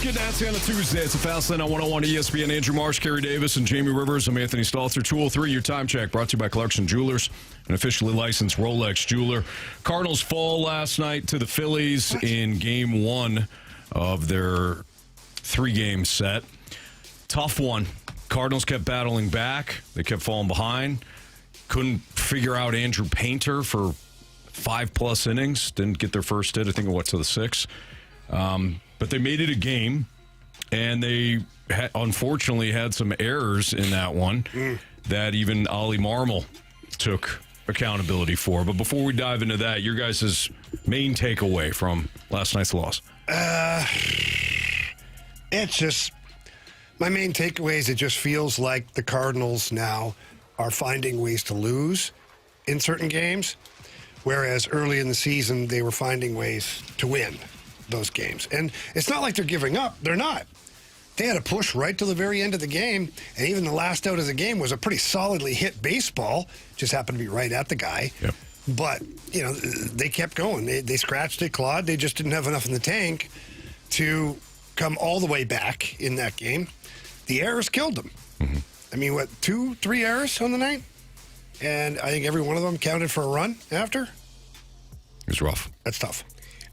Getting at you on a Tuesday. It's a Fast Lane on 101 ESPN. Andrew Marsh, Carey Davis, and Jamie Rivers. I'm Anthony Stalter. 203, your time check, brought to you by Clarkson Jewelers, an officially licensed Rolex jeweler. Cardinals fall last night to the Phillies in Game 1 of their 3-game set. Tough one. Cardinals kept battling back. They kept falling behind. Couldn't figure out Andrew Painter for 5+ innings. Didn't get their first hit. I think it went to the 6. But they made it a game, and they unfortunately had some errors in that one that even Oli Marmol took accountability for. But before we dive into that, your guys' main takeaway from last night's loss? It's just, my main takeaway is it just feels like the Cardinals now are finding ways to lose in certain games, whereas early in the season they were finding ways to win those games. And it's not like they're giving up. They're not. They had a push right to the very end of the game, and even the last out of the game was a pretty solidly hit baseball. Just happened to be right at the guy. Yep. But, you know, they kept going. They scratched, they clawed. They just didn't have enough in the tank to come all the way back in that game. The errors killed them. Mm-hmm. I mean, what, 2-3 errors on the night? And I think every one of them counted for a run after. It was rough. That's tough.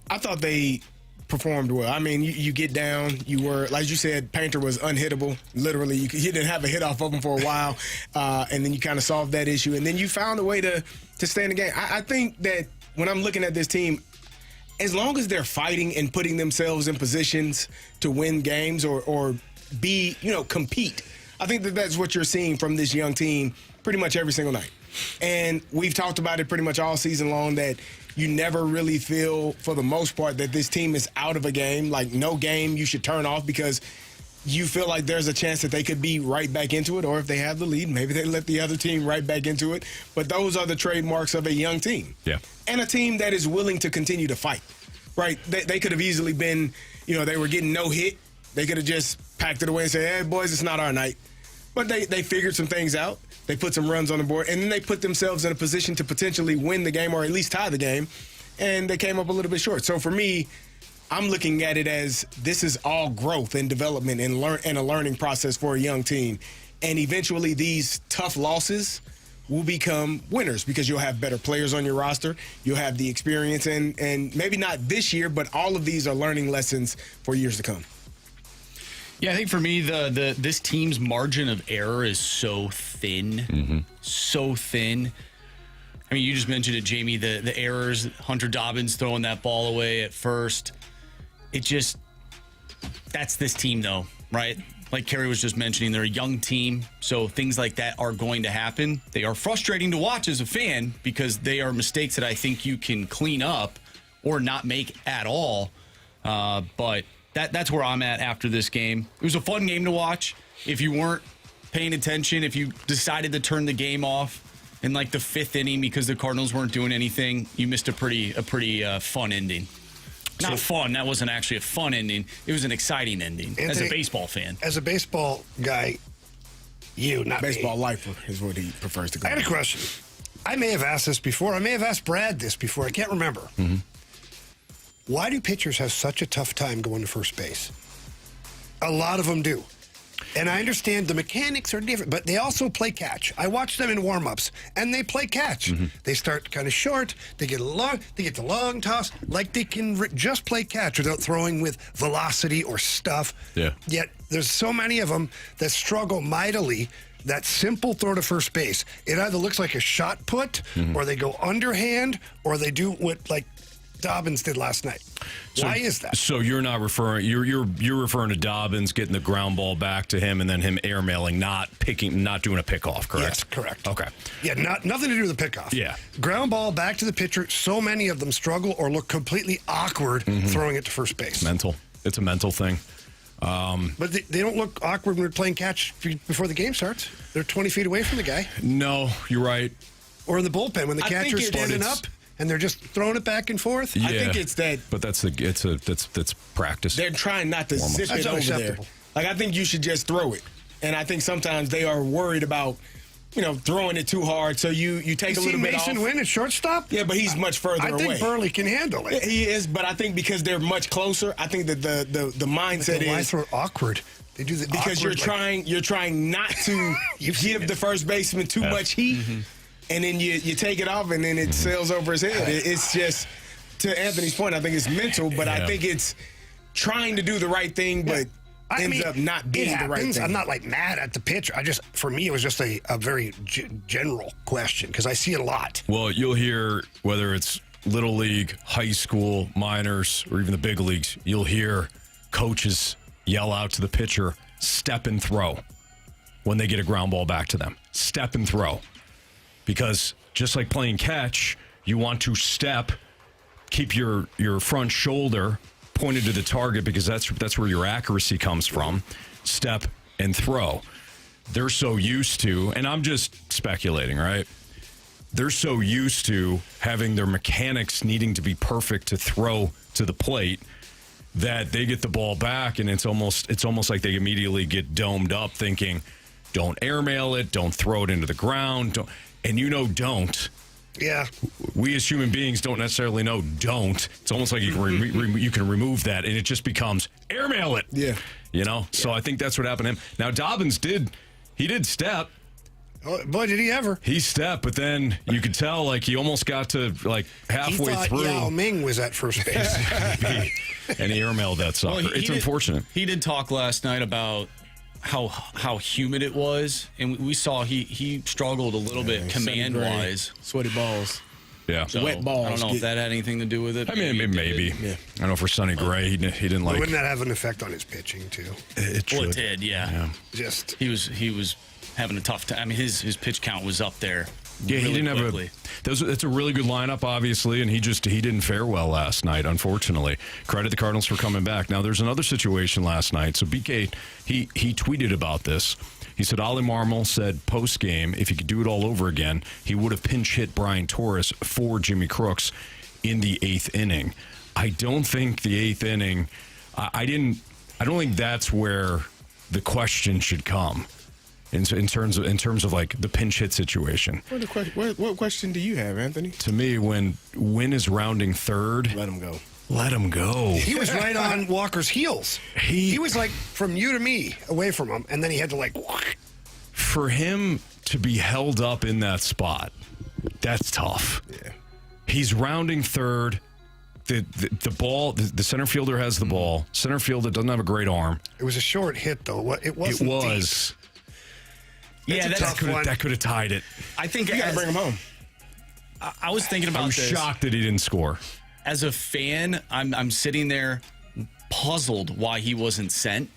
I thought they performed well. I mean, you get down. You were, like you said, Painter was unhittable. Literally, you didn't have a hit off of him for a while, and then you kind of solved that issue, and then you found a way to stay in the game. I think that when I'm looking at this team, as long as they're fighting and putting themselves in positions to win games or be, compete, I think that that's what you're seeing from this young team pretty much every single night. And we've talked about it pretty much all season long that you never really feel, for the most part, that this team is out of a game. Like, no game you should turn off because you feel like there's a chance that they could be right back into it, or if they have the lead, maybe they let the other team right back into it. But those are the trademarks of a young team. Yeah. And a team that is willing to continue to fight, right? They could have easily been, they were getting no hit. They could have just packed it away and said, hey, boys, it's not our night. But they figured some things out. They put some runs on the board, and then they put themselves in a position to potentially win the game or at least tie the game, and they came up a little bit short. So for me, I'm looking at it as this is all growth and development and a learning process for a young team. And eventually these tough losses will become winners because you'll have better players on your roster. You'll have the experience, and maybe not this year, but all of these are learning lessons for years to come. Yeah, I think for me, this team's margin of error is so thin, so thin. I mean, you just mentioned it, Jamie, the errors, Hunter Dobbins throwing that ball away at first. That's this team, though, right? Like Carey was just mentioning, they're a young team, so things like that are going to happen. They are frustrating to watch as a fan because they are mistakes that I think you can clean up or not make at all, but that's where I'm at after this game. It was a fun game to watch. If you weren't paying attention, if you decided to turn the game off in like the 5th inning because the Cardinals weren't doing anything, you missed a pretty fun ending. Not fun. That wasn't actually a fun ending. It was an exciting ending. Anthony, as a baseball fan. As a baseball guy, not baseball me. Lifer is what he prefers to go. I had a question. I may have asked this before. I may have asked Brad this before. I can't remember. Mm-hmm. Why do pitchers have such a tough time going to first base? A lot of them do. And I understand the mechanics are different, but they also play catch. I watch them in warm-ups, and they play catch. Mm-hmm. They start kind of short. They get the long toss, like they can just play catch without throwing with velocity or stuff. Yeah. Yet there's so many of them that struggle mightily. That simple throw to first base, it either looks like a shot put, or they go underhand, or they do what, like, Dobbins did last night. Why is that? So you're not referring you're referring to Dobbins getting the ground ball back to him and then him airmailing, not doing a pickoff, correct? Yes, correct. Okay. Yeah, nothing to do with the pickoff. Yeah. Ground ball back to the pitcher. So many of them struggle or look completely awkward throwing it to first base. Mental. It's a mental thing. But they don't look awkward when they're playing catch before the game starts. They're 20 feet away from the guy. No, you're right. Or in the bullpen when the catcher's standing up. And they're just throwing it back and forth? Yeah, I think it's that. But that's practice. They're trying not to zip it over there. Like, I think you should just throw it. And I think sometimes they are worried about throwing it too hard. So you take a little bit off. Mason Wynn at shortstop? Yeah, but he's much further away. I think Burley can handle it. He is, but I think because they're much closer, I think that the mindset is. Why throw awkward? They do the because awkward, you're trying not to give the first baseman too much heat, and then you take it off, and then it sails over his head. It's just, to Anthony's point, I think it's mental, but I think it's trying to do the right thing, but ends up not being the right thing. I'm not mad at the pitcher. For me, it was just a very general question because I see it a lot. Well, you'll hear whether it's little league, high school, minors, or even the big leagues, you'll hear coaches yell out to the pitcher, step and throw when they get a ground ball back to them. Step and throw. Because just like playing catch, you want to step, keep your front shoulder pointed to the target because that's where your accuracy comes from. Step and throw. They're so used to, and I'm just speculating, right? They're so used to having their mechanics needing to be perfect to throw to the plate that they get the ball back, and it's almost like they immediately get domed up thinking, don't airmail it, don't throw it into the ground, don't. Yeah. We as human beings don't necessarily know don't. It's almost like you can remove that, and it just becomes airmail it. Yeah. So I think that's what happened to him. Now, Dobbins did step. Oh, boy, did he ever. He stepped, but then you could tell he almost got to halfway through. Yao Ming was at first base. And he airmailed that sucker. It's unfortunate. He did talk last night about how humid it was, and we saw he struggled a little bit command-wise. Sweaty balls. Yeah. So, wet balls. I don't know if that had anything to do with it. I mean, maybe. Yeah. I know for Sonny Gray, he didn't like. Wouldn't that have an effect on his pitching, too? It should. Well, it did, yeah. Just. He was having a tough time. I mean, his pitch count was up there. Yeah, really he didn't quickly. That's a really good lineup, obviously, and he didn't fare well last night, unfortunately. Credit the Cardinals for coming back. Now, there's another situation last night. So BK, he tweeted about this. He said, Oli Marmol said post-game, if he could do it all over again, he would have pinch hit Brian Torres for Jimmy Crooks in the 8th inning. I don't think the 8th inning, I don't think that's where the question should come. In terms of the pinch hit situation. What question do you have, Anthony? To me, when Wynn is rounding third, Let him go. Let him go. He was right on Walker's heels. He was from you to me, away from him, and then he had to For him to be held up in that spot, that's tough. Yeah. He's rounding third. The ball, the center fielder has the ball. Center fielder doesn't have a great arm. It was a short hit, though. It wasn't was. Deep. Yeah, that could have tied it. I think You got to bring him home. I was thinking about this. I'm shocked that he didn't score. As a fan, I'm sitting there puzzled why he wasn't sent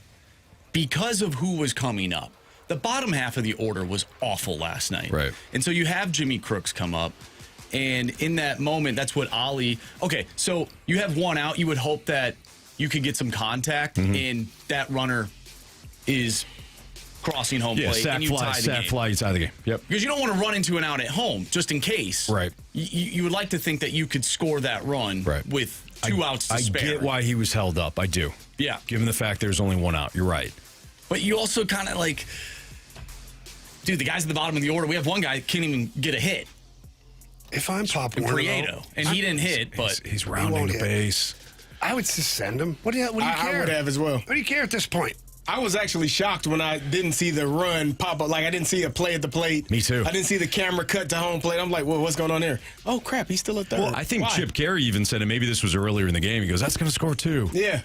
because of who was coming up. The bottom half of the order was awful last night. Right. And so you have Jimmy Crooks come up. And in that moment, that's what Oli. Okay, so you have one out. You would hope that you could get some contact, and that runner is crossing home plate, and you tie the game. Fly, you tie the game. Yep. Because you don't want to run into an out at home, just in case. Right. You would like to think that you could score that run with 2 outs to spare. I get why he was held up. I do. Yeah. Given the fact there's only one out. You're right. But you also kind of dude, the guys at the bottom of the order, we have one guy that can't even get a hit. If I'm Pop Warner, Prieto, and he didn't hit, but he's rounding the base. I would just send him. What do you care? I would have as well. What do you care at this point? I was actually shocked when I didn't see the run pop up. I didn't see a play at the plate. Me too. I didn't see the camera cut to home plate. I'm like, well, what's going on there? Oh, crap, he's still at third. Well, I think Why? Chip Carey even said it. Maybe this was earlier in the game. He goes, that's going to score 2. Yeah.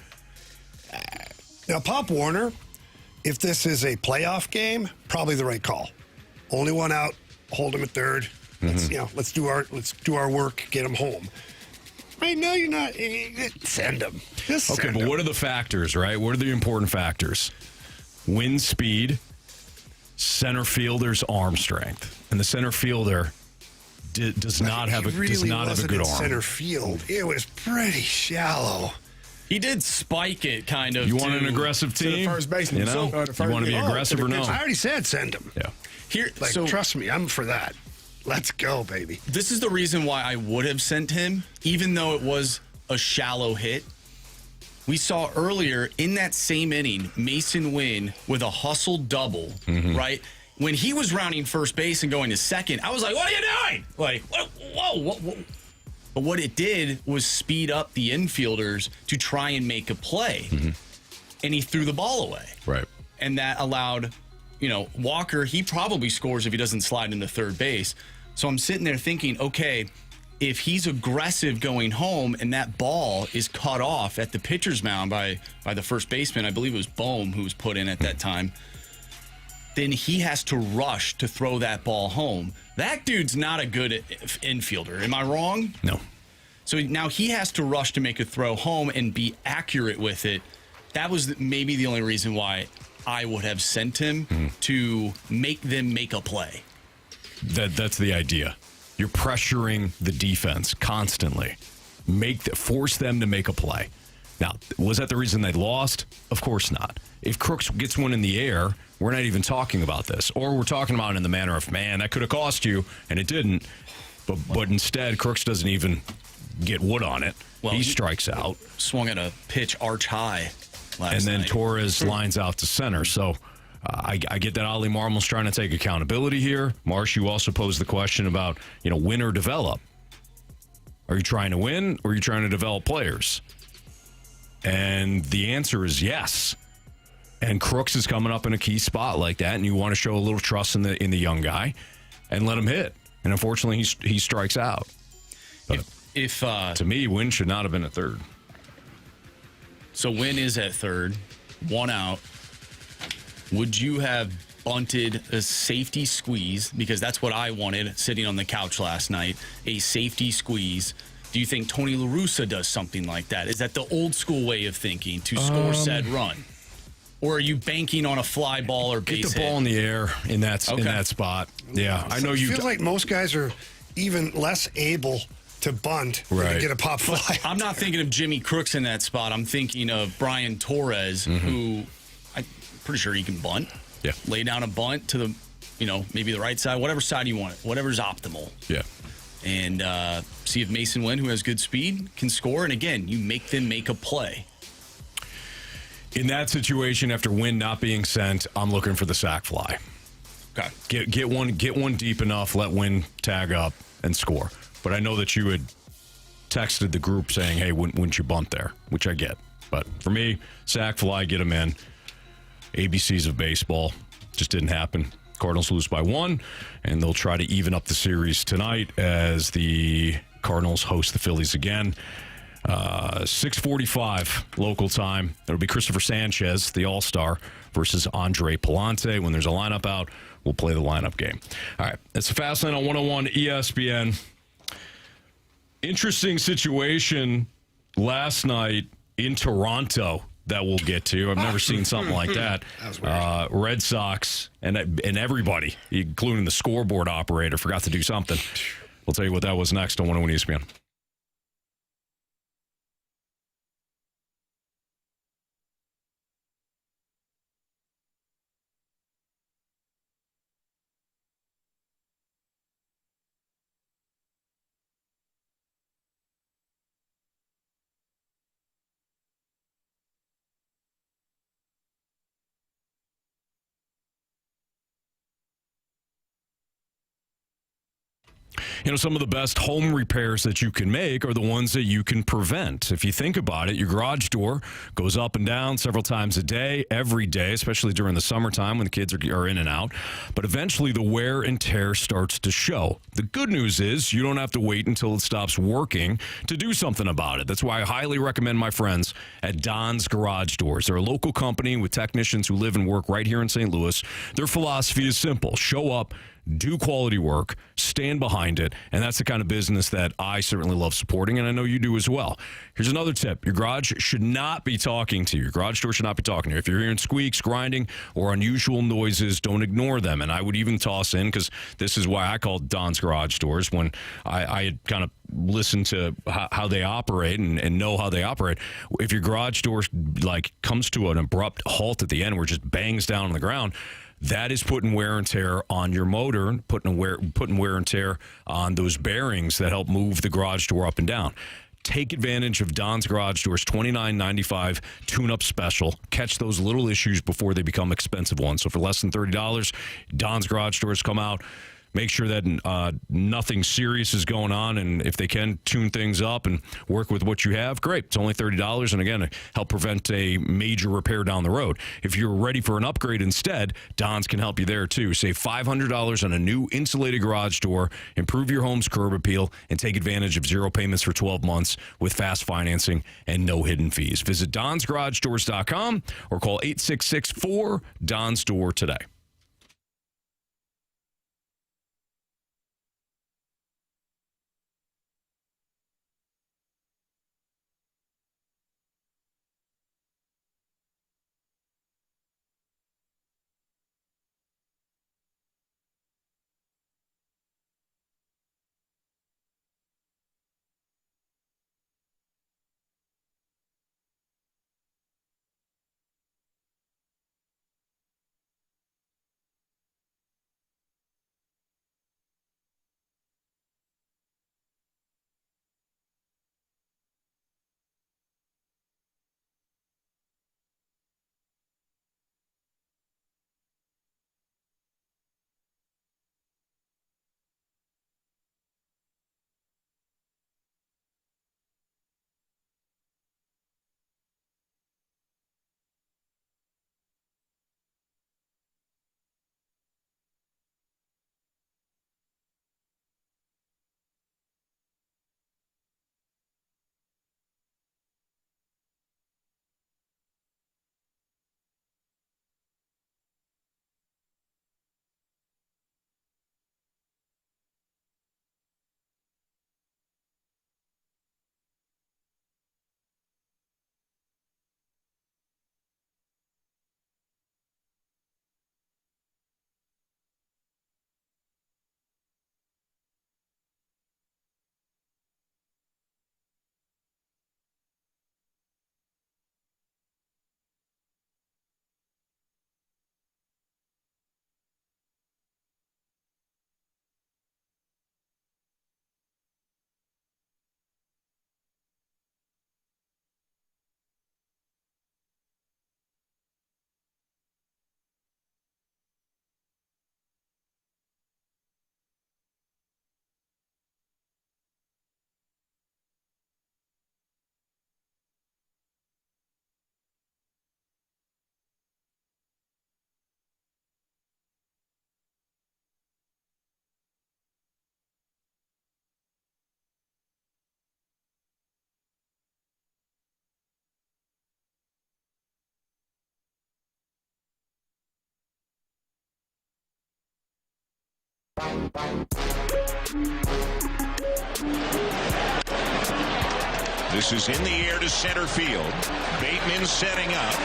Now, Pop Warner, if this is a playoff game, probably the right call. Only one out, hold him at third. Let's do our work, get him home. Right now, you're not. Send him. Just okay, send but him. what are the factors, right? What are the important factors? Wind speed, center fielder's arm strength, and the center fielder does not have a good arm. Center field, it was pretty shallow. he did spike it kind of. You want an aggressive to the team? first baseman. You know, So, you want to be aggressive or no? I already said send him. Yeah. Here, Trust me, I'm for that. Let's go, baby. This is the reason why I would have sent him, even though it was a shallow hit. We saw earlier in that same inning, Mason Wynn with a hustle double, right? when he was rounding first base and going to second, I was like, what are you doing? Like, whoa. But what it did was speed up the infielders to try and make a play. Mm-hmm. And he threw the ball away. Right. And that allowed, Walker, he probably scores if he doesn't slide into third base. So I'm sitting there thinking, okay, if he's aggressive going home and that ball is cut off at the pitcher's mound by the first baseman, I believe it was Bohm who was put in at that time, then he has to rush to throw that ball home. That dude's not a good infielder. Am I wrong? No. So now he has to rush to make a throw home and be accurate with it. That was maybe the only reason why I would have sent him to make them make a play. That's the idea. You're pressuring the defense constantly. Force them to make a play. Now, was that the reason they lost? Of course not. If Crooks gets one in the air, we're not even talking about this. Or we're talking about it in the manner of, man, that could have cost you, and it didn't. But instead, Crooks doesn't even get wood on it. Well, he strikes out. Swung at a pitch arch high last and then night. Torres lines out to center. So I get that Oli Marmol's trying to take accountability here. Marsh, you also posed the question about, win or develop. Are you trying to win or are you trying to develop players? And the answer is yes. And Crooks is coming up in a key spot like that, and you want to show a little trust in the young guy and let him hit. And unfortunately, he strikes out. But if to me, Wynn should not have been at third. So Wynn is at third, one out. Would you have bunted a safety squeeze? Because that's what I wanted sitting on the couch last night, a safety squeeze. Do you think Tony La Russa does something like that? Is that the old school way of thinking to score said run? Or are you banking on a fly ball or base hit? Get the ball in the air in that spot. Yeah, I know you. It feels like most guys are even less able to bunt than to get a pop fly. I'm not thinking of Jimmy Crooks in that spot. I'm thinking of Brian Torres, who I'm pretty sure he can bunt. Yeah. Lay down a bunt to the, maybe the right side, whatever side you want it, whatever's optimal. Yeah. And see if Mason Wynn, who has good speed, can score. And again, you make them make a play. In that situation, after Wynn not being sent, I'm looking for the sack fly. Okay. Get one deep enough, let Wynn tag up and score. But I know that you had texted the group saying, hey, wouldn't you bunt there? Which I get. But for me, sack fly, get him in. ABCs of baseball. Just didn't happen. Cardinals lose by 1, and they'll try to even up the series tonight as the Cardinals host the Phillies again. 6:45 local time. It'll be Christopher Sanchez, the All-Star, versus Andre Palante. When there's a lineup out, we'll play the lineup game. All right, it's a Fast Lane on 101 ESPN. Interesting situation last night in Toronto that we'll get to. I've never seen something like that. That was weird. Red Sox and everybody, including the scoreboard operator, forgot to do something. We'll tell you what that was next on 101 ESPN. Some of the best home repairs that you can make are the ones that you can prevent. If you think about it, your garage door goes up and down several times a day, every day, especially during the summertime when the kids are in and out. But eventually the wear and tear starts to show. The good news is you don't have to wait until it stops working to do something about it. That's why I highly recommend my friends at Don's Garage Doors. They're a local company with technicians who live and work right here in St. Louis. Their philosophy is simple. Show up, do quality work, stand behind it, and that's the kind of business that I certainly love supporting, and I know you do as well. Here's another tip. Your garage should not be talking to you. Your garage door should not be talking to you. If you're hearing squeaks, grinding, or unusual noises, don't ignore them. And I would even toss in, because this is why I called Don's Garage Doors, when I had kind of listened to how they operate and know how they operate. If your garage door comes to an abrupt halt at the end where it just bangs down on the ground, that is putting wear and tear on your motor, putting wear and tear on those bearings that help move the garage door up and down. take advantage of Don's Garage Doors $29.95 tune-up special. Catch those little issues before they become expensive ones. So for less than $30, Don's Garage Doors come out. Make sure that nothing serious is going on, and if they can tune things up and work with what you have, great. It's only $30, and again, help prevent a major repair down the road. If you're ready for an upgrade instead, Don's can help you there too. Save $500 on a new insulated garage door, improve your home's curb appeal, and take advantage of 0 payments for 12 months with fast financing and no hidden fees. Visit donsgaragedoors.com or call 866-4-DONS-DOOR today. This is in the air to center field. Bateman setting up.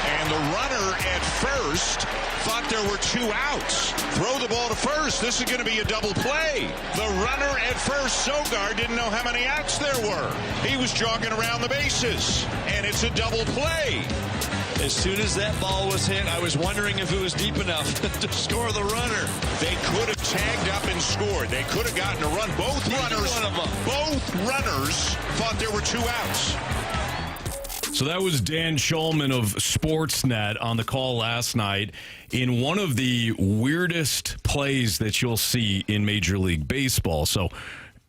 And the runner at first thought there were 2 outs. Throw the ball to first. This is going to be a double play. The runner at first, Sogard, didn't know how many outs there were. He was jogging around the bases. And it's a double play. As soon as that ball was hit, I was wondering if it was deep enough to score the runner. They could have tagged up and scored. They could have gotten a run. Both runners thought there were 2 outs. So that was Dan Schulman of Sportsnet on the call last night in one of the weirdest plays that you'll see in Major League Baseball. So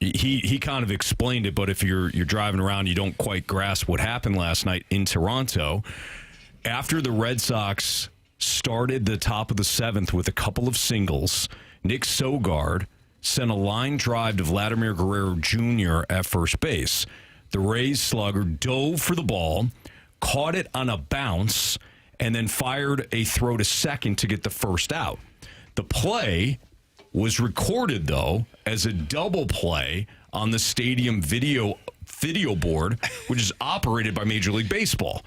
he kind of explained it, but if you're driving around, you don't quite grasp what happened last night in Toronto. After the Red Sox started the top of the 7th with a couple of singles, Nick Sogard sent a line drive to Vladimir Guerrero Jr. at first base. The Rays slugger dove for the ball, caught it on a bounce, and then fired a throw to second to get the first out. The play was recorded, though, as a double play on the stadium video board, which is operated by Major League Baseball.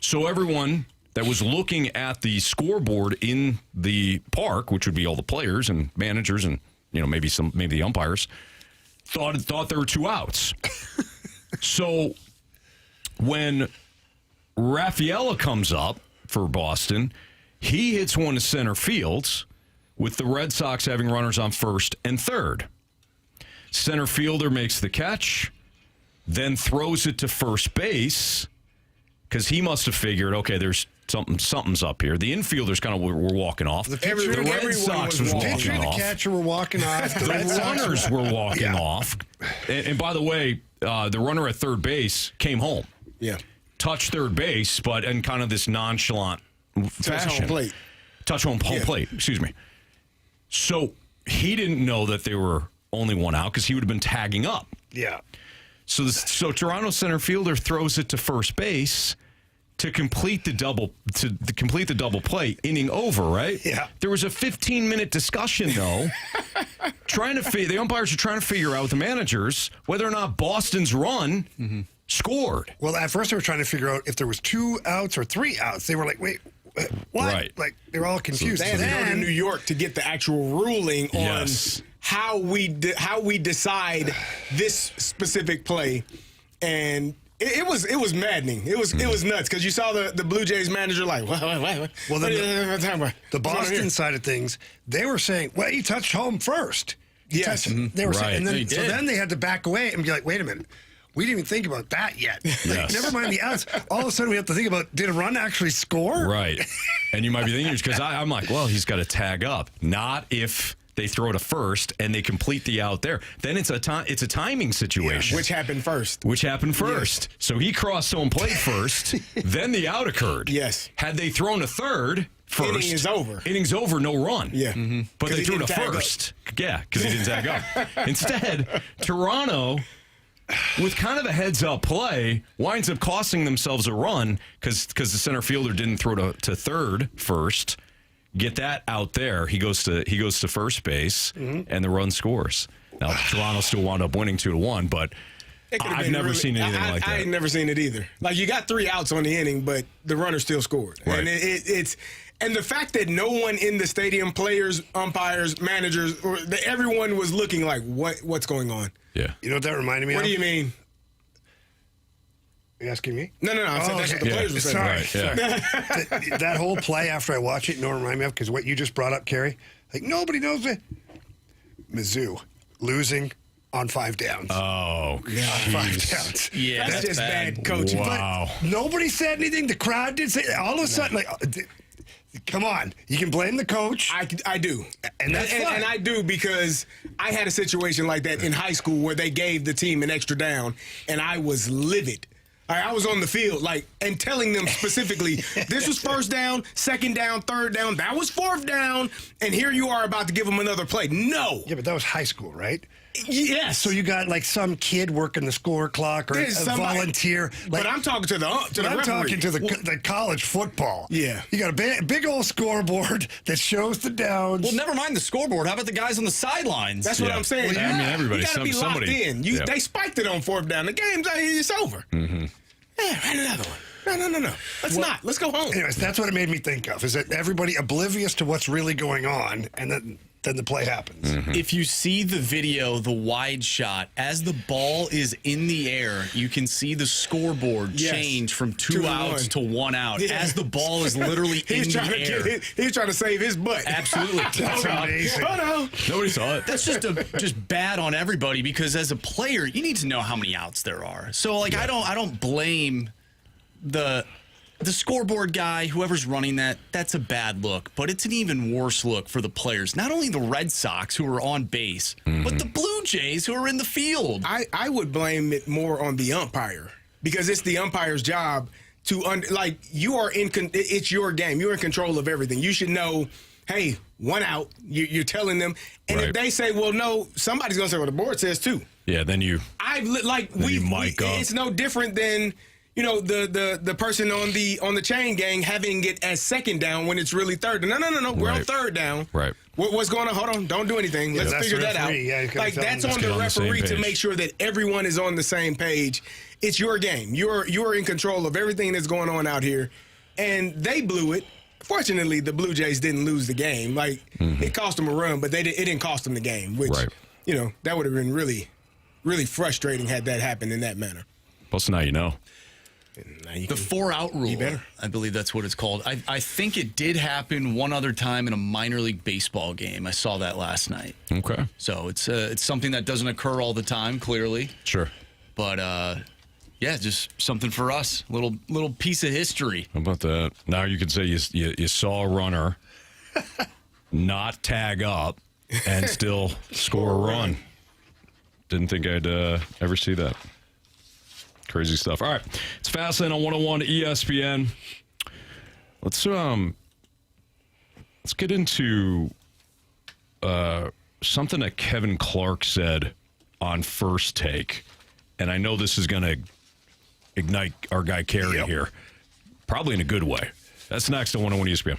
So everyone that was looking at the scoreboard in the park, which would be all the players and managers and maybe the umpires, thought there were 2 outs. So when Rafaela comes up for Boston, he hits one to center field with the Red Sox having runners on first and third. Center fielder makes the catch, then throws it to first base because he must have figured, okay, there's something's up here. The infielders kind of were walking off. The Red Sox was walking pitcher and off. the catcher were walking off. The runners were walking off. And by the way, the runner at third base came home. Yeah. Touched third base, but in kind of this nonchalant fashion. Touch home plate, excuse me. So he didn't know that they were only one out because he would have been tagging up. Yeah. So Toronto center fielder throws it to first base to complete the double play, inning over, right? Yeah. There was a 15-minute discussion though, the umpires are trying to figure out with the managers whether or not Boston's run scored. Well, at first they were trying to figure out if there was 2 outs or 3 outs. They were like, wait, what? Right. Like they were all confused. They had to go to New York to get the actual ruling on how we decide this specific play, and it was maddening. It was nuts because you saw the Blue Jays manager like, what? Well, then the Boston side of things, they were saying, well, he touched home first. Yes. They were saying, and then, He so did. then they had to back away and be like, wait a minute. We didn't even think about that yet. Like, never mind the outs. All of a sudden, we have to think about, did a run actually score? Right. And you might be thinking, because I'm like, well, he's got to tag up. Not if they throw to first and they complete the out there. Then it's a timing situation. Which happened first. Yes. So he crossed home plate first, then the out occurred. Yes. Had they thrown to third first. Inning is over. Inning's over, no run. Yeah. But they threw to first. Yeah, because he didn't tag up. Instead, Toronto, with kind of a heads-up play, winds up costing themselves a run because the center fielder didn't throw to third first. Get that out there. He goes to first base, and the run scores. Now, Toronto still wound up winning 2-1, but I've never seen anything like that. I ain't never seen it either. Like, you got 3 outs on the inning, but the runner still scored. Right. And and the fact that no one in the stadium, players, umpires, managers, everyone was looking like, what's going on? Yeah. You know what that reminded me of? What do you mean? Are you asking me? No. I said that's what the players were saying. Sorry. Right, yeah. That whole play after I watch it, you know what it reminded me of? Because what you just brought up, Carey, like nobody knows it. Mizzou losing on 5 downs. Oh, On 5 downs. Yeah, That's just bad coaching. Wow. But nobody said anything. The crowd didn't say. All of a sudden, come on, you can blame the coach. I do. And that's fine. And I do because I had a situation like that in high school where they gave the team an extra down, and I was livid. I was on the field, and telling them specifically, this was first down, second down, third down, that was fourth down, and here you are about to give them another play. No. Yeah, but that was high school, right? Yes. So you got some kid working the score clock or a volunteer. But I'm talking to the referee. I'm talking to the college football. Yeah. You got a big old scoreboard that shows the downs. Well, never mind the scoreboard. How about the guys on the sidelines? That's what I'm saying. Well, I mean, everybody, you gotta be somebody. locked in. They spiked it on fourth down. The game's it's over. Mm-hmm. Yeah, right, another one. No. Let's go home. Anyways, that's what it made me think of, is that everybody oblivious to what's really going on, and then the play happens. Mm-hmm. If you see the video, the wide shot, as the ball is in the air, you can see the scoreboard change from 2 outs to 1 out as the ball is literally in the air. He's trying to save his butt. Absolutely. That's amazing. Oh, no. Nobody saw it. That's just bad on everybody because as a player, you need to know how many outs there are. So I don't blame the scoreboard guy, whoever's running that. That's a bad look, but it's an even worse look for the players. Not only the Red Sox who are on base, but the Blue Jays who are in the field. I would blame it more on the umpire because it's the umpire's job to you are it's your game. You're in control of everything. You should know, hey, 1 out. You're telling them, and if they say, well, no, somebody's gonna say, well, the board says 2. Yeah, then you. It's no different than the person on the chain gang having it as second down when it's really third. No. We're on third down. Right. What's going on? Hold on. Don't do anything. Let's that's figure the that out. referee. Yeah, that's on get the on the same referee to page. make sure that everyone is on the same page. It's your game. You're in control of everything that's going on out here, and they blew it. Fortunately, the Blue Jays didn't lose the game. It cost them a run, but it didn't cost them the game. Which that would have been really, really frustrating had that happened in that manner. Well, so now you know. And now you The can 4-out rule, better. I believe that's what it's called. I think it did happen one other time in a minor league baseball game. I saw that last night. Okay. So it's something that doesn't occur all the time, clearly. Sure. But yeah, just something for us. Little piece of history. How about that? Now you could say you saw a runner not tag up and still score a run. Didn't think I'd ever see that. Crazy stuff. All right. It's Fastlane on 101 ESPN. Let's get into something that Kevin Clark said on First Take. And I know this is going to ignite our guy Carey here. Probably in a good way. That's next on 101 ESPN.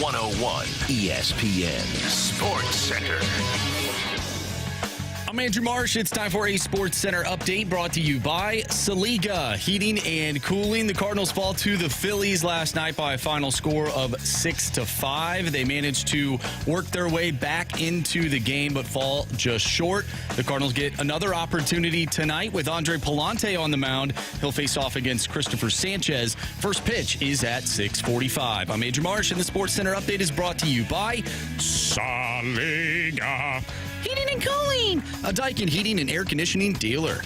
101 ESPN Sports Center. I'm Andrew Marsh. It's time for a Sports Center update brought to you by Saliga Heating and Cooling. The Cardinals fall to the Phillies last night by a final score of 6-5. They managed to work their way back into the game but fall just short. The Cardinals get another opportunity tonight with Andre Palante on the mound. He'll face off against Christopher Sanchez. First pitch is at 6:45. I'm Andrew Marsh, and the Sports Center update is brought to you by Saliga Heating and Cooling, a Daikin heating and air conditioning dealer.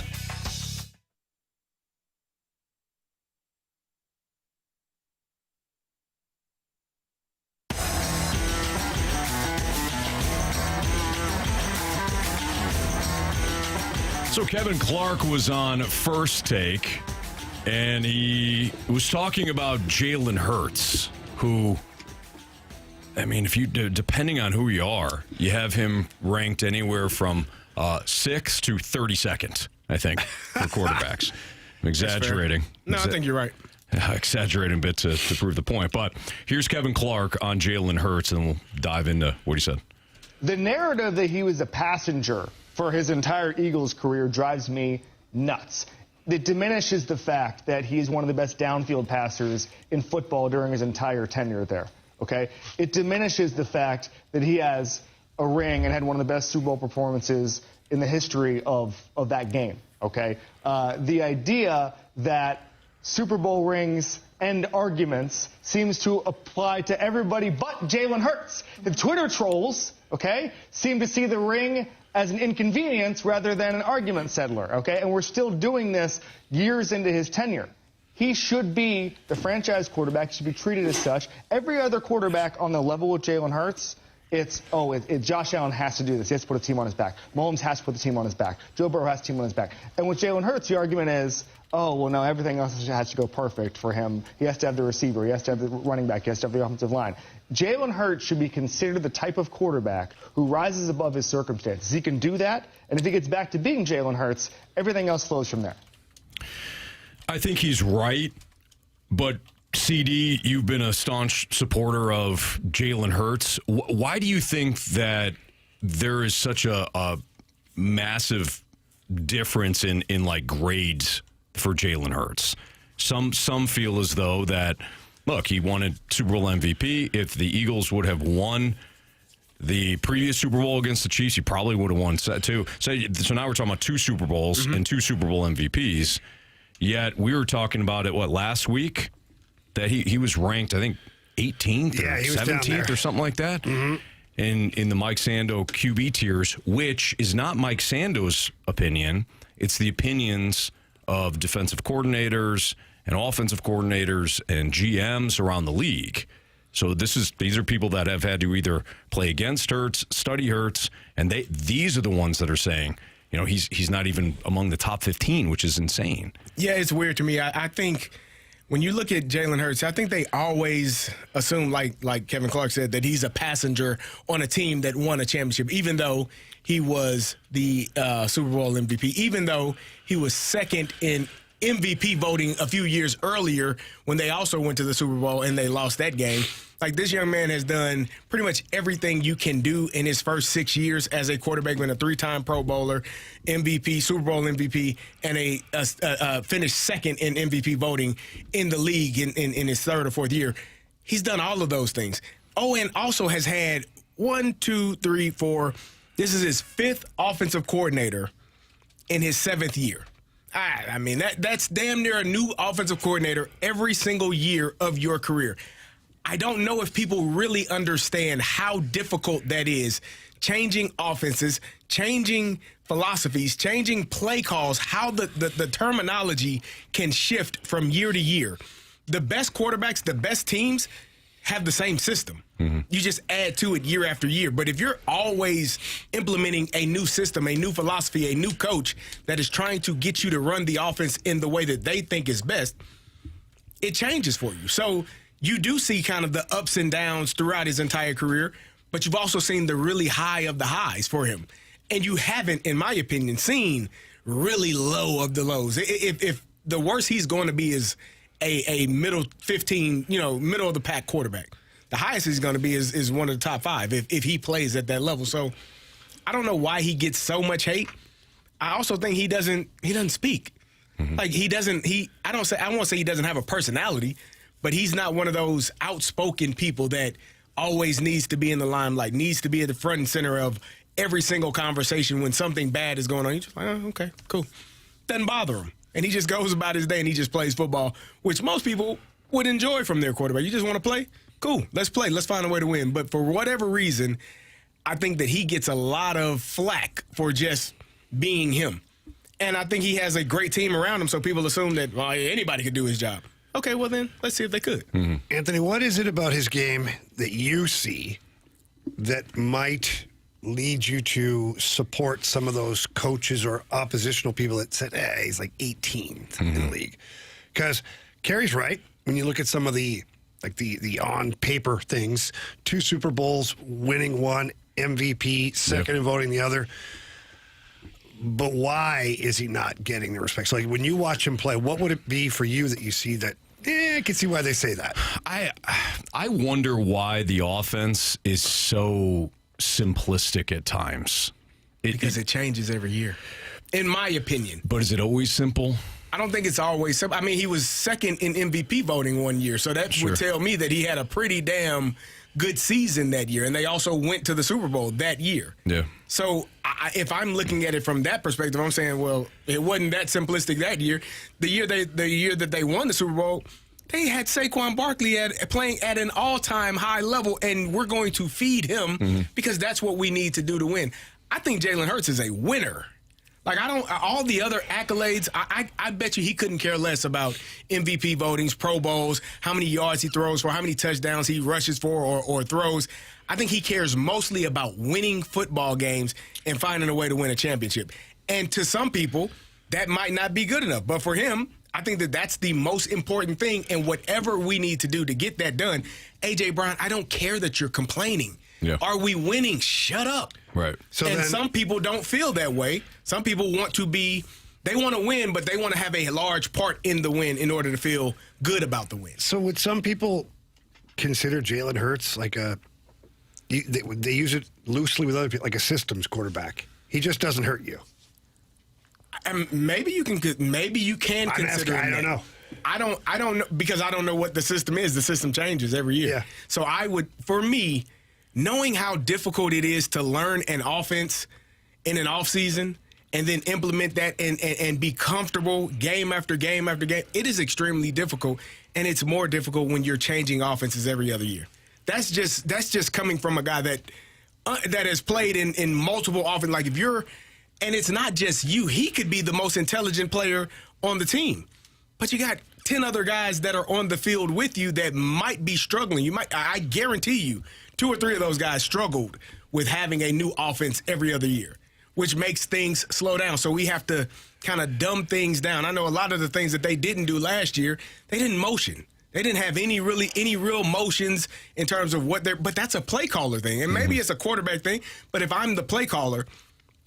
So Kevin Clark was on First Take, and he was talking about Jalen Hurts, who, I mean, if you depending on who you are, you have him ranked anywhere from 6th to 32nd, I think, for quarterbacks. I'm exaggerating. No, I think you're right. Exaggerating a bit to prove the point. But here's Kevin Clark on Jalen Hurts, and we'll dive into what he said. The narrative that he was a passenger for his entire Eagles career drives me nuts. It diminishes the fact that he's one of the best downfield passers in football during his entire tenure there. Okay? It diminishes the fact that he has a ring and had one of the best Super Bowl performances in the history of that game. Okay? The idea that Super Bowl rings and arguments seems to apply to everybody but Jalen Hurts. The Twitter trolls, okay, seem to see the ring as an inconvenience rather than an argument settler, okay? And we're still doing this years into his tenure. He should be the franchise quarterback, should be treated as such. Every other quarterback on the level with Jalen Hurts, it's Josh Allen has to do this. He has to put a team on his back. Mahomes has to put the team on his back. Joe Burrow has a team on his back. And with Jalen Hurts, the argument is, oh, well, no, everything else has to go perfect for him. He has to have the receiver. He has to have the running back. He has to have the offensive line. Jalen Hurts should be considered the type of quarterback who rises above his circumstances. He can do that, and if he gets back to being Jalen Hurts, everything else flows from there. I think he's right, but CD, you've been a staunch supporter of Jalen Hurts. Why do you think that there is such a massive difference in like grades for Jalen Hurts? Some feel as though that, look, he won a Super Bowl MVP. If the Eagles would have won the previous Super Bowl against the Chiefs, he probably would have won too. So now we're talking about 2 Super Bowls and 2 Super Bowl MVPs. Yet we were talking about it, last week? That he was ranked, I think, 18th or 17th or something like that in the Mike Sando QB tiers, which is not Mike Sando's opinion. It's the opinions of defensive coordinators and offensive coordinators and GMs around the league. So these are people that have had to either play against Hurts, study Hurts, and these are the ones that are saying, you know, he's not even among the top 15, which is insane. Yeah, it's weird to me. I think when you look at Jalen Hurts, I think they always assume, like Kevin Clark said, that he's a passenger on a team that won a championship, even though he was the Super Bowl MVP, even though he was second in MVP voting a few years earlier when they also went to the Super Bowl and they lost that game. Like, this young man has done pretty much everything you can do in his first 6 years as a quarterback, been a 3-time Pro Bowler, MVP, Super Bowl MVP, and a finished second in MVP voting in the league in his 3rd or 4th year. He's done all of those things. Oh, and also has had 1, 2, 3, 4. This is his 5th offensive coordinator in his 7th year. I mean, that's damn near a new offensive coordinator every single year of your career. I don't know if people really understand how difficult that is. Changing offenses, changing philosophies, changing play calls, how the terminology can shift from year to year. The best quarterbacks, the best teams have the same system. Mm-hmm. You just add to it year after year. But if you're always implementing a new system, a new philosophy, a new coach that is trying to get you to run the offense in the way that they think is best, it changes for you. So you do see kind of the ups and downs throughout his entire career, but you've also seen the really high of the highs for him. And you haven't, in my opinion, seen really low of the lows. If the worst he's going to be is a middle 15, middle of the pack quarterback. the highest he's going to be is one of the top 5 if he plays at that level. So I don't know why he gets so much hate. I also think he doesn't speak. Like I won't say he doesn't have a personality, but he's not one of those outspoken people that always needs to be in the limelight, needs to be at the front and center of every single conversation when something bad is going on. He's just like, oh, okay, cool. Doesn't bother him. And he just goes about his day and he just plays football, which most people would enjoy from their quarterback. You just want to play? Cool. Let's play. Let's find a way to win. But for whatever reason, I think that he gets a lot of flack for just being him. And I think he has a great team around him, so people assume that, well, anybody could do his job. Okay, well then, let's see if they could. Anthony, what is it about his game that you see that might lead you to support some of those coaches or oppositional people that said, hey, he's like 18th in the league? Because Carey's right. When you look at some of the on paper things, 2 Super Bowls, winning one, MVP, second in voting the other. But why is he not getting the respect? So, like, when you watch him play, what would it be for you that you see that, I can see why they say that. I wonder why the offense is so simplistic at times. Because it changes every year, in my opinion. But is it always simple? I don't think it's always simple. I mean, he was second in MVP voting one year, so that would tell me that he had a pretty damn good season that year, and they also went to the Super Bowl that year. Yeah. So if I'm looking at it from that perspective, I'm saying, well, it wasn't that simplistic that year. The year that they won the Super Bowl, they had Saquon Barkley playing at an all-time high level, and we're going to feed him because that's what we need to do to win. I think Jalen Hurts is a winner. Like, all the other accolades, I bet you he couldn't care less about MVP votings, Pro Bowls, how many yards he throws for, how many touchdowns he rushes for or throws. I think he cares mostly about winning football games and finding a way to win a championship. And to some people, that might not be good enough. But for him, I think that that's the most important thing. And whatever we need to do to get that done, A.J. Brown, I don't care that you're complaining. Yeah. Are we winning? Shut up. Right. And some people don't feel that way. Some people want to win, but they want to have a large part in the win in order to feel good about the win. So would some people consider Jalen Hurts like they use it loosely with other people, like a systems quarterback? He just doesn't hurt you. Maybe you can consider him. I don't know. I don't know, because I don't know what the system is. The system changes every year. Yeah. So for me, knowing how difficult it is to learn an offense in an offseason and then implement that and be comfortable game after game after game, it is extremely difficult, and it's more difficult when you're changing offenses every other year. That's just coming from a guy that has played in multiple offenses. Like, and it's not just you. He could be the most intelligent player on the team, but you got 10 other guys that are on the field with you that might be struggling. I guarantee you, 2 or 3 of those guys struggled with having a new offense every other year, which makes things slow down. So we have to kind of dumb things down. I know a lot of the things that they didn't do last year, they didn't motion. They didn't have any real motions in terms of but that's a play caller thing. And maybe it's a quarterback thing, but if I'm the play caller,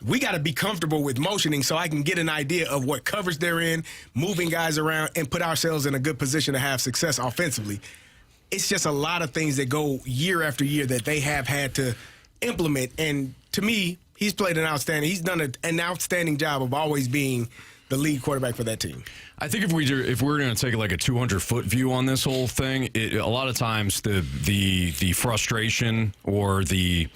we got to be comfortable with motioning so I can get an idea of what coverage they're in, moving guys around, and put ourselves in a good position to have success offensively. It's just a lot of things that go year after year that they have had to implement. And to me, he's played he's done an outstanding job of always being the lead quarterback for that team. I think if we're going to take like a 200-foot view on this whole thing, a lot of times the frustration or the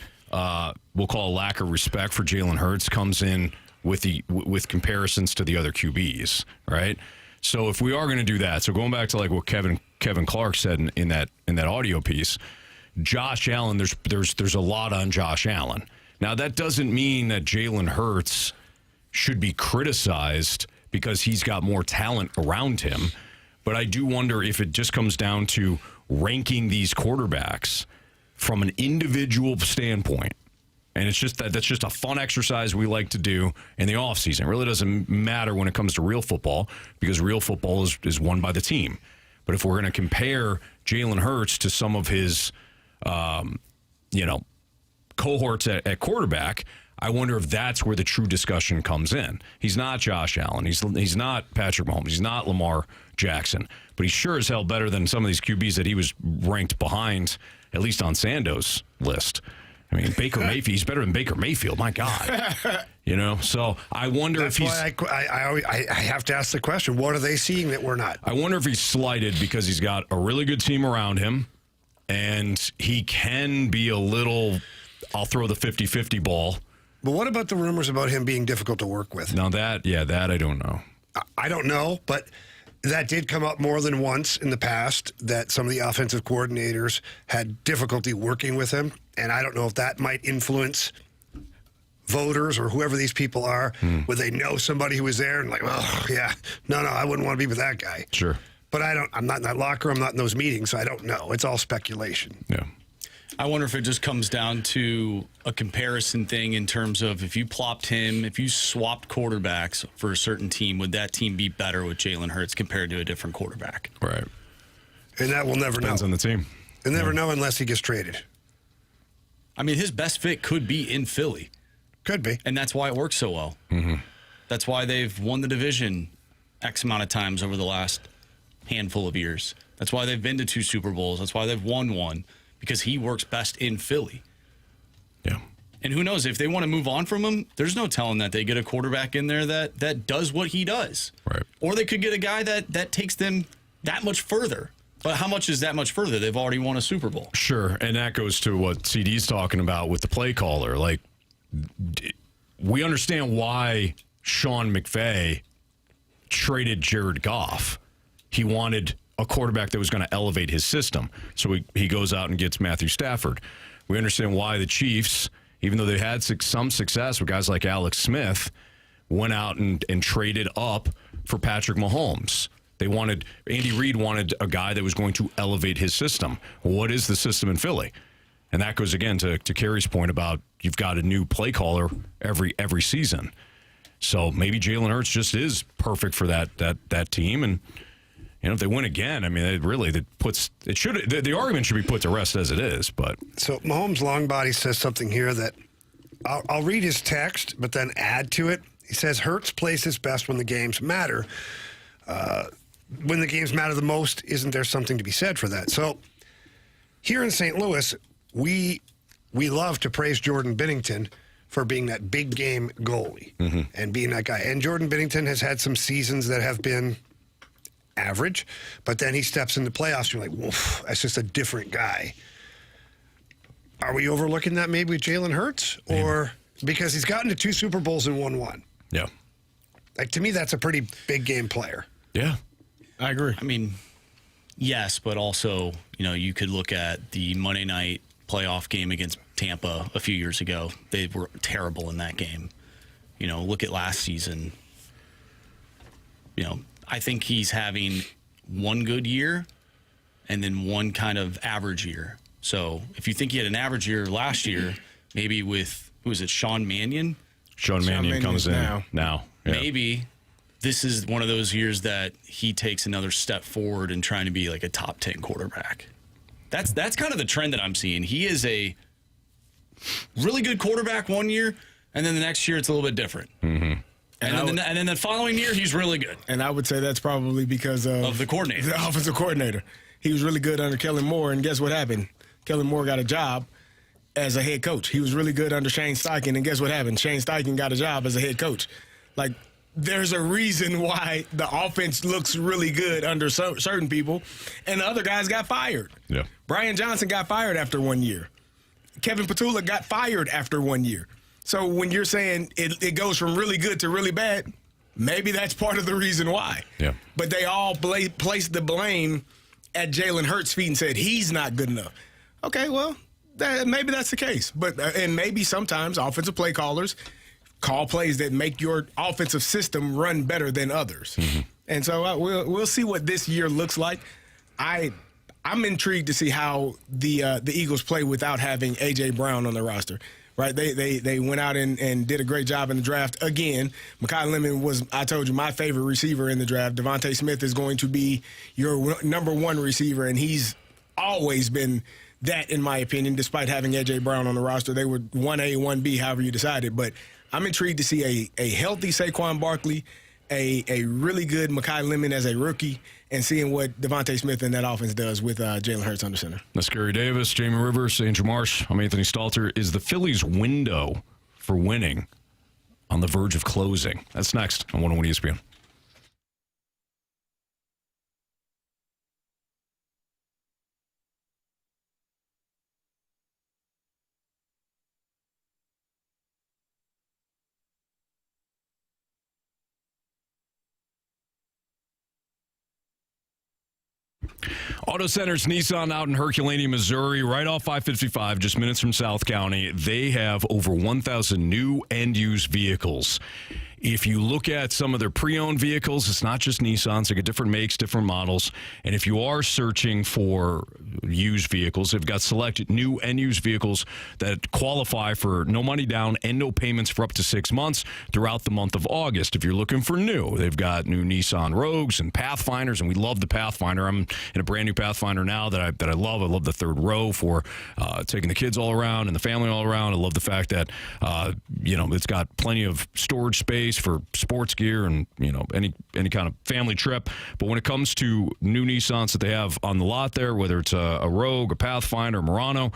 we'll call a lack of respect for Jalen Hurts comes in with comparisons to the other QBs, right? So if we are going to do that, so going back to like what Kevin Clark said in that audio piece, Josh Allen, there's a lot on Josh Allen. Now that doesn't mean that Jalen Hurts should be criticized because he's got more talent around him, but I do wonder if it just comes down to ranking these quarterbacks from an individual standpoint. And it's just that's just a fun exercise we like to do in the offseason. It really doesn't matter when it comes to real football because real football is won by the team. But if we're going to compare Jalen Hurts to some of his, cohorts at quarterback, I wonder if that's where the true discussion comes in. He's not Josh Allen. He's not Patrick Mahomes. He's not Lamar Jackson. But he's sure as hell better than some of these QBs that he was ranked behind, at least on Sando's list. I mean, Baker Mayfield, he's better than Baker Mayfield. My God. So I wonder if he's... That's why I have to ask the question, what are they seeing that we're not? I wonder if he's slighted because he's got a really good team around him, and he can be a little, I'll throw the 50-50 ball. But what about the rumors about him being difficult to work with? Now that I don't know. I don't know, but that did come up more than once in the past, that some of the offensive coordinators had difficulty working with him. And I don't know if that might influence voters or whoever these people are. Would they know somebody who was there and like, oh, yeah, no, I wouldn't want to be with that guy. Sure. But I'm not in that locker room, I'm not in those meetings, so I don't know. It's all speculation. Yeah. I wonder if it just comes down to a comparison thing in terms of if you swapped quarterbacks for a certain team, would that team be better with Jalen Hurts compared to a different quarterback? Right. And that we'll never Depends know. on the team. We'll never know unless he gets traded. I mean, his best fit could be in Philly. Could be. And that's why it works so well. Mm-hmm. That's why they've won the division X amount of times over the last handful of years. That's why they've been to 2 Super Bowls. That's why they've won one, because he works best in Philly. Yeah. And who knows, if they want to move on from him, there's no telling that they get a quarterback in there that does what he does. Right. Or they could get a guy that takes them that much further. But how much is that much further? They've already won a Super Bowl. Sure, and that goes to what CD's talking about with the play caller. Like, we understand why Sean McVay traded Jared Goff. He wanted a quarterback that was going to elevate his system. So he goes out and gets Matthew Stafford. We understand why the Chiefs, even though they had some success with guys like Alex Smith, went out and traded up for Patrick Mahomes. Andy Reid wanted a guy that was going to elevate his system. What is the system in Philly? And that goes again to Carey's point about you've got a new play caller every season. So maybe Jalen Hurts just is perfect for that team. And if they win again, I mean, the argument should be put to rest as it is. But so Mahomes' long body says something here that I'll read his text, but then add to it. He says Hurts plays his best when the games matter. When the games matter the most, isn't there something to be said for that? So here in St. Louis, we love to praise Jordan Binnington for being that big game goalie and being that guy. And Jordan Binnington has had some seasons that have been average, but then he steps in the playoffs, you're like, woof, that's just a different guy. Are we overlooking that maybe with Jalen Hurts? Or because he's gotten to 2 Super Bowls and won one? Yeah. Like, to me, that's a pretty big game player. Yeah. I agree. I mean, yes, but also, you could look at the Monday night playoff game against Tampa a few years ago. They were terrible in that game. Look at last season. I think he's having one good year and then one kind of average year. So if you think he had an average year last year, maybe with, who is it, Sean Mannion? Sean Mannion comes in now. Yeah. Maybe this is one of those years that he takes another step forward in trying to be like a top 10 quarterback. That's kind of the trend that I'm seeing. He is a really good quarterback one year, and then the next year it's a little bit different. Mm-hmm. And then the following year he's really good. And I would say that's probably because of the coordinator, the offensive coordinator. He was really good under Kellen Moore, and guess what happened? Kellen Moore got a job as a head coach. He was really good under Shane Steichen, and guess what happened? Shane Steichen got a job as a head coach. Like, there's a reason why the offense looks really good under certain people, and the other guys got fired. Yeah. Brian Johnson got fired after 1 year. Kevin Petula got fired after 1 year. So when you're saying it goes from really good to really bad, maybe that's part of the reason why. Yeah. But they all placed the blame at Jalen Hurts' feet and said he's not good enough. Okay, well, maybe that's the case. But and maybe sometimes offensive play callers call plays that make your offensive system run better than others. Mm-hmm. And so we'll see what this year looks like. I'm intrigued to see how the Eagles play without having A.J. Brown on the roster. Right, they went out and did a great job in the draft. Again, Mekhi Lemon was, I told you, my favorite receiver in the draft. Devontae Smith is going to be your number 1 receiver, and he's always been that, in my opinion, despite having A.J. Brown on the roster. They were 1A, 1B, however you decided. But I'm intrigued to see a healthy Saquon Barkley, a really good Mekhi Lemon as a rookie, and seeing what Devontae Smith and that offense does with Jalen Hurts under center. That's Carey Davis, Jamie Rivers, Andrew Marsh. I'm Anthony Stalter. Is the Phillies' window for winning on the verge of closing? That's next on 101 ESPN. Auto Centers Nissan out in Herculaneum, Missouri, right off 555, just minutes from South County. They have over 1,000 new and used vehicles. If you look at some of their pre-owned vehicles, it's not just Nissans. They got different makes, different models. And if you are searching for used vehicles, they've got selected new and used vehicles that qualify for no money down and no payments for up to 6 months throughout the month of August. If you're looking for new, they've got new Nissan Rogues and Pathfinders, and we love the Pathfinder. I'm in a brand new Pathfinder now that I love. I love the third row for taking the kids all around and the family all around. I love the fact that it's got plenty of storage space for sports gear and any kind of family trip. But when it comes to new Nissans that they have on the lot there, whether it's a Rogue, a Pathfinder, a Murano,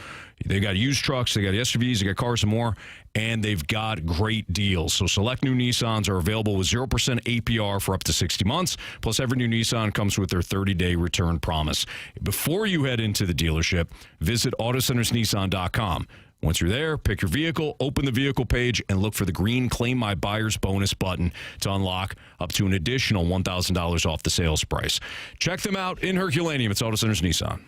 they got used trucks, they got SUVs, they got cars and more, and they've got great deals. So select new Nissans are available with 0% APR for up to 60 months. Plus, every new Nissan comes with their 30-day return promise. Before you head into the dealership, visit AutoCentersNissan.com. Once you're there, pick your vehicle, open the vehicle page, and look for the green Claim My Buyer's Bonus button to unlock up to an additional $1,000 off the sales price. Check them out in Herculaneum. It's Auto Centers Nissan.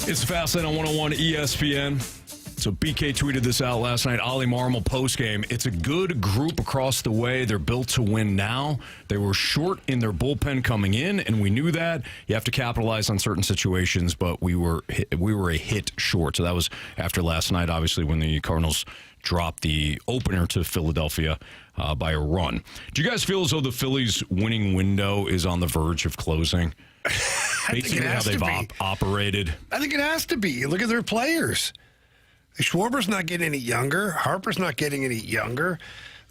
It's Fast Lane on 101 ESPN. So BK tweeted this out last night. Oli Marmol postgame. It's a good group across the way. They're built to win now. They were short in their bullpen coming in, and we knew that. You have to capitalize on certain situations, but we were a hit short. So that was after last night, obviously, when the Cardinals dropped the opener to Philadelphia by a run. Do you guys feel as though the Phillies' winning window is on the verge of closing? Basically, how they've operated. I think it has to be. You look at their players. Schwarber's not getting any younger. Harper's not getting any younger.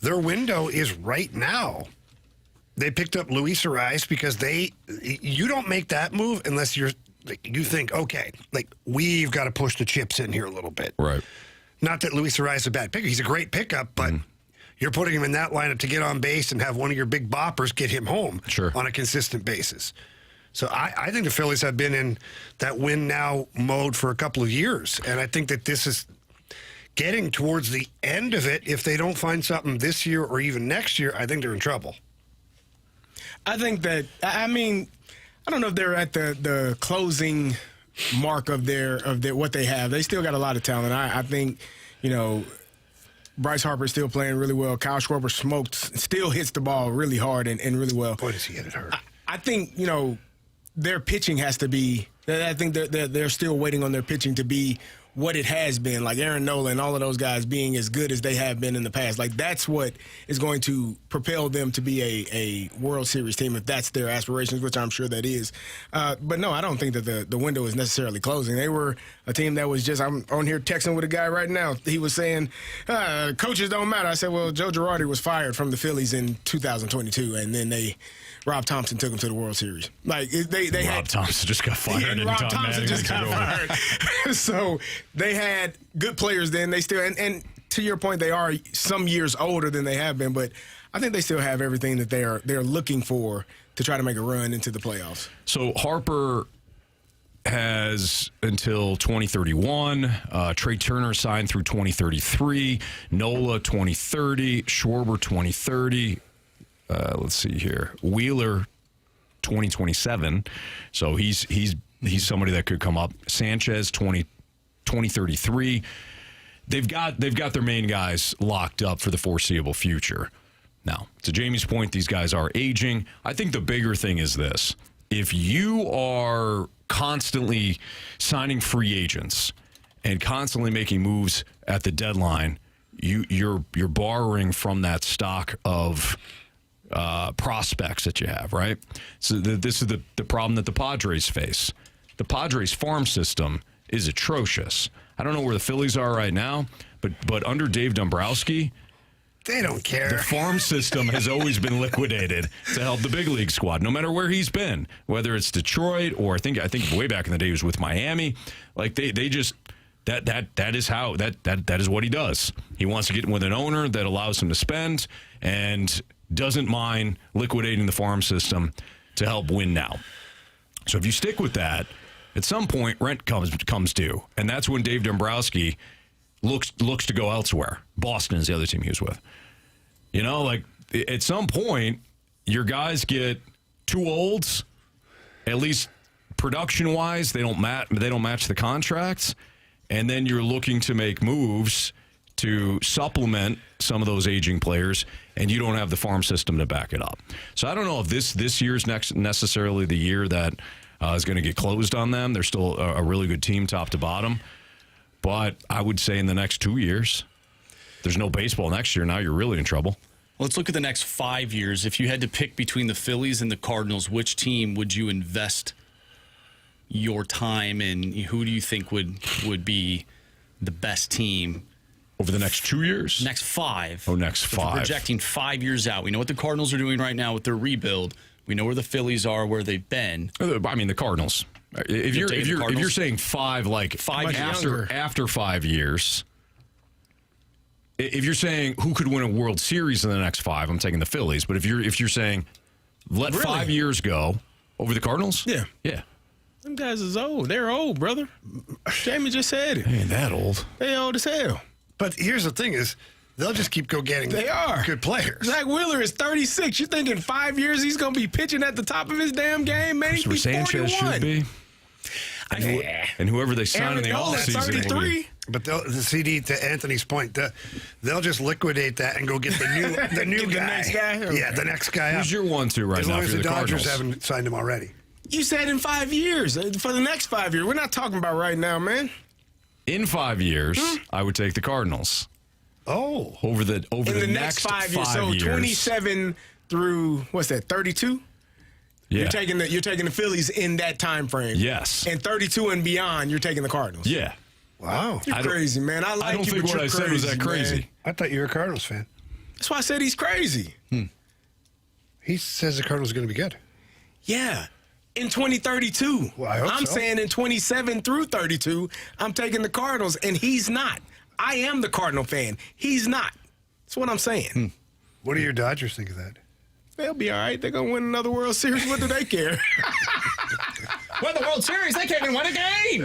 Their window is right now. They picked up Luis Arias because you don't make that move unless you think, okay, we've got to push the chips in here a little bit. Right. Not that Luis Arias is a bad picker. He's a great pickup, but you're putting him in that lineup to get on base and have one of your big boppers get him home on a consistent basis. So I think the Phillies have been in that win-now mode for a couple of years, and I think that this is getting towards the end of it. If they don't find something this year or even next year, I think they're in trouble. I think that, I don't know if they're at the closing mark of their what they have. They still got a lot of talent. I think, Bryce Harper's still playing really well. Kyle Schwarber still hits the ball really hard and really well. Boy, does he hit it hard. I think, their pitching has to be – I think they're still waiting on their pitching to be what it has been, like Aaron Nola and all of those guys being as good as they have been in the past. Like, that's what is going to propel them to be a World Series team if that's their aspirations, which I'm sure that is. But, no, I don't think that the window is necessarily closing. They were a team that was just – I'm on here texting with a guy right now. He was saying, coaches don't matter. I said, well, Joe Girardi was fired from the Phillies in 2022, and then Rob Thompson took him to the World Series. Rob Thompson just got fired. And Rob Thompson just got fired. So they had good players then. They still, and to your point, they are some years older than they have been, but I think they still have everything that they're looking for to try to make a run into the playoffs. So Harper has until 2031. Trey Turner signed through 2033. Nola 2030. Schwarber 2030. Let's see here. Wheeler, 2027. So he's somebody that could come up. Sanchez, 2033. They've got their main guys locked up for the foreseeable future. Now, to Jamie's point, these guys are aging. I think the bigger thing is this. If you are constantly signing free agents and constantly making moves at the deadline, you're borrowing from that stock of prospects that you have, right? So this is the problem that the Padres face. The Padres farm system is atrocious. I don't know where the Phillies are right now, but under Dave Dombrowski, they don't care. The farm system has always been liquidated to help the big league squad, no matter where he's been, whether it's Detroit or I think way back in the day he was with Miami. Like they just that is what he does. He wants to get with an owner that allows him to spend and doesn't mind liquidating the farm system to help win now. So if you stick with that, at some point rent comes due, and that's when Dave Dombrowski looks to go elsewhere. Boston is the other team he was with. At some point, your guys get too old. At least production-wise, they don't match the contracts, and then you're looking to make moves to supplement some of those aging players, and you don't have the farm system to back it up. So I don't know if this year's necessarily the year that is going to get closed on them. They're still a really good team top to bottom. But I would say in the next 2 years, there's no baseball next year. Now you're really in trouble. Let's look at the next 5 years. If you had to pick between the Phillies and the Cardinals, which team would you invest your time in? Who do you think would be the best team? Over the next 2 years? Next 5. Oh, next 5. If we're projecting 5 years out. We know what the Cardinals are doing right now with their rebuild. We know where the Phillies are, where they've been. I mean, the Cardinals. If you're saying 5, like 5 after 5 years, if you're saying who could win a World Series in the next 5, I'm taking the Phillies. But if you're saying let 5 years go over the Cardinals, yeah. Them guys is old. They're old, brother. Jamie just said it. They ain't that old. They old as hell. But here's the thing is, they'll just keep getting good players. Zach Wheeler is 36. You think in 5 years he's going to be pitching at the top of his damn game? Man, he's 41. Sanchez should be. And whoever they sign in the offseason will be. But the CD, to Anthony's point, they'll just liquidate that and go get the new guy. The next guy? Yeah, the next guy. Who's your 1-2 right as now long for as the Dodgers Cardinals? haven't signed him already. You said in 5 years. For the next 5 years. We're not talking about right now, man. In 5 years, I would take the Cardinals. Oh. Over the In the next 5 years. So 27 through, what's that, 32? Yeah. You're taking the Phillies in that time frame. Yes. And 32 and beyond, you're taking the Cardinals. Yeah. Wow. You're crazy, man. I like I don't you, think but what you're I said was that crazy. man. I thought you were a Cardinals fan. That's why I said he's crazy. He says the Cardinals are going to be good. Yeah. In 2032. Well, I hope I'm so. saying in 27 through 32, I'm taking the Cardinals, and he's not. I am the Cardinal fan. He's not. That's what I'm saying. What do your Dodgers think of that? They'll be all right. They're going to win another World Series. What do they care? Win the World Series, they can't even win a game.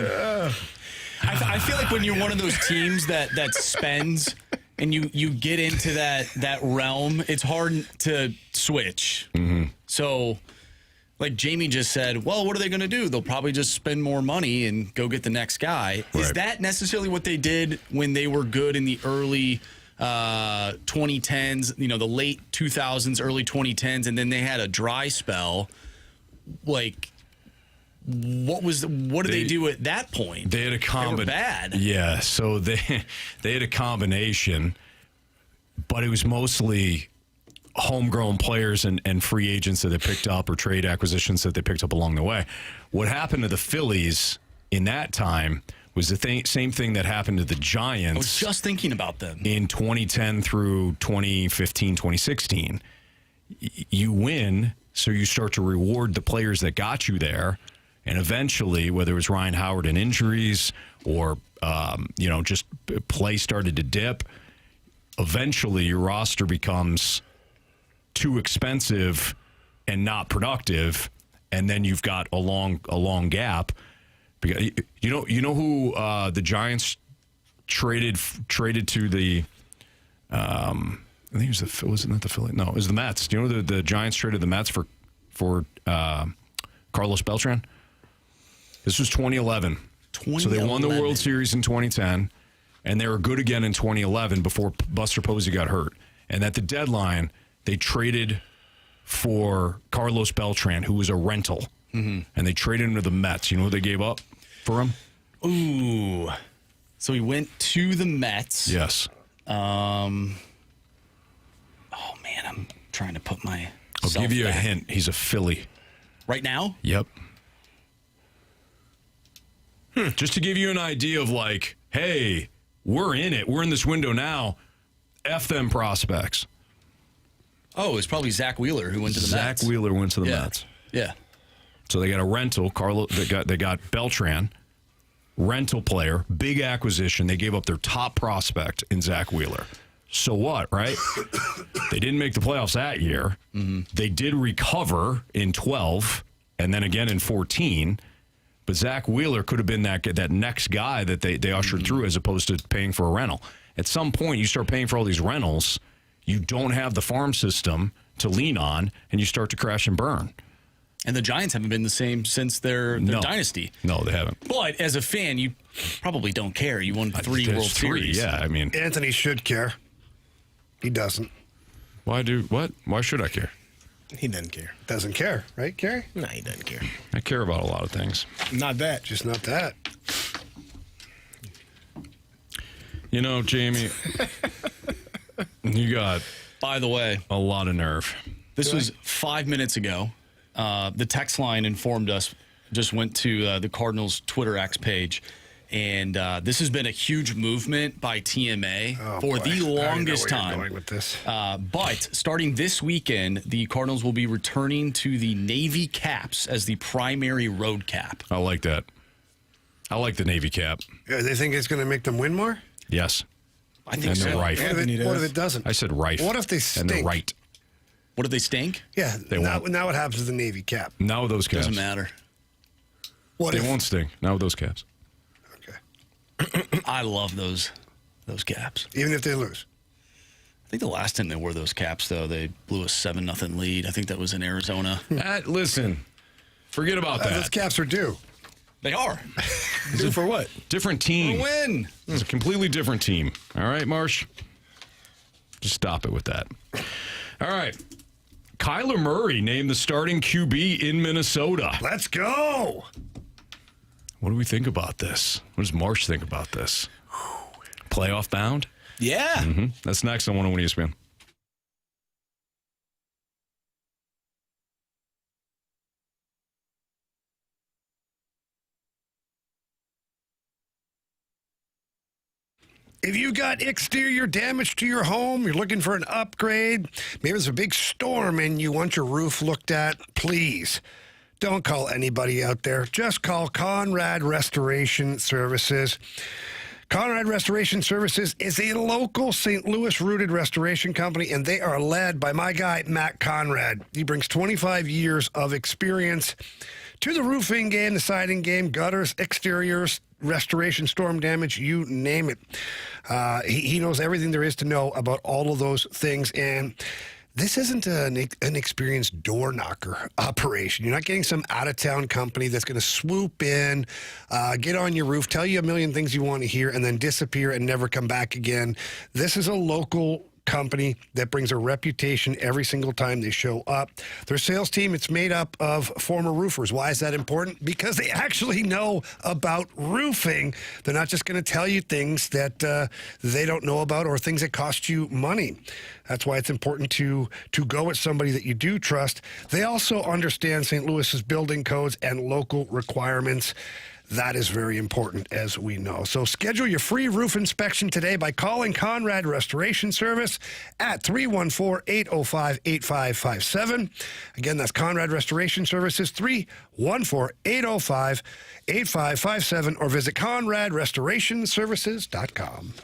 I feel like when you're one of those teams that spends and you get into that realm, it's hard to switch. So, like Jamie just said, well, what are they going to do? They'll probably just spend more money and go get the next guy. Right. Is that necessarily what they did when they were good in the early 2010s, the late 2000s, early 2010s, and then they had a dry spell? Like, what did they do at that point? They had a combination. They were bad. Yeah, so they had a combination, but it was mostly homegrown players and free agents that they picked up or trade acquisitions that they picked up along the way. What happened to the Phillies in that time was the same thing that happened to the Giants. I was just thinking about them. In 2010 through 2015, 2016. You win, so you start to reward the players that got you there. And eventually, whether it was Ryan Howard and injuries or, just play started to dip, eventually your roster becomes too expensive and not productive, and then you've got a long gap. Because you know who the Giants traded to the I think it was not the Phillies. No, it was the Mets. Do you know the Giants traded the Mets for Carlos Beltran? This was 2011. So they won the World Series in 2010, and they were good again in 2011 before Buster Posey got hurt. And at the deadline, they traded for Carlos Beltran, who was a rental. And they traded him to the Mets. You know what they gave up for him? Ooh. So he went to the Mets. Yes. Oh, man, I'm trying to put my. I'll give you a hint. He's a Philly. Right now? Yep. Just to give you an idea of like, hey, we're in it. We're in this window now. F them prospects. Oh, it's probably Zach Wheeler who went to the Mets. Zach Wheeler went to the Mets. Yeah. So they got a rental. They got Beltran, rental player, big acquisition. They gave up their top prospect in Zach Wheeler. So what, right? They didn't make the playoffs that year. They did recover in 12 and then again in 14. But Zach Wheeler could have been that next guy that they ushered through as opposed to paying for a rental. At some point, you start paying for all these rentals. You don't have the farm system to lean on, and you start to crash and burn. And the Giants haven't been the same since their dynasty. No, they haven't. But as a fan, you probably don't care. You won 3 World Series. Yeah, I mean. Anthony should care. He doesn't. Why should I care? He doesn't care. Doesn't care, right, Carey? No, he doesn't care. I care about a lot of things. Not that. Just not that. You know, Jamie, you got, By the way, a lot of nerve. this was 5 minutes ago. The text line informed us, just went to the Cardinals Twitter X page, and this has been a huge movement by TMA for the longest time. Going with this. But starting this weekend, the Cardinals will be returning to the Navy caps as the primary road cap. I like that. I like the Navy cap. Yeah, they think it's going to make them win more? Yes. I think And so. the right. What if it doesn't? I said right. What if they And the stink? right. What if they stink? Yeah, They won't. now what happens to the Navy cap? Now with those caps. Doesn't matter. What They if, won't sting. Now with those caps. Okay. I love those caps. Even if they lose. I think the last time they wore those caps, though, they blew a 7-0 lead. I think that was in Arizona. Listen, forget about Those that. caps are due. They are. Do for what? Different team. Win. It's a completely different team. All right, Marsh? Just stop it with that. All right. Kyler Murray named the starting QB in Minnesota. Let's go. What do we think about this? What does Marsh think about this? Playoff bound? Yeah. That's next on 101 ESPN. If you got exterior damage to your home, you're looking for an upgrade, maybe there's a big storm and you want your roof looked at, please don't call anybody out there. Just call Conrad Restoration Services. Conrad Restoration Services is a local St. Louis-rooted restoration company, and they are led by my guy, Matt Conrad. He brings 25 years of experience to the roofing game, the siding game, gutters, exteriors, restoration, storm damage, you name it. He knows everything there is to know about all of those things, and this isn't an experienced door knocker operation. You're not getting some out-of-town company that's going to swoop in, get on your roof, tell you a million things you want to hear, and then disappear and never come back again. This is a local company that brings a reputation every single time they show up. Their sales team, it's made up of former roofers. Why is that important? Because they actually know about roofing. They're not just going to tell you things that they don't know about or things that cost you money. That's why it's important to go with somebody that you do trust. They also understand St. Louis's building codes and local requirements. That is very important, as we know. So schedule your free roof inspection today by calling Conrad Restoration Service at 314-805-8557. Again, that's Conrad Restoration Services, 314-805-8557, or visit ConradRestorationServices.com.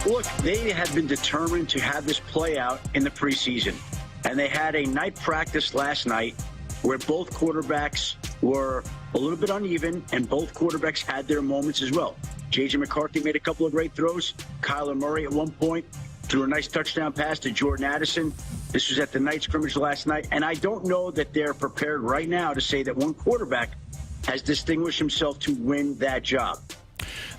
Look, they had been determined to have this play out in the preseason. And they had a night practice last night where both quarterbacks were a little bit uneven, and both quarterbacks had their moments as well. J.J. McCarthy made a couple of great throws. Kyler Murray at one point threw a nice touchdown pass to Jordan Addison. This was at the night scrimmage last night. And I don't know that they're prepared right now to say that one quarterback has distinguished himself to win that job.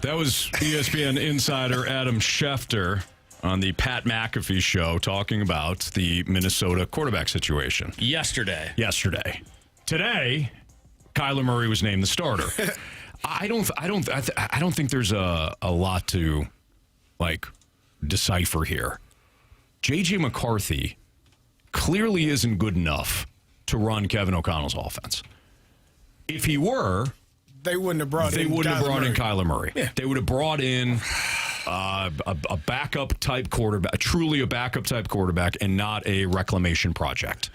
That was ESPN insider Adam Schefter on the Pat McAfee show talking about the Minnesota quarterback situation. Yesterday. Today, Kyler Murray was named the starter. I don't think there's a lot to decipher here. J.J. McCarthy clearly isn't good enough to run Kevin O'Connell's offense. If he were, they wouldn't have brought in Kyler Murray. Yeah. They would have brought in a backup type quarterback, truly a backup type quarterback, and not a reclamation project.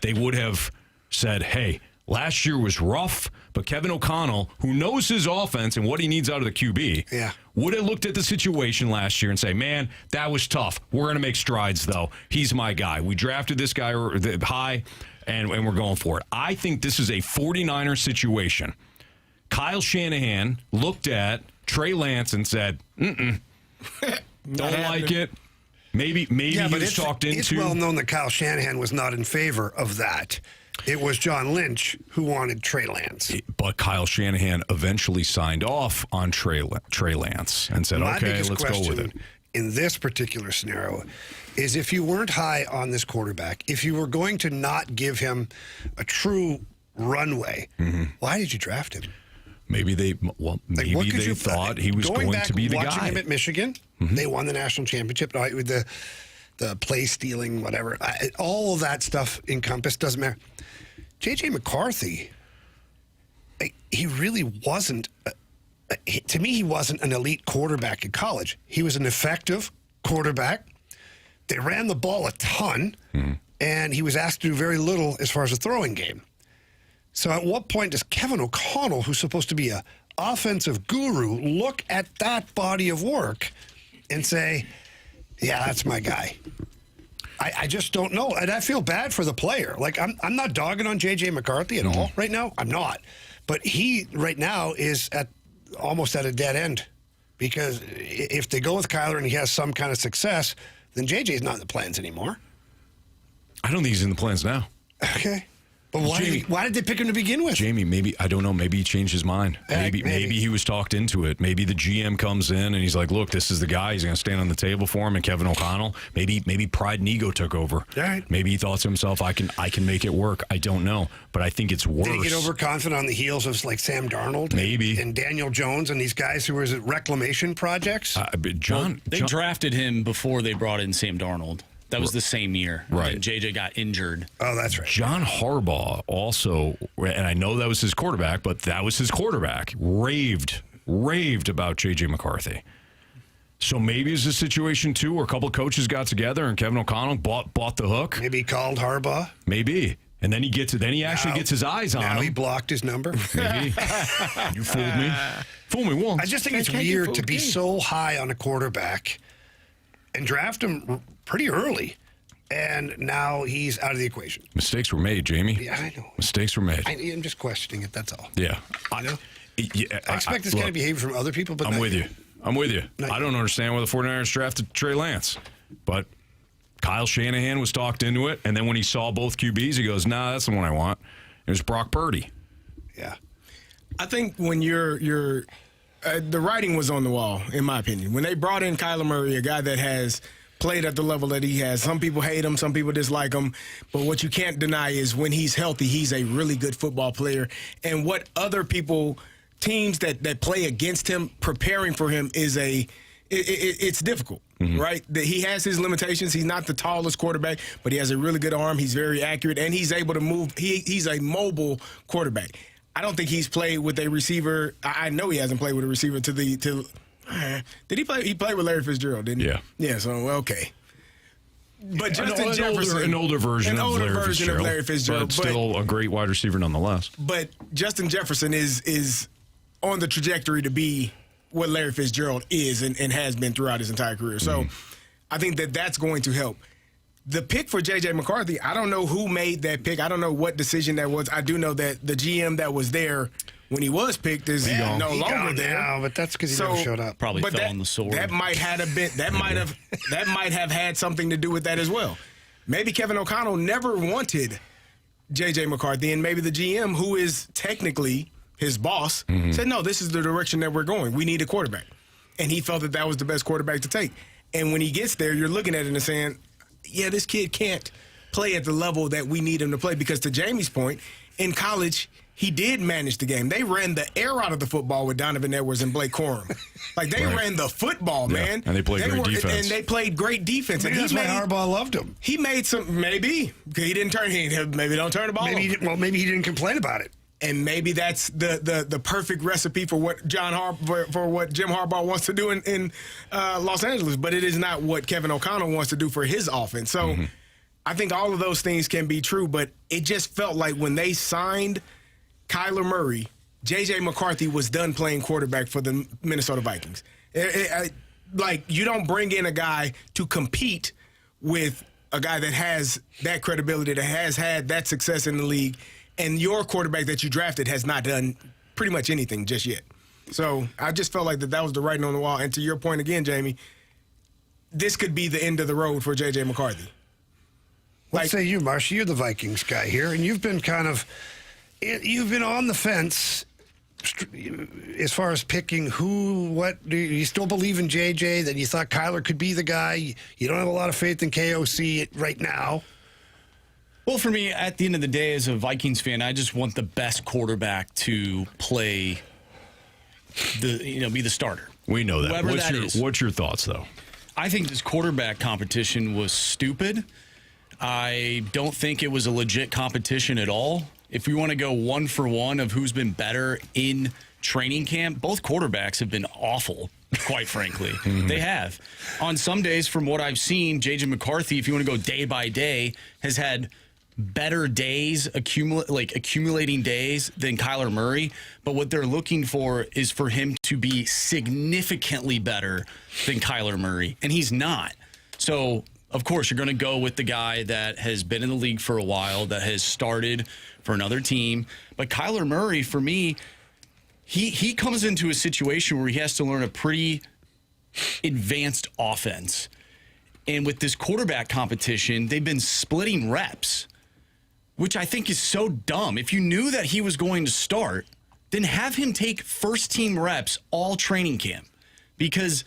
They would have said, hey, last year was rough, but Kevin O'Connell, who knows his offense and what he needs out of the QB, would have looked at the situation last year and say, man, that was tough. We're going to make strides, though. He's my guy. We drafted this guy high, and we're going for it. I think this is a 49er situation. Kyle Shanahan looked at Trey Lance and said, don't like it. Maybe he was talked into. It's well known that Kyle Shanahan was not in favor of that. It was John Lynch who wanted Trey Lance. But Kyle Shanahan eventually signed off on Trey Lance and said, okay, let's go with it. In this particular scenario is if you weren't high on this quarterback, if you were going to not give him a true runway, why did you draft him? Maybe they thought he was going to be the guy. Watching him at Michigan, they won the national championship with the play stealing, whatever. All of that stuff encompassed, doesn't matter. J.J. McCarthy, he really wasn't, to me, he wasn't an elite quarterback in college. He was an effective quarterback. They ran the ball a ton, and he was asked to do very little as far as a throwing game. So at what point does Kevin O'Connell, who's supposed to be an offensive guru, look at that body of work and say, yeah, that's my guy? I just don't know. And I feel bad for the player. Like, I'm not dogging on J.J. McCarthy at all right now. I'm not. But he, right now, is almost at a dead end. Because if they go with Kyler and he has some kind of success, then J.J.'s not in the plans anymore. I don't think he's in the plans now. Okay. But why did they pick him to begin with? Jamie, maybe, I don't know, maybe he changed his mind. Maybe he was talked into it. Maybe the GM comes in and he's like, look, this is the guy. He's going to stand on the table for him. And Kevin O'Connell, maybe pride and ego took over. Right. Maybe he thought to himself, I can make it work. I don't know. But I think it's worse. Did he get overconfident on the heels of like Sam Darnold? Maybe. And Daniel Jones and these guys who were at reclamation projects? They drafted him before they brought in Sam Darnold. That was the same year. Right. And JJ got injured. Oh, that's right. John Harbaugh also, and I know that was his quarterback, but that was his quarterback, raved about J.J. McCarthy. So maybe it's a situation, too, where a couple of coaches got together and Kevin O'Connell bought the hook. Maybe he called Harbaugh. Maybe. And then he actually gets his eyes on him. Now he blocked his number. Maybe. You fooled me. Fool me once. I just think it's weird to be so high on a quarterback and draft him pretty early, and now he's out of the equation. Mistakes were made, Jamie. Yeah, I know. Mistakes were made. I'm just questioning it, that's all. Yeah. I expect this kind of behavior from other people, but I'm with you. I don't understand why the 49ers drafted Trey Lance, but Kyle Shanahan was talked into it, and then when he saw both QBs, he goes, nah, that's the one I want. It was Brock Purdy. Yeah. I think when the writing was on the wall, in my opinion. When they brought in Kyler Murray, a guy that has played at the level that he has, some people hate him, some people dislike him, but what you can't deny is when he's healthy, he's a really good football player. And what other teams that play against him, preparing for him it's difficult, right? That he has his limitations. He's not the tallest quarterback, but he has a really good arm. He's very accurate, and he's able to move. He's a mobile quarterback. I don't think he's played with a receiver. I know he hasn't played with a receiver did he play? He played with Larry Fitzgerald, didn't he? Yeah. Yeah, so, okay. But Justin Jefferson. An older version of Larry Fitzgerald. But still a great wide receiver nonetheless. But Justin Jefferson is on the trajectory to be what Larry Fitzgerald is and has been throughout his entire career. So I think that's going to help. The pick for J.J. McCarthy, I don't know who made that pick. I don't know what decision that was. I do know that the GM that was there when he was picked is no longer there. Now, but that's because he never showed up. Probably fell on the sword. That might have had something to do with that as well. Maybe Kevin O'Connell never wanted J.J. McCarthy, and maybe the GM, who is technically his boss, said, no, this is the direction that we're going. We need a quarterback. And he felt that was the best quarterback to take. And when he gets there, you're looking at it and saying, yeah, this kid can't play at the level that we need him to play, because to Jamie's point, in college, he did manage the game. They ran the air out of the football with Donovan Edwards and Blake Corum. Like, they ran the football, man. And they played great defense. And they played great defense. Maybe that's why Harbaugh loved him. He made some, maybe. He didn't turn, maybe don't turn the ball over. Maybe he didn't complain about it. And maybe that's the perfect recipe for what for what Jim Harbaugh wants to do in Los Angeles. But it is not what Kevin O'Connell wants to do for his offense. So I think all of those things can be true. But it just felt like when they signed Kyler Murray, J.J. McCarthy was done playing quarterback for the Minnesota Vikings. Like, you don't bring in a guy to compete with a guy that has that credibility, that has had that success in the league, and your quarterback that you drafted has not done pretty much anything just yet. So I just felt like that was the writing on the wall. And to your point again, Jamie, this could be the end of the road for J.J. McCarthy. Let's say you, Marsh, you're the Vikings guy here, and you've been on the fence as far as picking what. Do you still believe in JJ, that you thought Kyler could be the guy? You don't have a lot of faith in KOC right now. Well, for me, at the end of the day, as a Vikings fan, I just want the best quarterback to play be the starter. We know that. Whoever What's your thoughts, though? I think this quarterback competition was stupid. I don't think it was a legit competition at all. If we want to go one for one of who's been better in training camp, both quarterbacks have been awful, quite frankly. They have. On some days, from what I've seen, J.J. McCarthy, if you want to go day by day, has had better days, accumulating days than Kyler Murray. But what they're looking for is for him to be significantly better than Kyler Murray, and he's not. So, of course, you're going to go with the guy that has been in the league for a while, that has started for another team. But Kyler Murray, for me, he comes into a situation where he has to learn a pretty advanced offense. And with this quarterback competition, they've been splitting reps, which I think is so dumb. If you knew that he was going to start, then have him take first-team reps all training camp, because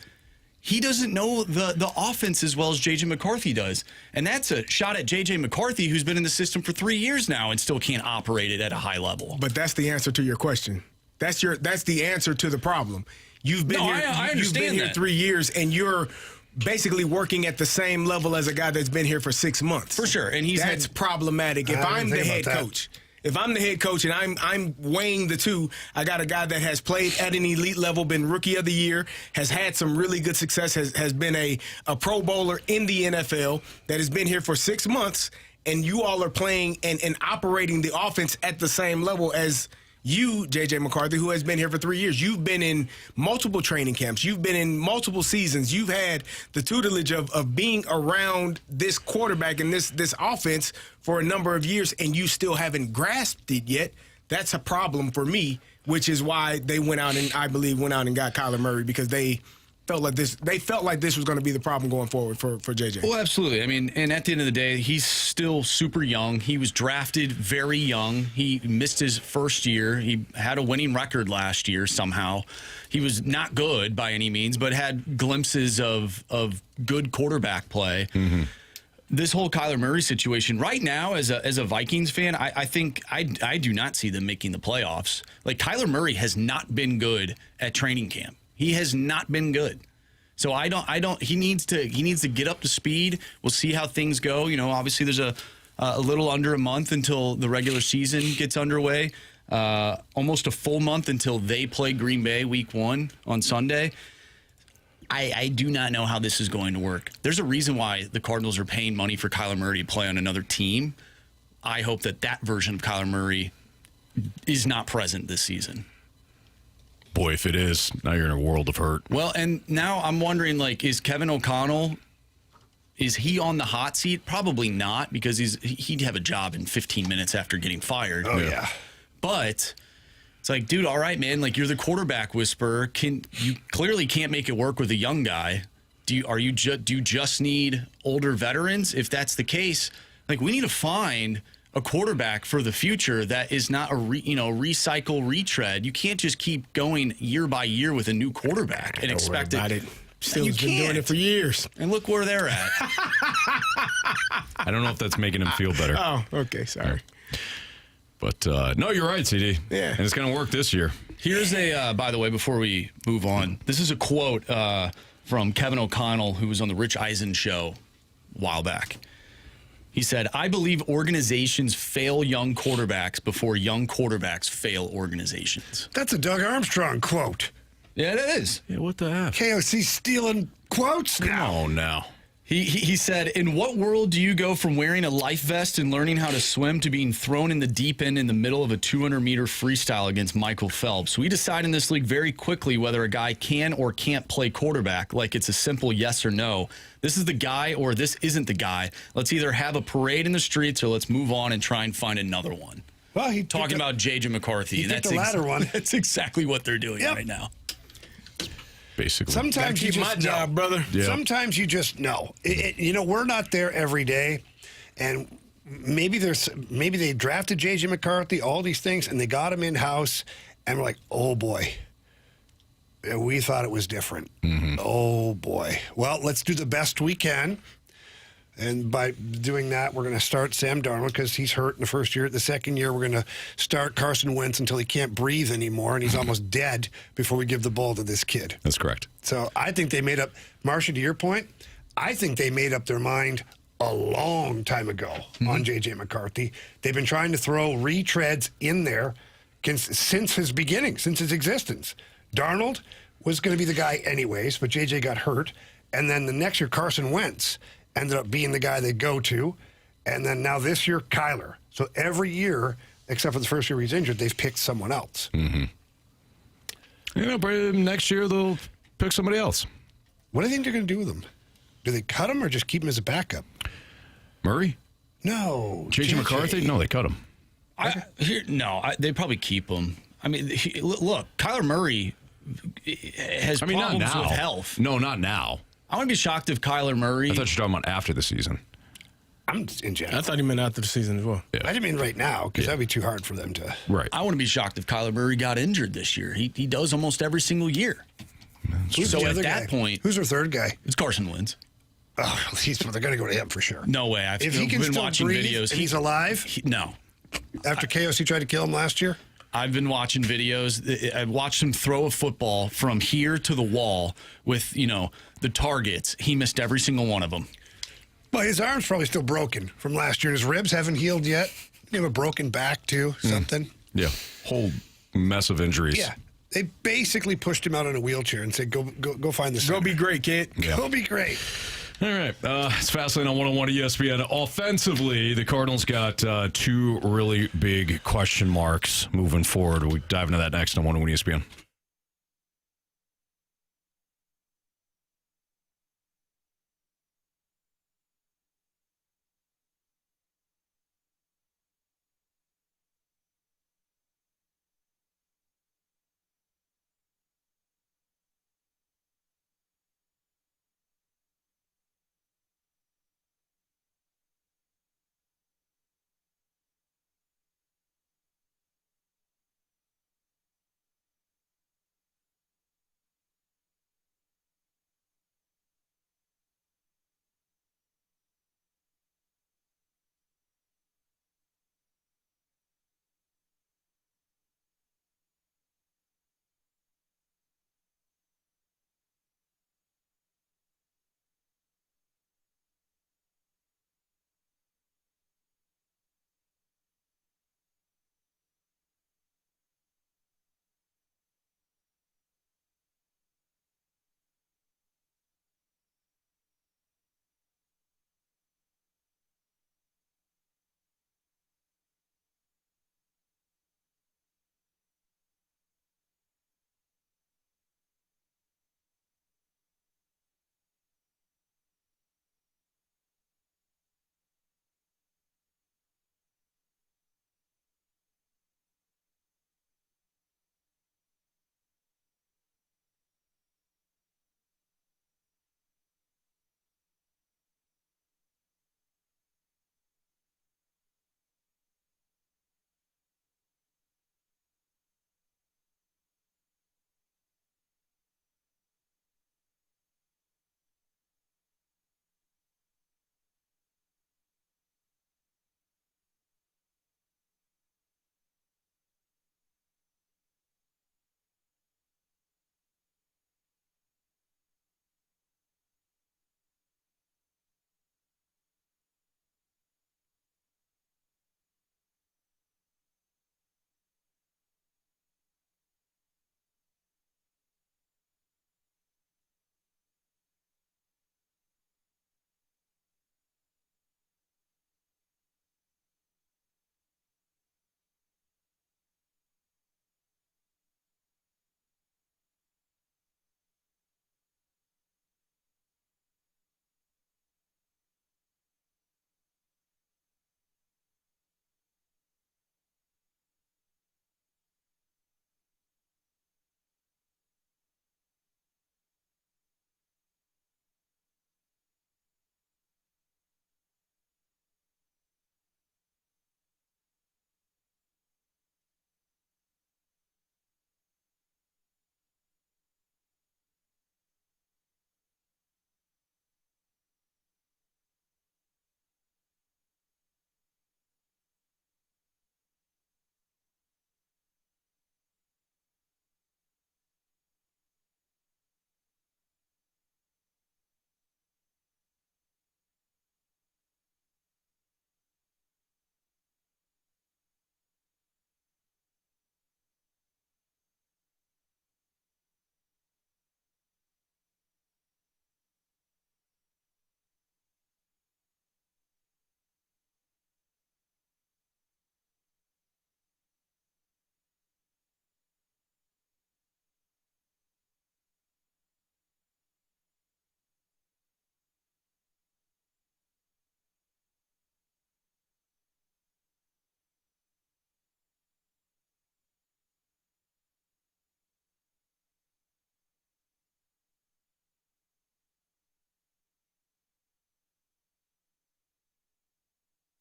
he doesn't know the offense as well as J.J. McCarthy does. And that's a shot at J.J. McCarthy, who's been in the system for 3 years now and still can't operate it at a high level. But that's the answer to your question. That's the answer to the problem. You've been here 3 years, and you're basically working at the same level as a guy that's been here for 6 months. For sure. And that's problematic. If I'm the head coach. If I'm the head coach and I'm weighing the two, I got a guy that has played at an elite level, been rookie of the year, has had some really good success, has been a Pro Bowler in the NFL, that has been here for 6 months, and you all are playing and operating the offense at the same level as you, J.J. McCarthy, who has been here for 3 years. You've been in multiple training camps. You've been in multiple seasons. You've had the tutelage of being around this quarterback and this offense for a number of years, and you still haven't grasped it yet. That's a problem for me, which is why they went out and got Kyler Murray, because they felt like this was going to be the problem going forward for JJ. Well, absolutely. I mean, and at the end of the day, he's still super young. He was drafted very young. He missed his first year. He had a winning record last year somehow. He was not good by any means, but had glimpses of good quarterback play. This whole Kyler Murray situation right now, as a Vikings fan, I think I do not see them making the playoffs. Like, Kyler Murray has not been good at training camp. He has not been good. So he needs to get up to speed. We'll see how things go. You know, obviously there's a little under a month until the regular season gets underway. Almost a full month until they play Green Bay week 1 on Sunday. I do not know how this is going to work. There's a reason why the Cardinals are paying money for Kyler Murray to play on another team. I hope that version of Kyler Murray is not present this season. Boy, if it is, now you're in a world of hurt. Well, and now I'm wondering, like, is Kevin O'Connell, is he on the hot seat? Probably not, because he'd have a job in 15 minutes after getting fired. Oh, yeah. But it's like, dude, all right, man, like, you're the quarterback whisperer. You clearly can't make it work with a young guy. Do you just need older veterans? If that's the case, like, we need to find a quarterback for the future that is not a recycle retread. You can't just keep going year by year with a new quarterback and expect it. Steelers been doing it for years. And look where they're at. I don't know if that's making him feel better. Oh, okay, sorry. But no, you're right, CD. Yeah. And it's going to work this year. Here's a, by the way, before we move on, this is a quote from Kevin O'Connell, who was on the Rich Eisen show a while back. He said, I believe organizations fail young quarterbacks before young quarterbacks fail organizations. That's a Doug Armstrong quote. Yeah, it is. Yeah, what the heck? KOC stealing quotes now. Oh, no. He said, in what world do you go from wearing a life vest and learning how to swim to being thrown in the deep end in the middle of a 200-meter freestyle against Michael Phelps? We decide in this league very quickly whether a guy can or can't play quarterback, like it's a simple yes or no. This is the guy or this isn't the guy. Let's either have a parade in the streets or let's move on and try and find another one. Well, he Talking about J.J. McCarthy. He took the latter one. That's exactly what they're doing Yep. right now. Basically. Sometimes you Keep my just know. job, brother. Yeah. Sometimes you just know. We're not there every day, and maybe they drafted J.J. McCarthy, all these things, and they got him in house, and we're like, oh boy, we thought it was different. Oh boy. Well, let's do the best we can. And by doing that, we're going to start Sam Darnold because he's hurt in the first year. The second year, we're going to start Carson Wentz until he can't breathe anymore, and he's almost dead before we give the ball to this kid. That's correct. So I think they made up, Marcia, to your point, I think they made up their mind a long time ago on J.J. McCarthy. They've been trying to throw retreads in there since his beginning, since his existence. Darnold was going to be the guy anyways, but J.J. got hurt. And then the next year, Carson Wentz ended up being the guy they go to. And then now this year, Kyler. So every year, except for the first year he's injured, they've picked someone else. But next year they'll pick somebody else. What do you think they're going to do with him? Do they cut him or just keep him as a backup? Murray? No. J.J. McCarthy? No, they cut him. They probably keep him. I mean, look, Kyler Murray has problems not now. with health. No, not now. I wouldn't be shocked if Kyler Murray. I thought you were talking about after the season. I'm in general. I thought he meant after the season as well. I didn't mean right now because that'd be too hard for them to. Right. I wouldn't be shocked if Kyler Murray got injured this year. He does almost every single year. Who's So the at other that guy? point, Who's their third guy? it's Carson Wentz. Oh, they're going to go to him for sure. No way. I've If he can been still watching breathe videos. and he's alive No. after KOC tried to kill him last year. I've been watching videos. I've watched him throw a football from here to the wall with, the targets. He missed every single one of them. Well, his arm's probably still broken from last year. His ribs haven't healed yet. You have a broken back too, something. Yeah. Whole mess of injuries. Yeah. They basically pushed him out in a wheelchair and said, go find the center. Go be great, kid. Yeah. Go be great. All right. It's Fastlane on 101 ESPN. Offensively, the Cardinals got two really big question marks moving forward. We dive into that next on 101 ESPN.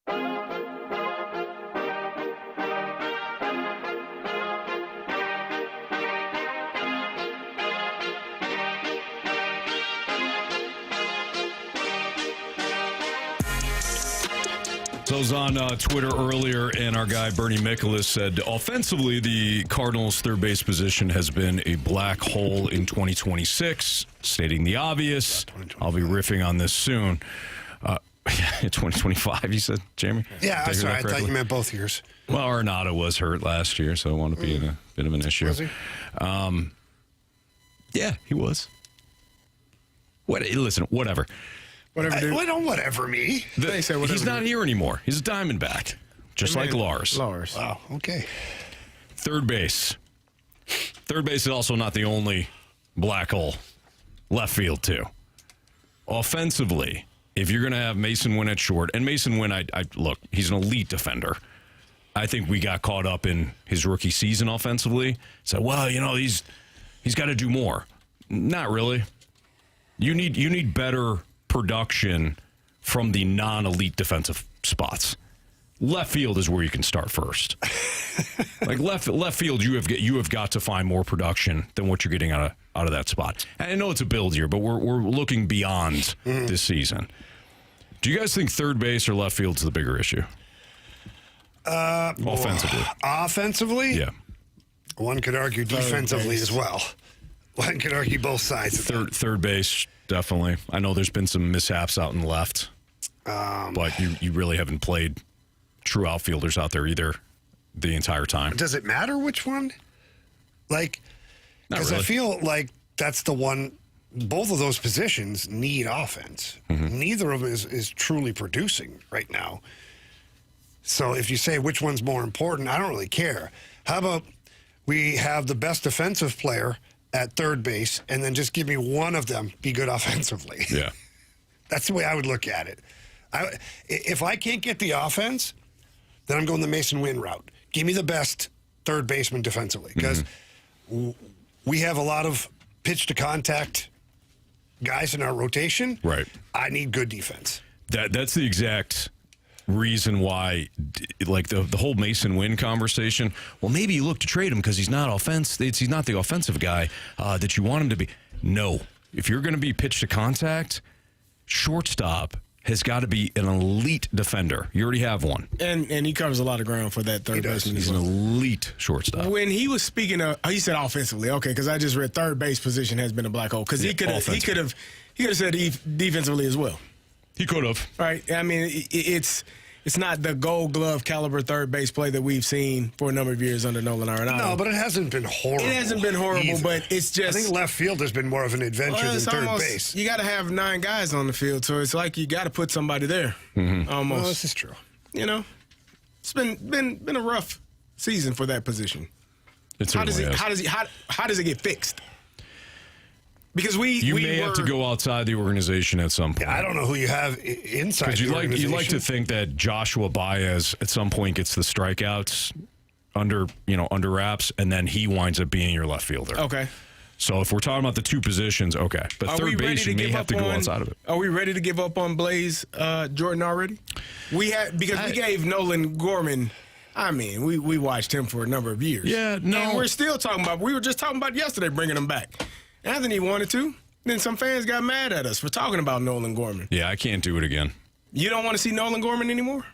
So I was on Twitter earlier, and our guy Bernie Michaelis said, offensively, the Cardinals' third base position has been a black hole in 2026, stating the obvious. I'll be riffing on this soon. 2025, you said, Jamie? Yeah, Did I hear sorry. that I thought correctly? you meant both years. Well, Arenado was hurt last year, so I want to be in a bit of an issue. Was he? Yeah, he was. Listen, whatever. Whatever, dude. Whatever me. They say whatever, He's not dude. here anymore. He's a Diamondback, just like Lars. Wow, okay. Third base. Third base is also not the only black hole. Left field, too. Offensively, if you're going to have Mason Wynn at short, and Mason Wynn, I look, he's an elite defender. I think we got caught up in his rookie season offensively. Said, well, he's got to do more. Not really. You need better production from the non-elite defensive spots. Left field is where you can start first. Like left field, you have got to find more production than what you're getting out of that spot. And I know it's a build year, but we're looking beyond this season. Do you guys think third base or left field's the bigger issue? Offensively. Offensively? Yeah. One could argue defensively as well. One could argue both sides of that. Third base, definitely. I know there's been some mishaps out in left, but you really haven't played true outfielders out there either the entire time. Does it matter which one? Like, because really. I feel like that's the one. Both of those positions need offense. Neither of them is truly producing right now. So if you say which one's more important, I don't really care. How about we have the best defensive player at third base, and then just give me one of them be good offensively. Yeah. That's the way I would look at it. If I can't get the offense, then I'm going the Mason Wynn route. Give me the best third baseman defensively, because we have a lot of pitch to contact guys in our rotation. Right. I need good defense. That's the exact reason why, like the whole Mason Wynn conversation. Well, maybe you look to trade him because he's not he's not the offensive guy that you want him to be. No, if you're going to be pitch to contact, shortstop has got to be an elite defender. You already have one, And he covers a lot of ground for that third baseman. He's an elite shortstop. When he was speaking of, he said offensively, okay, because I just read third base position has been a black hole because he could have said defensively as well. He could have. Right. I mean, it's not the Gold Glove caliber third base play that we've seen for a number of years under Nolan Arenado. No, but it hasn't been horrible. It hasn't been horrible, either. but it's just. I think left field has been more of an adventure than third base. You got to have 9 guys on the field, so it's like you got to put somebody there. Almost. Well, this is true. It's been a rough season for that position. How does it get fixed? Because you may have to go outside the organization at some point. Yeah, I don't know who you have inside the organization. You'd like to think that Joshua Baez at some point gets the strikeouts under wraps, and then he winds up being your left fielder. Okay. So if we're talking about the two positions, okay. But third base, you may have to go outside of it. Are we ready to give up on Blaze Jordan already? We gave Nolan Gorman. I mean, we watched him for a number of years. Yeah, no. And we're still talking about. We were just talking about yesterday bringing him back. Anthony wanted to. Then some fans got mad at us for talking about Nolan Gorman. Yeah, I can't do it again. You don't want to see Nolan Gorman anymore?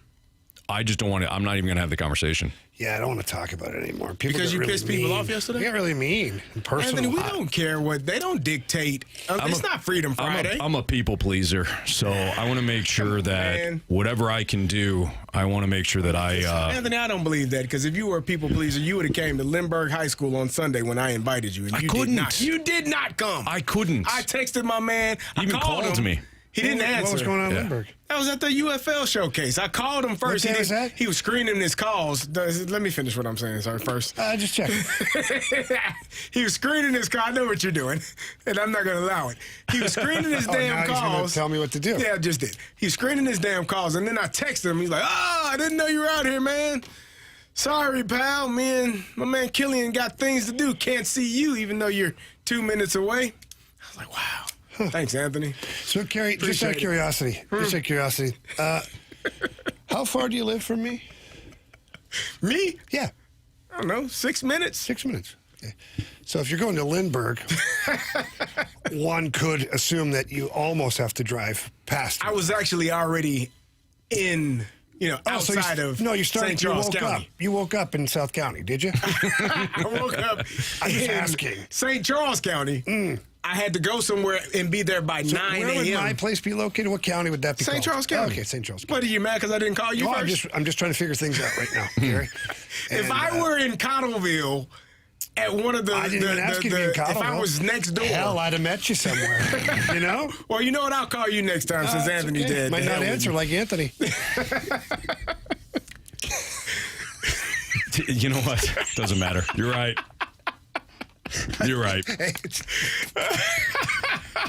I just don't want to. I'm not even going to have the conversation. Yeah, I don't want to talk about it anymore. Because you pissed people off yesterday? They got really mean and personal. Anthony, we don't care what they don't dictate. It's not Freedom Friday. I'm a people pleaser, so I want to make sure that whatever I can do, I want to make sure that I. Anthony, I don't believe that, because if you were a people pleaser, you would have came to Lindbergh High School on Sunday when I invited you, and I couldn't. You did not come. I couldn't. I texted my man. He even called him. me. He didn't answer. What was going on in Lindbergh? That was at the UFL showcase. I called him first. What day was that? He was screening his calls. Let me finish what I'm saying, sorry, first. Just check. He was screening his call. I know what you're doing, and I'm not going to allow it. He was screening his damn now calls. He's going to tell me what to do. Yeah, I just did. He was screening his damn calls, and then I texted him. He's like, I didn't know you were out here, man. Sorry, pal. Me and my man Killian got things to do. Can't see you, even though you're 2 minutes away. I was like, wow. Thanks, Anthony. So, Carey, just out of curiosity, How far do you live from me? Me? Yeah. I don't know, 6 minutes. 6 minutes. Okay. So if you're going to Lindbergh, one could assume that you almost have to drive past. I was actually already in, outside of No, you started. St. You Charles woke County. up. You woke up in South County, did you? I woke up I'm just in asking. St. Charles County. I had to go somewhere and be there by 9 a.m. Where would my place be located? What county would that be? St. called? Charles County. Okay, St. Charles County. What, are you mad because I didn't call you No, first? I'm just trying to figure things out right now, Gary. If I were in Cottleville at one of the, I didn't even ask you to be in if I Cottleville. was next door, Hell, I'd have met you somewhere. You know? Well, you know what? I'll call you next time since That's Anthony okay. did. Might The not hell with answer you. like Anthony. You know what? Doesn't matter. You're right. You're right.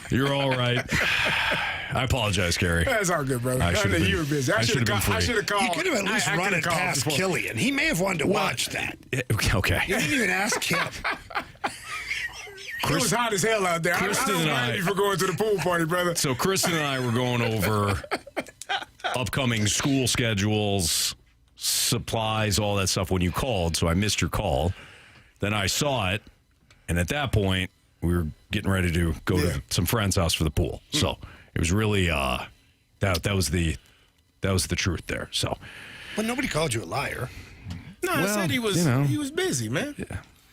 You're all right. I apologize, Gary. That's all good, brother. I I should've knew been- you were busy. I I should should've been have free. called. You could have at least I run could've it called past before. Killian. He may have wanted to watch that. Okay. You didn't even ask him. It was hot as hell out there. Kristen I don't and blame I- you for going to the pool party, brother. So Kristen and I were going over upcoming school schedules, supplies, all that stuff when you called. So I missed your call. Then I saw it, and at that point, we were getting ready to go to some friend's house for the pool. So it was really that was the truth there. So, But nobody called you a liar. No, I Well, said he was busy, man.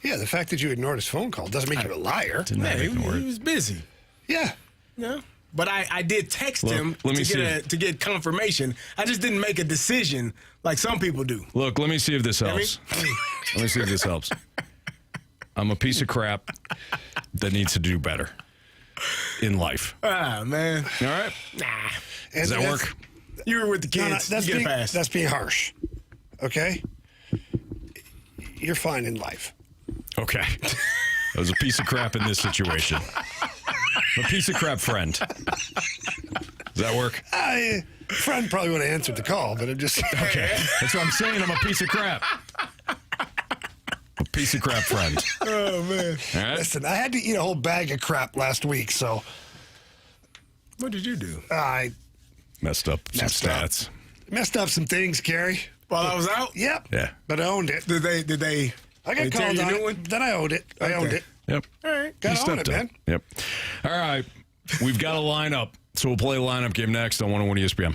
Yeah, the fact that you ignored his phone call doesn't make you a liar. did not Yeah, ignore he it. was busy. Yeah. No. But I did text Look, him let me see. to get confirmation. I just didn't make a decision like some people do. Look, let me see if this helps. Let me see if this helps. I'm a piece of crap that needs to do better in life. Ah, man. All right? Nah. Does that work? You were with the No, kids. that's you get being, a pass. that's being harsh. Okay? You're fine in life. Okay. I was a piece of crap in this situation. I'm a piece of crap friend. Does that work? Friend probably would have answered the call, but I'm just Okay. That's what I'm saying. I'm a piece of crap. A piece of crap friend. Oh, man. All right? Listen, I had to eat a whole bag of crap last week, so What did you do? I Messed up some Messed up. stats. messed up some things, Gary. While I was out? Yep. Yeah. But I owned it. Did they I got they tear called you a on new it. one? Then I owned it. I owned it. Yep. All right. Gotta He own it, stepped up. man. Yep. All right. We've got a lineup. So we'll play a lineup game next on 101 ESPN.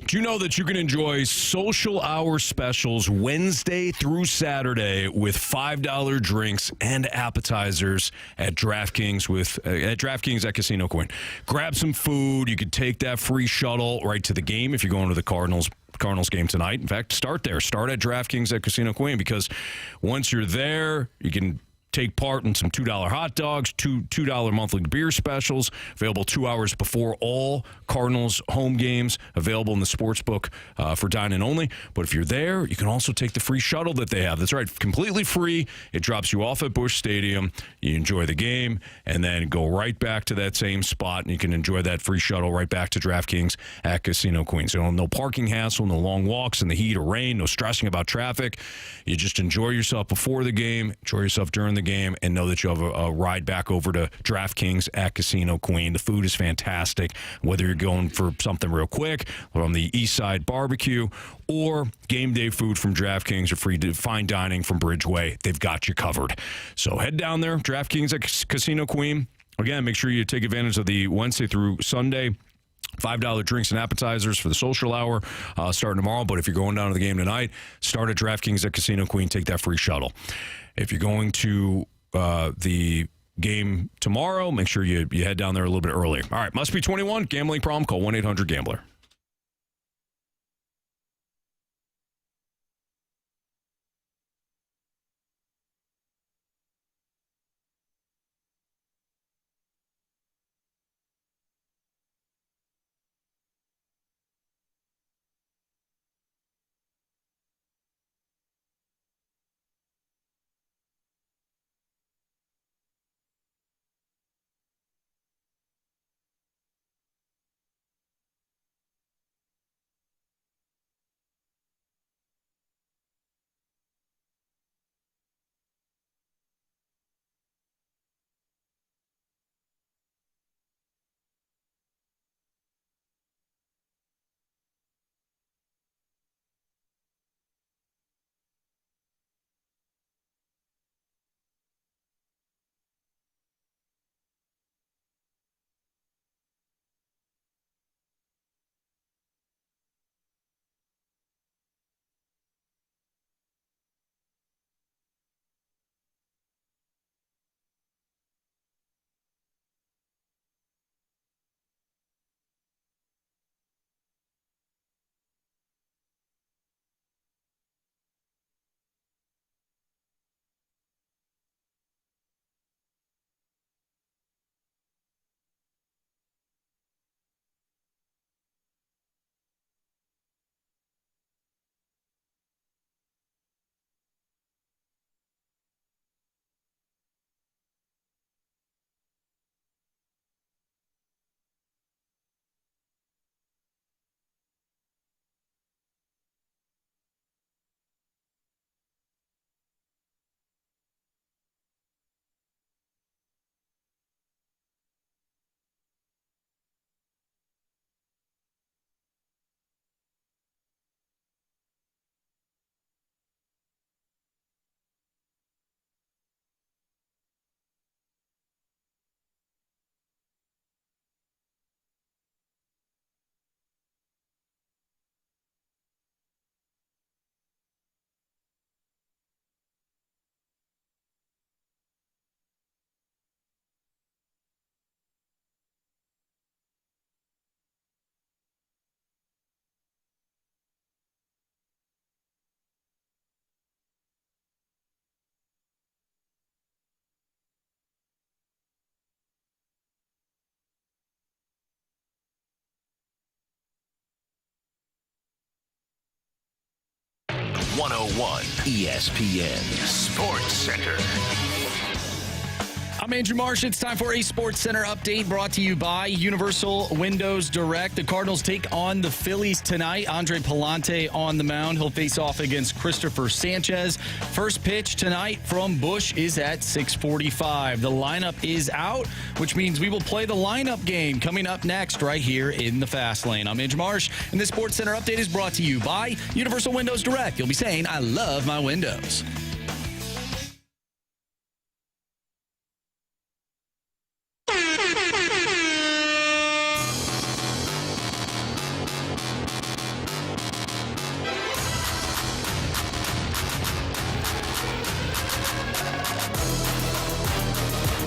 Do you know that you can enjoy social hour specials Wednesday through Saturday with $5 drinks and appetizers at DraftKings at DraftKings at Casino Coin? Grab some food. You could take that free shuttle right to the game if you're going to the Cardinals game tonight. In fact, start there. Start at DraftKings at Casino Queen, because once you're there, you can take part in some $2 hot dogs, $2 monthly beer specials, available 2 hours before all Cardinals home games, available in the sportsbook for dine-in only. But if you're there, you can also take the free shuttle that they have. That's right, completely free. It drops you off at Busch Stadium. You enjoy the game, and then go right back to that same spot, and you can enjoy that free shuttle right back to DraftKings at Casino Queen. So no parking hassle, no long walks in the heat or rain, no stressing about traffic. You just enjoy yourself before the game, enjoy yourself during the game, and know that you have a ride back over to DraftKings at Casino Queen. The food is fantastic, whether you're going for something real quick from the East Side Barbecue or game day food from DraftKings or free fine dining from Bridgeway. They've got you covered. So head down there, DraftKings at Casino Queen. Again, make sure you take advantage of the Wednesday through Sunday $5 drinks and appetizers for the social hour starting tomorrow. But if you're going down to the game tonight, start at DraftKings at Casino Queen. Take that free shuttle. If you're going to the game tomorrow, make sure you head down there a little bit earlier. All right, must be 21. Gambling problem? Call 1-800-GAMBLER. 101 ESPN Sports Center. I'm Andrew Marsh. It's time for a Sports Center update brought to you by Universal Windows Direct. The Cardinals take on the Phillies tonight. Andre Palante on the mound. He'll face off against Christopher Sanchez. First pitch tonight from Busch is at 6:45. The lineup is out, which means we will play the lineup game coming up next right here in the Fast Lane. I'm Andrew Marsh, and this Sports Center update is brought to you by Universal Windows Direct. You'll be saying, I love my windows.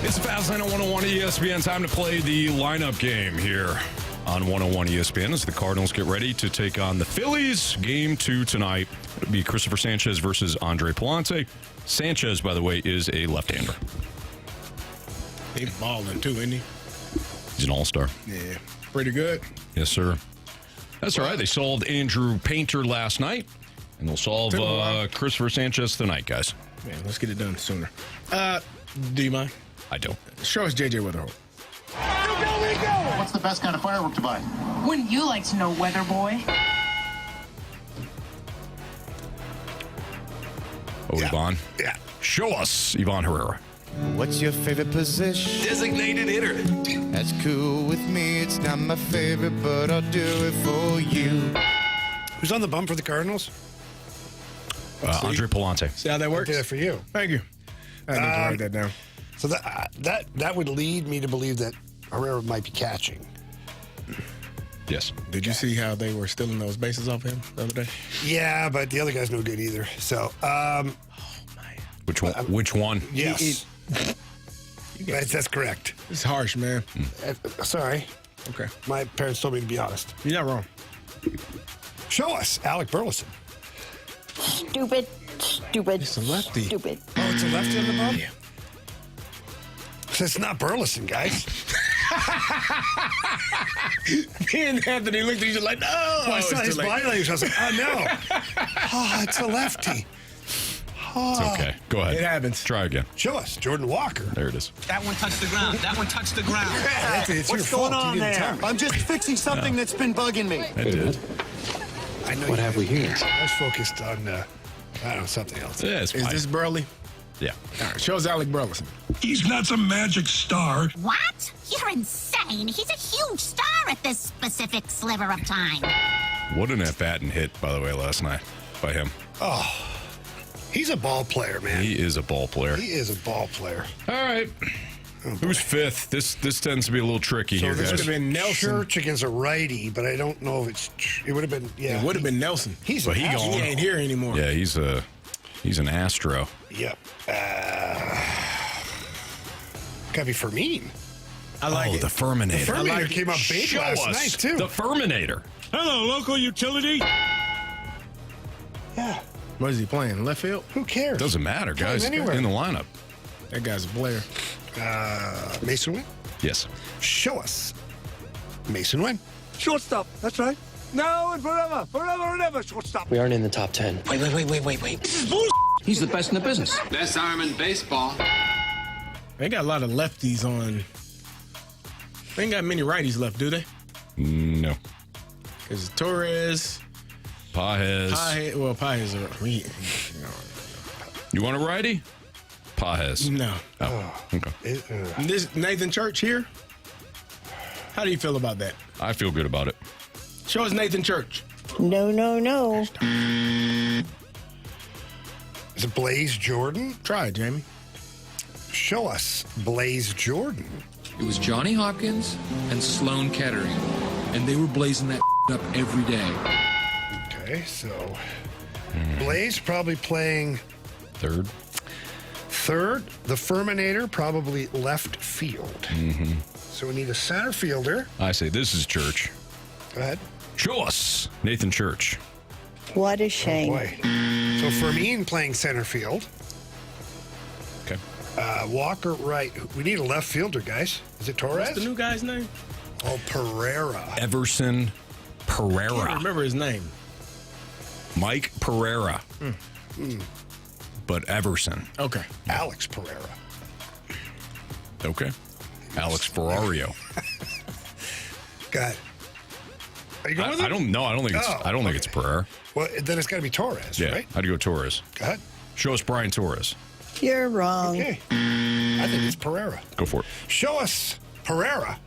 It's Fastlane on 101 ESPN. Time to play the lineup game here on 101 ESPN as the Cardinals get ready to take on the Phillies. Game 2 tonight. It'll be Christopher Sanchez versus Andre Palante. Sanchez, by the way, is a left-hander. He's balling too, isn't he? He's an all-star. Yeah, pretty good. Yes, sir. That's all right. They solved Andrew Painter last night, and they'll solve Christopher Sanchez tonight, guys. Man, let's get it done sooner. Do you mind? I don't. Show us JJ Weatherholt. What's the best kind of firework to buy? Wouldn't you like to know, weather boy? Oh, yeah. Yvonne? Yeah. Show us, Yvonne Herrera. What's your favorite position? Designated hitter. That's cool with me. It's not my favorite, but I'll do it for you. Who's on the bum for the Cardinals? Andre Palante. See how that works? I did it for you. Thank you. I need to write that down. So that would lead me to believe that Herrera might be catching. Yes. Did you see how they were stealing those bases off him the other day? Yeah, but the other guy's no good either. So, Which one? Which one? yes. That's correct. It's harsh, man. Sorry. Okay. My parents told me to be honest. You're not wrong. Show us Alec Burleson. Stupid. It's a lefty. Stupid. Oh, it's a lefty on the bum? Yeah. So it's not Burleson, guys. Me and Anthony looked at each other like, no. Well, I saw his body language. I was like, oh, no. Oh, it's a lefty. It's okay. Go ahead. It happens. Try again. Show us Jordan Walker. There it is. That one touched the ground. That one touched the ground. It's What's your going fault. on You didn't there? tell me. I'm just fixing something that's been bugging me. I did. I know What have we here? I was focused on, I don't know, something else. Yeah, it's Is fine. this Burley? Yeah. All right, show us Alec Burleson. He's not some magic star. What? You're insane. He's a huge star at this specific sliver of time. What an at-bat and hit, by the way, last night by him. Oh, he's a ball player, man. He is a ball player. He is a ball player. All right. Who's fifth? This tends to be a little tricky here, this guys. would have been Nelson. Church against a righty, but I don't know if it's. It would have been. Yeah, It would have been Nelson. He's But an he Astro. gone. He ain't here anymore. Yeah, he's an Astro. Yep. Gotta be Fermin. I like it. The Furminator. Ferminator came up big Show last us night too. the Furminator. Hello, local utility. Yeah. What is he playing? Left field? Who cares? Doesn't matter, guys. anywhere. In the lineup. That guy's a player. Mason Wynn. Yes. Show us Mason Wynn. Shortstop. That's right. Now and forever. Forever and ever, shortstop. We aren't in the top 10. Wait. This is bullshit. He's the best in the business. Best arm in baseball. They got a lot of lefties on. They ain't got many righties left, do they? No. Because Torres. Pajes. Pajes are. You want a righty? Pajes. No. Oh, okay. This Nathan Church here? How do you feel about that? I feel good about it. Show us Nathan Church. No. Is it Blaze Jordan? Try it, Jamie. Show us Blaze Jordan. It was Johnny Hopkins and Sloan Kettering, and they were blazing that up every day. Okay, so Blaze probably playing Third. The Furminator probably left field. Mm-hmm. So we need a center fielder. I say this is Church. Go ahead. Show us Nathan Church. What a shame. Oh boy. So Fermin playing center field. Okay. Walker right. We need a left fielder, guys. Is it Torres? What's the new guy's name? Oh, Pereira. Everson I can't Pereira. remember his name. Mike Pereira. But Everson. Okay. Alex Pereira. Okay. Alex Ferrario. Got it. Are you going with it? I don't know. I don't think it's Pereira. Well, then it's got to be Torres, Yeah. right? I'd go Torres. Go ahead. Show us Brian Torres. You're wrong. Okay. I think it's Pereira. Go for it. Show us Pereira.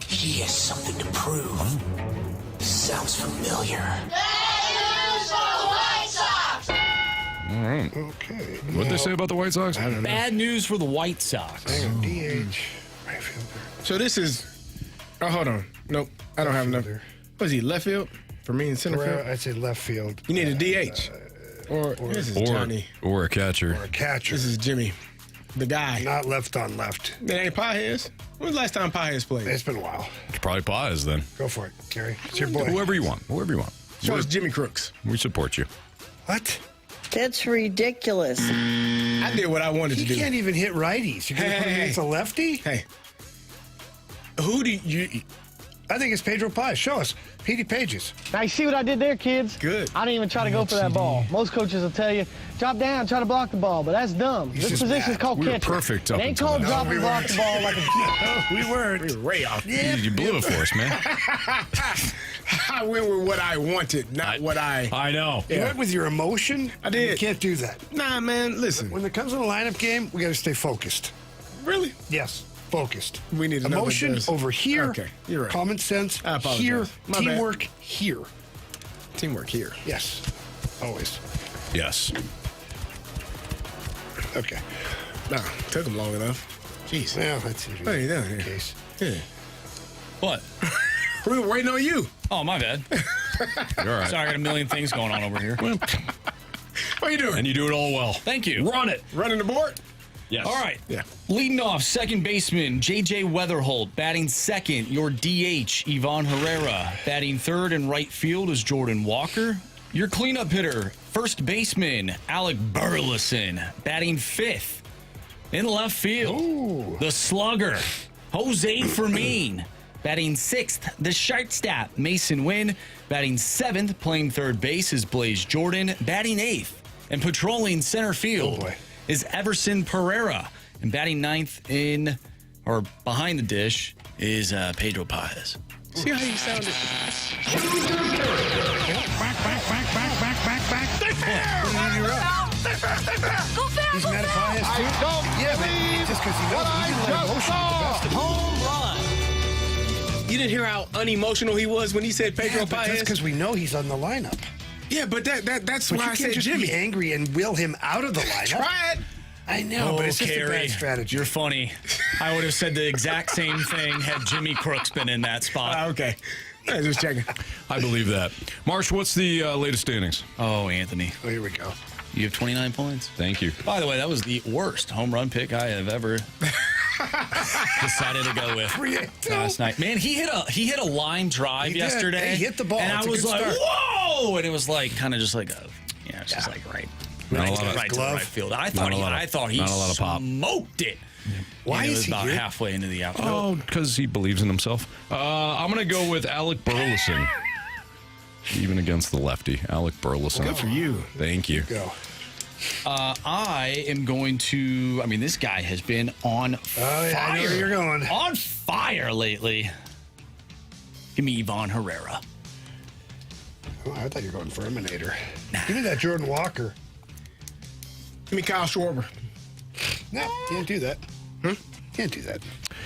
He has something to prove. Sounds familiar. All right. Okay. What did they say about the White Sox? I don't know. Bad news for the White Sox. Hang on. DH. Right fielder. So this is. Oh, hold on. Nope. I don't have enough. What is he? Left field? For me in center Pereira, field? I'd say left field. You need a DH. Or this is Johnny. Or a catcher. Or a catcher. This is Jimmy. The guy. Not left on left. That ain't Pieheads. When was the last time Pieheads played? It's been a while. It's probably Pies then. Go for it, Gary. It's your boy. Whoever you want. Whoever you want. Show us Jimmy Crooks. We support you. What? That's ridiculous. I did what I wanted to do. He can't even hit righties. You're going to put him against a lefty? Hey. Who do you... I think it's Pedro Paz. Show us. Petey Pages. Now, you see what I did there, kids? Good. I didn't even try to go for that ball. Most coaches will tell you, drop down, try to block the ball, but that's dumb. He's This just position is mad. called We were catcher. perfect It up ain't until called now. drop No, and we block weren't. the ball like a... We weren't. We were way off. Yeah, You blew it for us, man. I went with what I wanted, not what I... I know. You went with your emotion? I did. You can't do that. Nah, man, listen. When it comes to the lineup game, we got to stay focused. Really? Yes, focused. We need to know emotion what this- over here. Okay, you're right. Common sense I apologize. here. My bad. Teamwork here. Teamwork here. Yes, always. Yes. Okay. Nah, took him long enough. Jeez. Well, that's usually What are you doing the here? case. Yeah. What? We were waiting on you. Oh, my bad. You're all right. Sorry, I got a million things going on over here. What are you doing? And you do it all well. Thank you. Run it. Running the board? Yes. All right. Yeah. Leading off, second baseman J.J. Weatherholt. Batting second, your DH, Ivan Herrera. Batting third in right field is Jordan Walker. Your cleanup hitter, first baseman Alec Burleson. Batting fifth in left field, Ooh. the slugger, Jose Fermin. Batting sixth, the shortstop, Mason Wynn. Batting seventh, playing third base is Blaze Jordan. Batting eighth and patrolling center field boy. is Everson Pereira. And batting ninth in, or behind the dish, is Pedro Paz. See how you sounded? He's mad at Paez, too? Yeah, but just because he knows he didn't let emotion get the best of him. Home run. You didn't hear how unemotional he was when he said Pedro Yeah, but that's Paez? because we know he's on the lineup. Yeah, but that's But why you I can't said just Jimmy. be angry and will him out of the lineup. Try it. I know, but it's just a bad strategy. You're funny. I would have said the exact same thing had Jimmy Crooks been in that spot. Okay. I was just checking. I believe that. Marsh, what's the latest standings? Oh, Anthony. Oh, here we go. You have 29 points. Thank you. By the way, that was the worst home run pick I have ever decided to go with last night. Man, he hit a line drive He did. yesterday. He hit the ball. And It's I a was good like, start. whoa! And it was like kind of just like it's just like right to the right field. I thought he not a lot of pop. smoked it. Why And it is was he about here? halfway into the outfield. Oh, because he believes in himself. I'm going to go with Alec Burleson. Even against the lefty, Alec Burleson. Good for you. Thank you. Go. I am going to. I mean, this guy has been on fire. Oh, yeah, I know where you're going. On fire lately. Give me Ivan Herrera. Oh, I thought you were going for Terminator. Give me that Jordan Walker. Give me Kyle Schwarber. No, can't do that. Can't do that.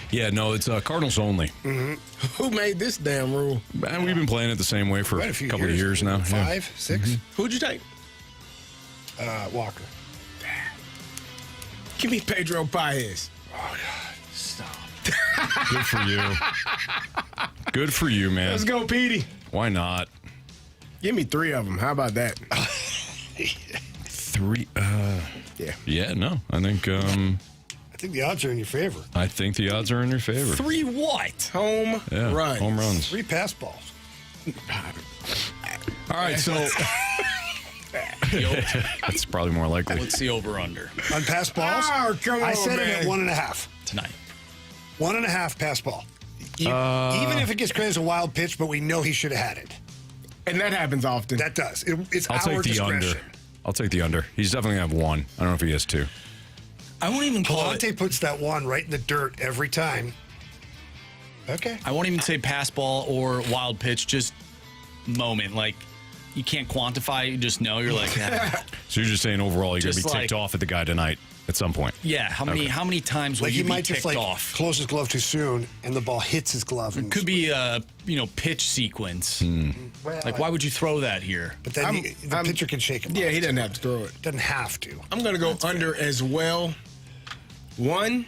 Yeah, no, it's Cardinals only. Who made this damn rule? And we've been playing it the same way for Quite a a few couple of years now. 5, 6. Who'd you take? Walker. Give me Pedro Paez. Oh, God. Stop. Good for you. Good for you, man. Let's go, Petey. Why not? Give me 3 of them. How about that? 3. Yeah. Yeah, no. I think I think the odds are in your favor. the odds are in your favor. 3 what? Home runs. Home runs. 3 pass balls. All right, so that's probably more likely. What's the over-under On pass balls? Oh, come I on, said man. it at 1.5. tonight? 1.5 pass ball. Even if it gets crazy as a wild pitch, but we know he should have had it. And that happens often. That does. It's I'll our take the discretion. under. I'll take the under. He's definitely going to have one. I don't know if he has two. I won't even call Palante puts that one right in the dirt every time. Okay. I won't even say pass ball or wild pitch, just moment. Like, you can't quantify, you just know. You're like, So you're just saying overall you're going to Just be ticked off at the guy tonight at some point? yeah. How many times will Like you he be might ticked just off? close his glove too soon, and the ball hits his glove. It could be a pitch sequence. Well, Like, why would you throw that here? But then the pitcher can shake him. Yeah, he doesn't have to throw it. Doesn't have to. I'm going to go under as well. 1,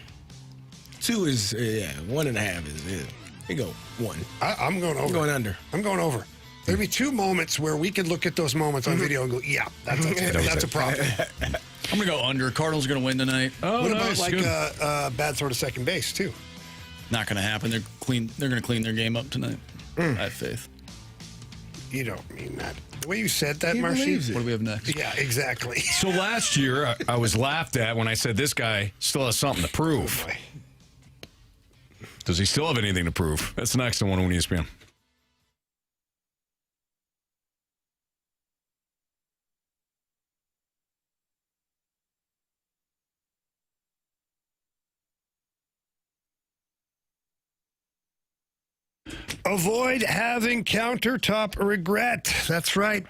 2 is 1.5 is. We go 1. I'm going over. I'm going under. I'm going over. There'd be 2 moments where we could look at those moments on video and go, yeah, that's a problem. I'm going to go under. Cardinals are going to win tonight. Oh, What about nice. like Good. a bad throw to second base, too? Not going to happen. They're clean. They're going to clean their game up tonight. I have faith. You don't mean that. The way you said that, He Marshy. believes it. What do we have next? Yeah, exactly. So last year, I was laughed at when I said this guy still has something to prove. Boy. Does he still have anything to prove? That's next on 101 ESPN. Avoid having countertop regret. That's right.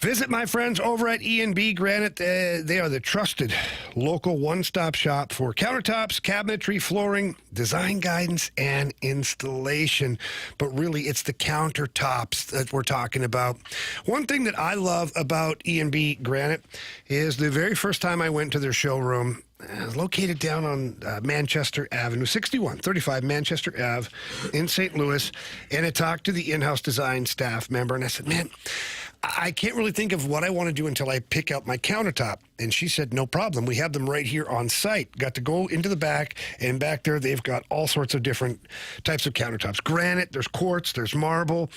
Visit my friends over at E&B Granite. They are the trusted local one-stop shop for countertops, cabinetry, flooring, design guidance, and installation. But really, it's the countertops that we're talking about. One thing that I love about E&B Granite is the very first time I went to their showroom, located down on Manchester Avenue, 6135 Manchester Ave in St. Louis, and I talked to the in-house design staff member, and I said, man, I can't really think of what I want to do until I pick out my countertop. And she said, no problem. We have them right here on site. Got to go into the back, and back there they've got all sorts of different types of countertops. Granite, there's quartz, there's marble.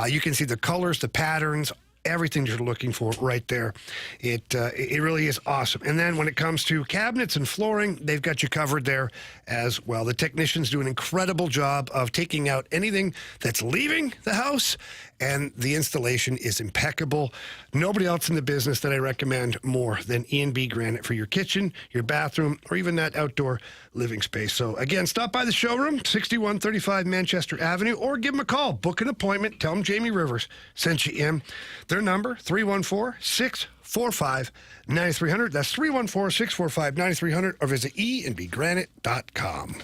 You can see the colors, the patterns, everything you're looking for right there. It really is awesome. And then when it comes to cabinets and flooring, they've got you covered there as well. The technicians do an incredible job of taking out anything that's leaving the house, and the installation is impeccable. Nobody else in the business that I recommend more than E&B Granite for your kitchen, your bathroom, or even that outdoor living space. So again, stop by the showroom, 6135 Manchester Avenue, or give them a call. Book an appointment. Tell them Jamie Rivers sent you in. Their number, 314-645-9300. That's 314-645-9300, or visit eandbgranite.com.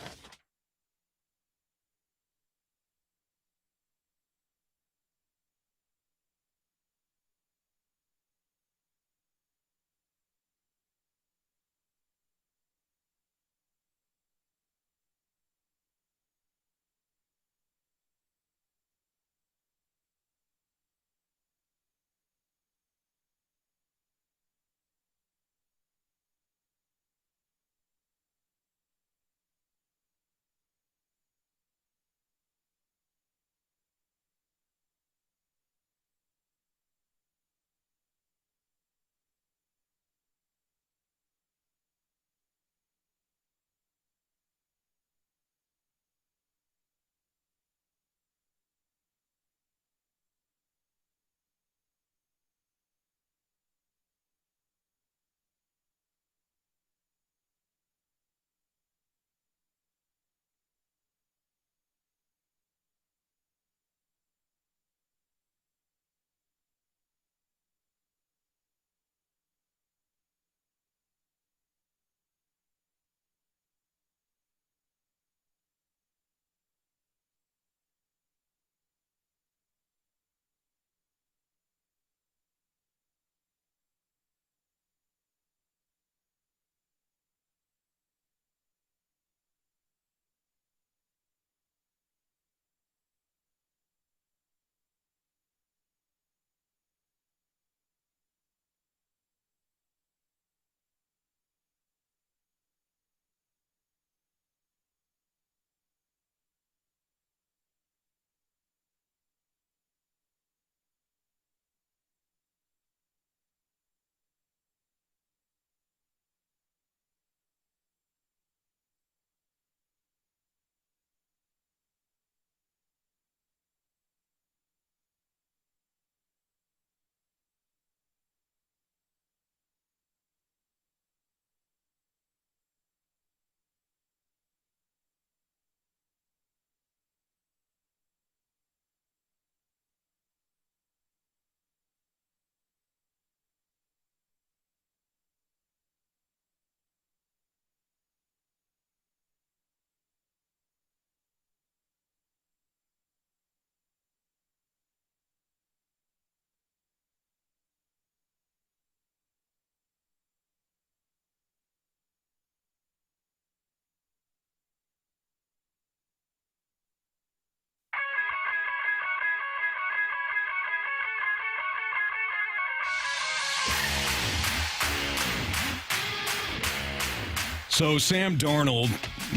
So Sam Darnold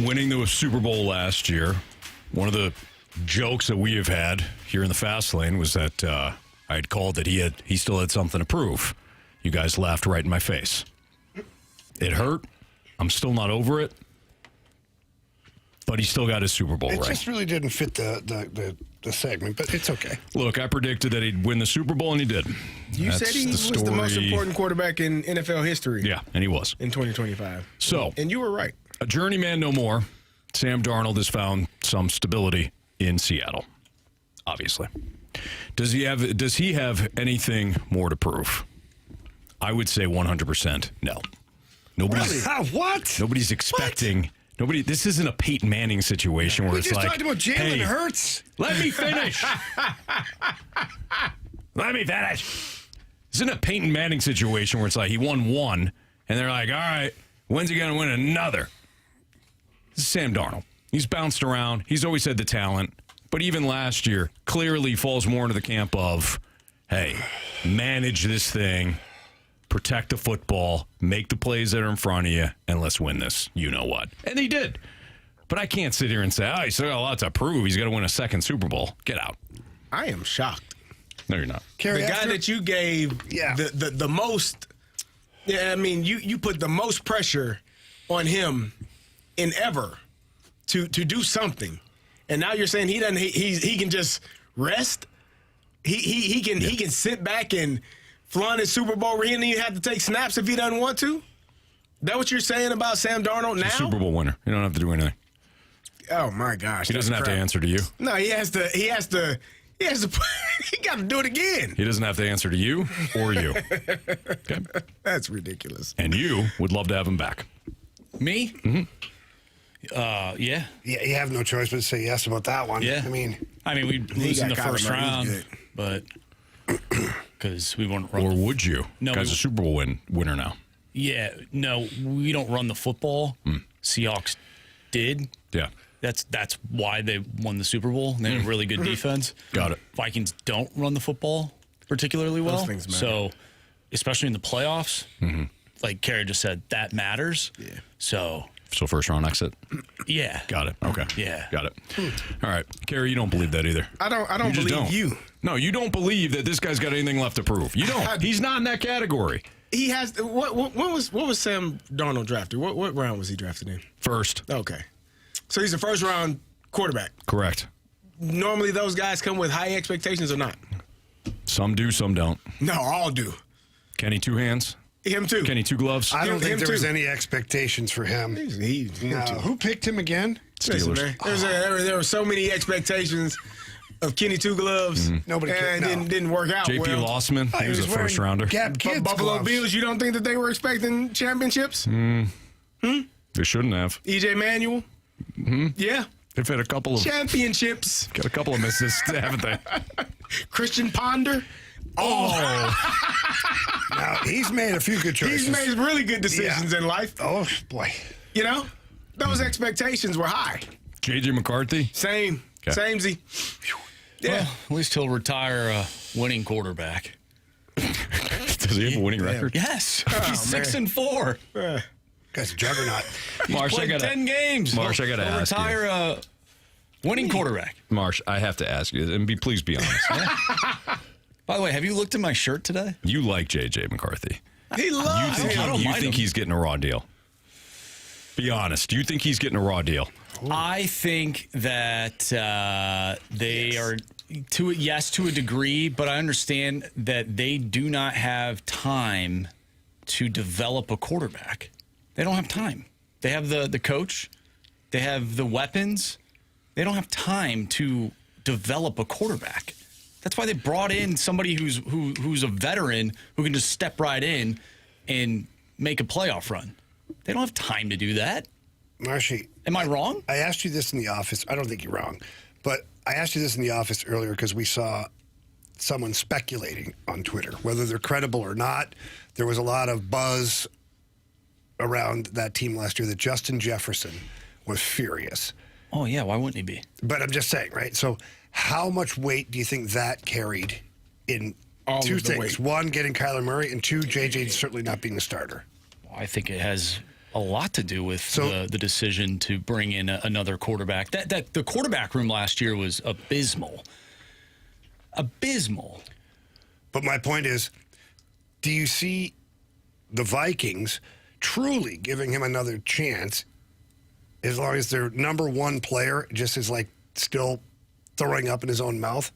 winning the Super Bowl last year, one of the jokes that we have had here in the fast lane was that I had called that he still had something to prove. You guys laughed right in my face. It hurt. I'm still not over it. But he still got his Super Bowl It ring. just really didn't fit the segment, but it's okay. Look, I predicted that he'd win the Super Bowl, and he did. You said he was the most important quarterback in NFL history. Yeah, and he was. In 2025. So, and you were right. A journeyman no more. Sam Darnold has found some stability in Seattle, obviously. Does he have anything more to prove? I would say 100% no. Nobody's, really? What? Nobody's expecting... Nobody. This isn't a Peyton Manning situation where it's like, we just talked about Jalen Hurts. Let me finish. Let me finish. This isn't a Peyton Manning situation where it's like he won one, and they're like, all right, when's he going to win another? This is Sam Darnold. He's bounced around. He's always had the talent. But even last year, clearly falls more into the camp of, hey, manage this thing. Protect the football, make the plays that are in front of you, and let's win this. You know what? And he did. But I can't sit here and say, he's still got a lot to prove. He's got to win a second Super Bowl. Get out. I am shocked. No, you're not. The guy that you gave the most, you put the most pressure on him in ever to do something. And now you're saying he can just rest? He can sit back and flaunt his Super Bowl ring, and he had to take snaps if he doesn't want to? That what you're saying about Sam Darnold now? He's a Super Bowl winner. You don't have to do anything. Oh my gosh. He doesn't have to answer to you. No, he has to he got to do it again. He doesn't have to answer to you or you. Okay. That's ridiculous. And you would love to have him back. Me? Mm-hmm. Yeah. Yeah, you have no choice but to say yes about that one. Yeah. I mean, we lose in the first round, but because we won't run. Or would you? No, Guy's a Super Bowl winner now. Yeah, no, we don't run the football. Seahawks did. Yeah. That's why they won the Super Bowl. They have really good defense. Got it. Vikings don't run the football particularly well. Those things matter. So, especially in the playoffs, like Carey just said, that matters. Yeah. So first round exit. Yeah. Got it. Okay. Yeah. Got it. All right, Carey, you don't believe that either. I don't believe you. No, you don't believe that this guy's got anything left to prove. You don't. He's not in that category. He has. What was Sam Darnold drafted? What round was he drafted in? First. Okay. So he's a first round quarterback. Correct. Normally those guys come with high expectations or not? Some do, some don't. No, all do. Kenny two hands. Him too. Kenny two gloves. I don't think there was any expectations for him. Who picked him again? Steelers. Listen, man, there were so many expectations of Kenny Two Gloves. Nobody cared. Didn't work out. JP Lossman, he was a first rounder. Buffalo Bills, you don't think that they were expecting championships? They shouldn't have. EJ Manuel? Yeah. They've had a couple of championships. Got a couple of misses, haven't they? Christian Ponder? Oh. Now, he's made a few good choices. He's made really good decisions in life. Oh, boy. You know? Those expectations were high. J.J. McCarthy? Same. Okay. Samey. Yeah. Well, at least he'll retire a winning quarterback. Does he have a winning record? Yes. He's 6-4. Guy's a juggernaut. He's played 10 games. Marsh, I got to ask retire a winning quarterback. Marsh, I have to ask you, and please be honest. By the way, have you looked at my shirt today? You like J.J. McCarthy. He loves him. You think he's getting a raw deal? Be honest. Do you think he's getting a raw deal? I think that they are to a degree, but I understand that they do not have time to develop a quarterback. They don't have time. They have the coach. They have the weapons. They don't have time to develop a quarterback. That's why they brought in somebody who's a veteran who can just step right in and make a playoff run. They don't have time to do that. Marshy. Am I wrong? I asked you this in the office. I don't think you're wrong. But I asked you this in the office earlier because we saw someone speculating on Twitter, whether they're credible or not. There was a lot of buzz around that team last year that Justin Jefferson was furious. Oh, yeah. Why wouldn't he be? But I'm just saying, right? So how much weight do you think that carried in All two of the things? weight. One, getting Kyler Murray, and two, JJ certainly not being the starter. I think it has a lot to do with the decision to bring in another quarterback. That the quarterback room last year was abysmal. Abysmal. But my point is, do you see the Vikings truly giving him another chance as long as their number one player just is like still throwing up in his own mouth?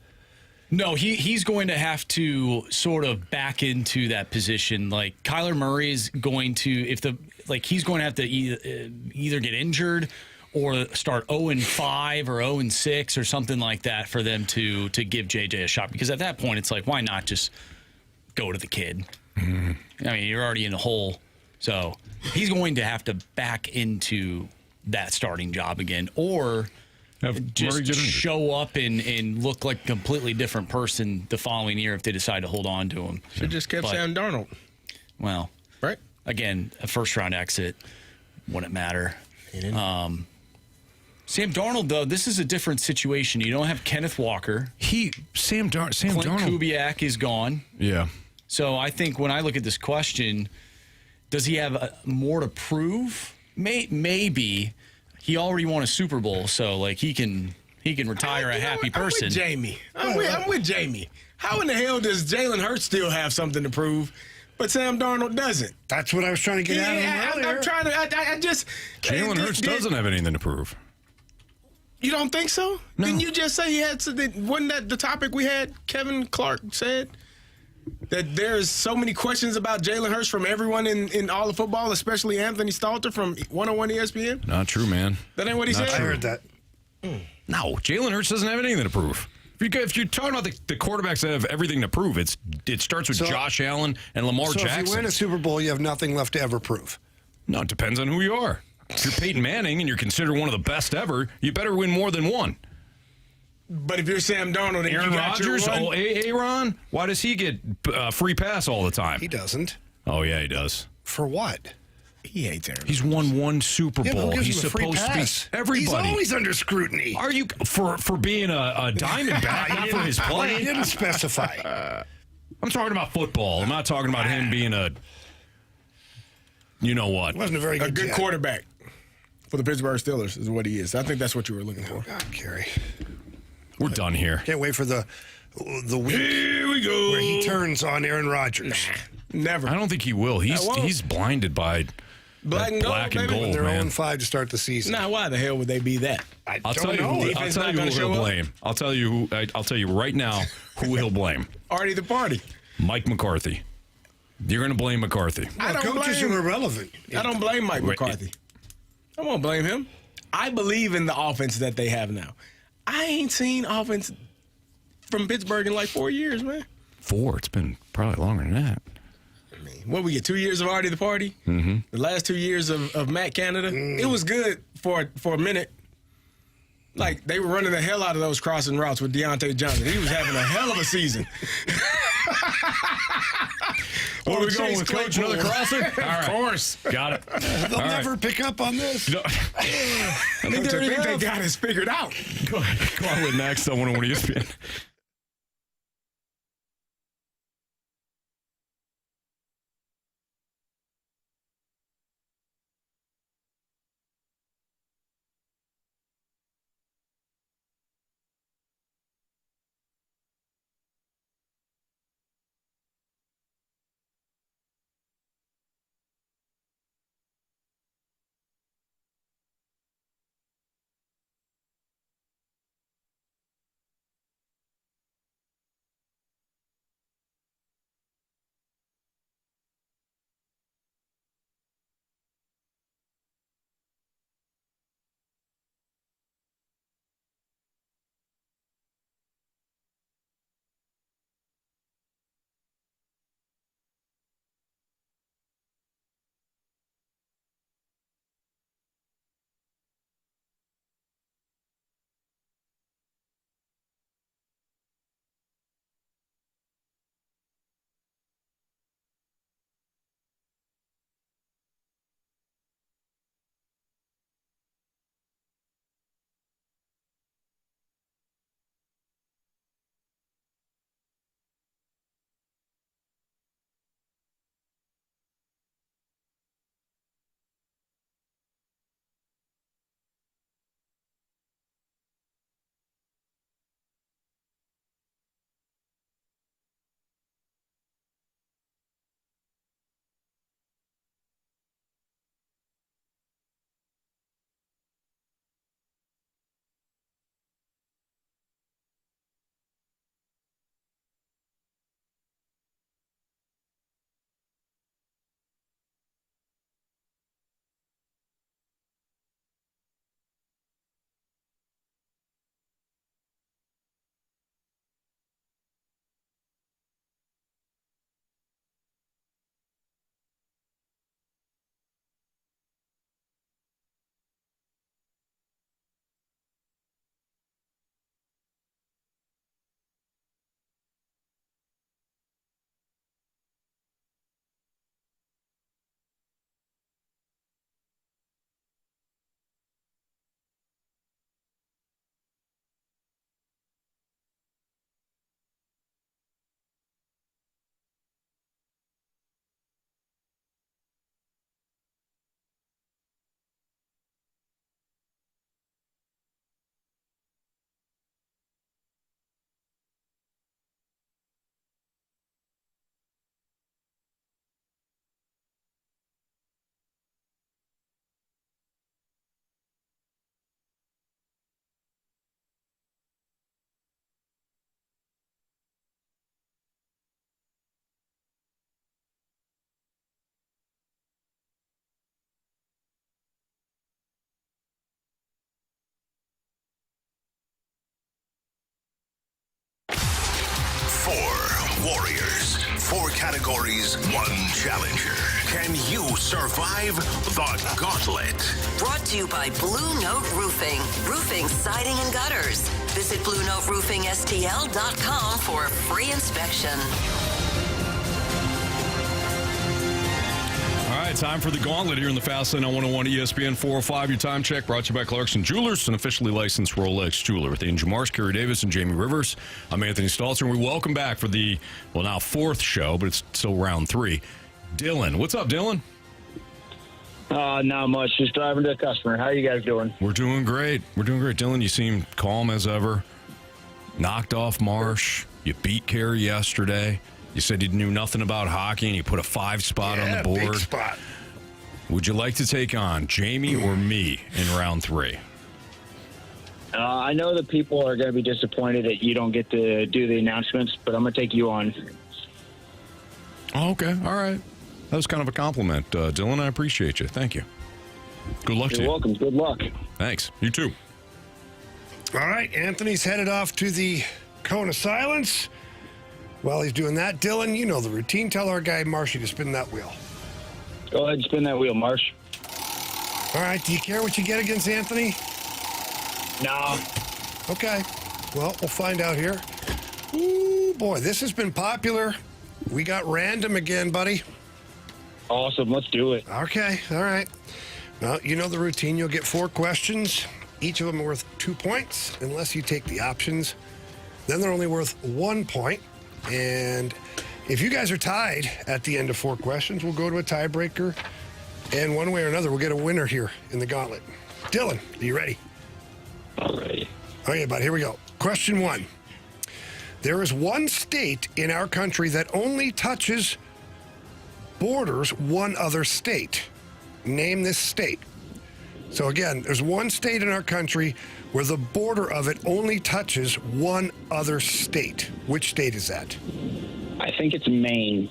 No, he's going to have to sort of back into that position. Like Kyler Murray is going to, he's going to have to either get injured or start 0-5 or 0-6 or something like that for them to give JJ a shot. Because at that point, it's like, why not just go to the kid? Mm-hmm. I mean, you're already in the hole. So he's going to have to back into that starting job again, or just show up and look like a completely different person the following year if they decide to hold on to him. Should just kept Sam Darnold. Well, right. Again, a first-round exit wouldn't matter. Sam Darnold, though, this is a different situation. You don't have Kenneth Walker. Sam Clint Darnold. Kubiak is gone. Yeah. So I think when I look at this question, does he have more to prove? Maybe. He already won a Super Bowl, so like he can retire a happy person. I'm with Jamie. How in the hell does Jalen Hurts still have something to prove, but Sam Darnold doesn't? That's what I was trying to get at him earlier. I'm trying to. I just. Jalen Hurts doesn't have anything to prove. You don't think so? No. Didn't you just say he had? Wasn't that the topic we had? Kevin Clark said that there's so many questions about Jalen Hurts from everyone in all of football, especially Anthony Stalter from 101 ESPN. Not true, man. That ain't what he said? I heard that. No, Jalen Hurts doesn't have anything to prove. If you're talking about the quarterbacks that have everything to prove, it starts with Josh Allen and Lamar Jackson. If you win a Super Bowl, you have nothing left to ever prove. No, it depends on who you are. If you're Peyton Manning and you're considered one of the best ever, you better win more than one. But if you're Sam Darnold and Aaron you got Rodgers, your Aaron, why does he get free pass all the time? He doesn't. Oh, yeah, he does. For what? He hates Aaron. He's won one Super Bowl. He's supposed to be everybody. He's always under scrutiny. Are you for being a Diamondback, not for his play? He didn't specify. I'm talking about football. I'm not talking about him being a you know what. Wasn't a very good quarterback for the Pittsburgh Steelers is what he is. I think that's what you were looking for. God, Carey. We're done here. Can't wait for the week. Here we go. Where he turns on Aaron Rodgers. Never. I don't think he will. He's blinded by black and gold, They're man. 0-5 to start the season. Now, why the hell would they be that? I'll tell you who he'll blame. I'll tell you right now who he'll blame. Artie the party. Mike McCarthy. You're going to blame McCarthy. Coaches are irrelevant. I don't blame Mike McCarthy. I won't blame him. I believe in the offense that they have now. I ain't seen offense from Pittsburgh in like 4 years, man. 4? It's been probably longer than that. I mean, what we get, 2 years of Artie the Party? Mm-hmm. The last 2 years of Matt Canada? It was good for a minute. Like, they were running the hell out of those crossing routes with Deontay Johnson. He was having a hell of a season. What are we going with, Coach? Another crosser? Of course. Got it. They'll never pick up on this. No. I think they got it figured out. Go ahead. Gauntlet next on 101 ESPN. warriors. 4 categories, 1 challenger. Can you survive the gauntlet? Brought to you by Blue Note Roofing. Roofing, siding, and gutters. Visit BlueNoteRoofingSTL.com for a free inspection. All right, time for the Gauntlet here in the Fast Lane on 101 ESPN 405. Your time check brought to you by Clarkson Jewelers, an officially licensed Rolex jeweler with Andrew Marsh, Carey Davis, and Jamie Rivers. I'm Anthony Stalter, and we welcome back for the, well, now 4th show, but it's still round 3. Dylan. What's up, Dylan? Not much. Just driving to a customer. How are you guys doing? We're doing great. Dylan, you seem calm as ever. Knocked off Marsh. You beat Carey yesterday. You said you knew nothing about hockey, and you put a 5 spot on the board. Big spot. Would you like to take on Jamie or me in round 3? I know that people are going to be disappointed that you don't get to do the announcements, but I'm going to take you on. Oh, okay. All right. That was kind of a compliment, Dylan. I appreciate you. Thank you. Good luck to you. You're welcome. Good luck. Thanks. You too. All right, Anthony's headed off to the cone of silence. While he's doing that, Dylan, you know the routine. Tell our guy Marshy to spin that wheel. Go ahead and spin that wheel, Marsh. All right, do you care what you get against Anthony? No. Okay. Well, we'll find out here. Ooh, boy, this has been popular. We got random again, buddy. Awesome. Let's do it. Okay. All right. Well, you know the routine. You'll get 4 questions. Each of them are worth 2 points, unless you take the options. Then they're only worth 1 point. And if you guys are tied at the end of 4 questions, we'll go to a tiebreaker. And one way or another, we'll get a winner here in the Gauntlet. Dylan, are you ready? All right. Okay, bud, here we go. Question 1. There is one state in our country that only borders one other state. Name this state. So again, there's one state in our country where the border of it only touches one other state. Which state is that? I think it's Maine.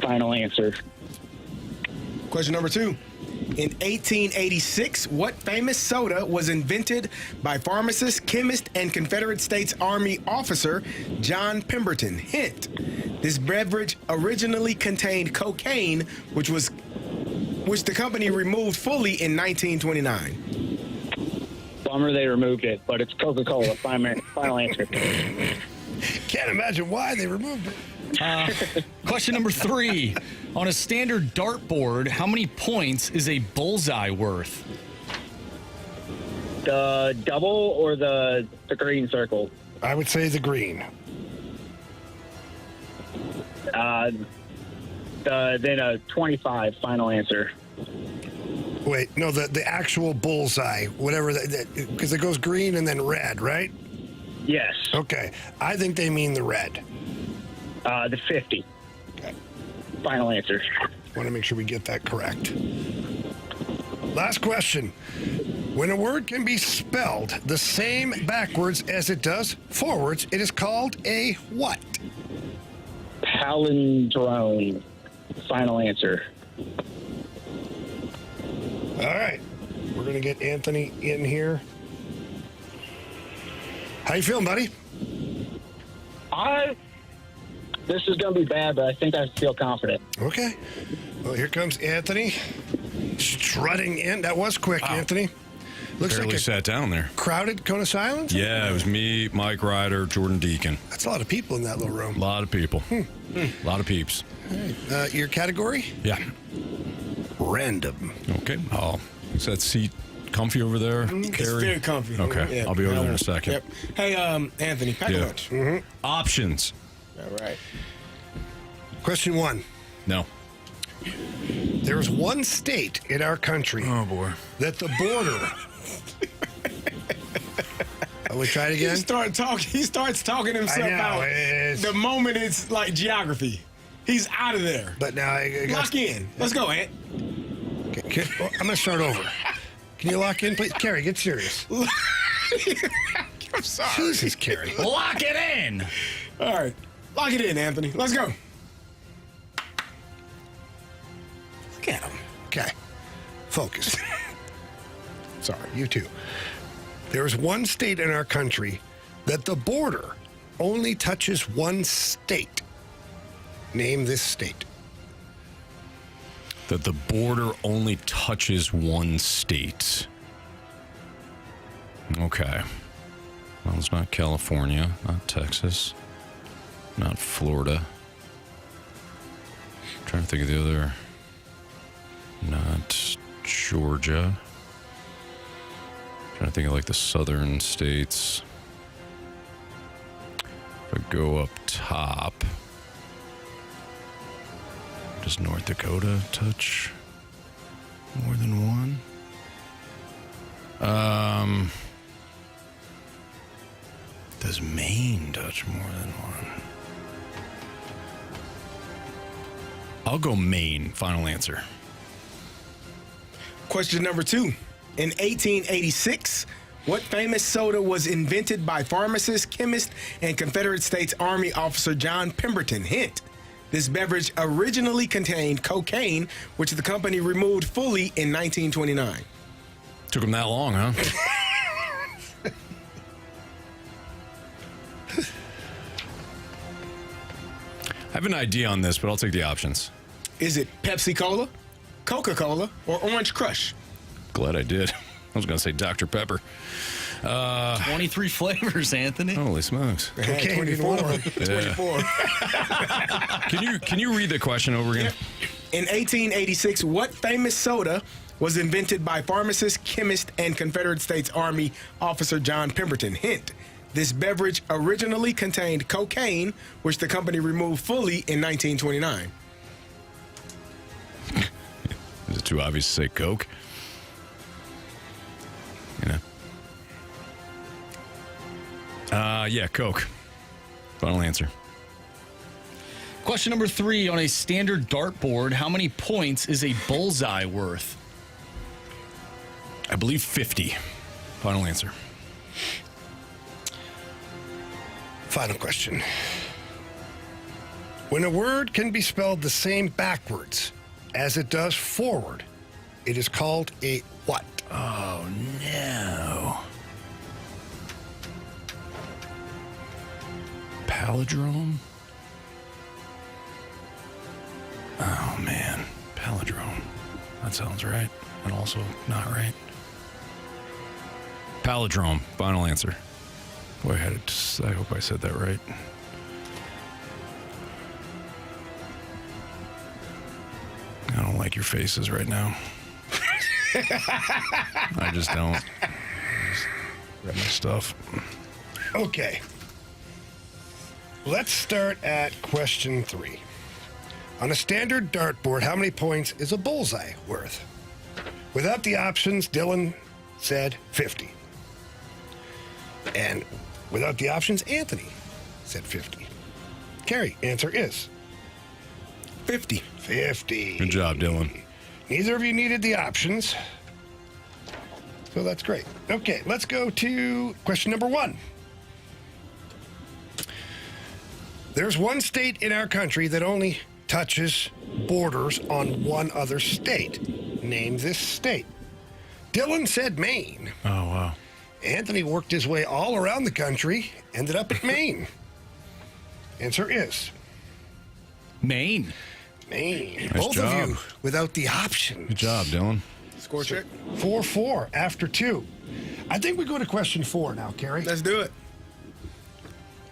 Final answer. Question number 2. In 1886, what famous soda was invented by pharmacist, chemist, and Confederate States Army officer John Pemberton? Hint: this beverage originally contained cocaine, which the company removed fully in 1929. Bummer they removed it, but it's Coca-Cola. Final answer. Can't imagine why they removed it. Question number 3. On a standard dartboard, how many points is a bullseye worth? The double or the green circle? I would say the green. Then a 25. Final answer. Wait, no, the actual bullseye, whatever, because it goes green and then red, right? Yes. Okay. I think they mean the red. The 50. Okay. Final answer. Want to make sure we get that correct. Last question. When a word can be spelled the same backwards as it does forwards, it is called a what? Palindrome. Final answer. All right. We're going to get Anthony in here. How you feeling, buddy? This is going to be bad, but I think I feel confident. Okay. Well, here comes Anthony strutting in. That was quick, Anthony. Looks Barely like sat down there. Crowded cone of silence? Yeah, it was me, Mike Ryder, Jordan Deacon. That's a lot of people in that little room. A lot of people. A lot of peeps. All right. Your category? Yeah. Random. Okay. Is that seat comfy over there, Carey? It's very comfy. Okay. Yeah, I'll be over there in a second. Yep. Hey, Anthony, pack a lunch. Options. All right. Question 1. No. There is one state in our country. Oh, boy. That the border. We try it again? He starts talking himself out. The moment it's like geography. He's out of there. But now lock in. Let's go, Ant. Okay, I'm going to start over. Can you lock in, please? Carey, get serious. I'm sorry. Jesus, Carey. Lock it in. All right. Lock it in, Anthony. Let's go. Look at him. Okay. Focus. Sorry. You too. There is one state in our country that the border only touches one state. Name this state. That the border only touches one state. Okay. Well, it's not California, not Texas, not Florida. I'm trying to think of the other. Not Georgia. I'm trying to think of like the southern states. If I go up top, does North Dakota touch more than one? Does Maine touch more than one? I'll go Maine. Final answer. Question number 2. In 1886, what famous soda was invented by pharmacist, chemist, and Confederate States Army officer John Pemberton? Hint: this beverage originally contained cocaine, which the company removed fully in 1929. Took them that long, huh? I have an idea on this, but I'll take the options. Is it Pepsi-Cola, Coca-Cola, or Orange Crush? Glad I did. I was going to say Dr. Pepper. 23 flavors, Anthony. Holy smokes. Okay, 24. 24. Can you read the question over again? In 1886, what famous soda was invented by pharmacist, chemist, and Confederate States Army officer John Pemberton? Hint: this beverage originally contained cocaine, which the company removed fully in 1929. Is it too obvious to say Coke? You know. Yeah, Coke. Final answer. Question number 3. On a standard dartboard, how many points is a bullseye worth? I believe 50. Final answer. Final question. When a word can be spelled the same backwards as it does forward, it is called a what? Oh, no. Palindrome? Oh, man. Palindrome. That sounds right. And also not right. Palindrome. Final answer. Boy, I hope I said that right. I don't like your faces right now. I just don't. Just grab my stuff. Okay. Let's start at question 3. On a standard dartboard, how many points is a bullseye worth? Without the options, Dylan said 50. And without the options, Anthony said 50. Carey, answer is 50. 50. Good job, Dylan. Neither of you needed the options, so that's great. Okay, let's go to question number 1. There's one state in our country that only touches borders on one other state. Name this state. Dylan said Maine. Oh, wow. Anthony worked his way all around the country, ended up at Maine. Answer is Maine. Maine. Nice Both job. of you without the option. Good job, Dylan. Score check. 4-4 after 2. I think we go to question 4 now, Carey. Let's do it.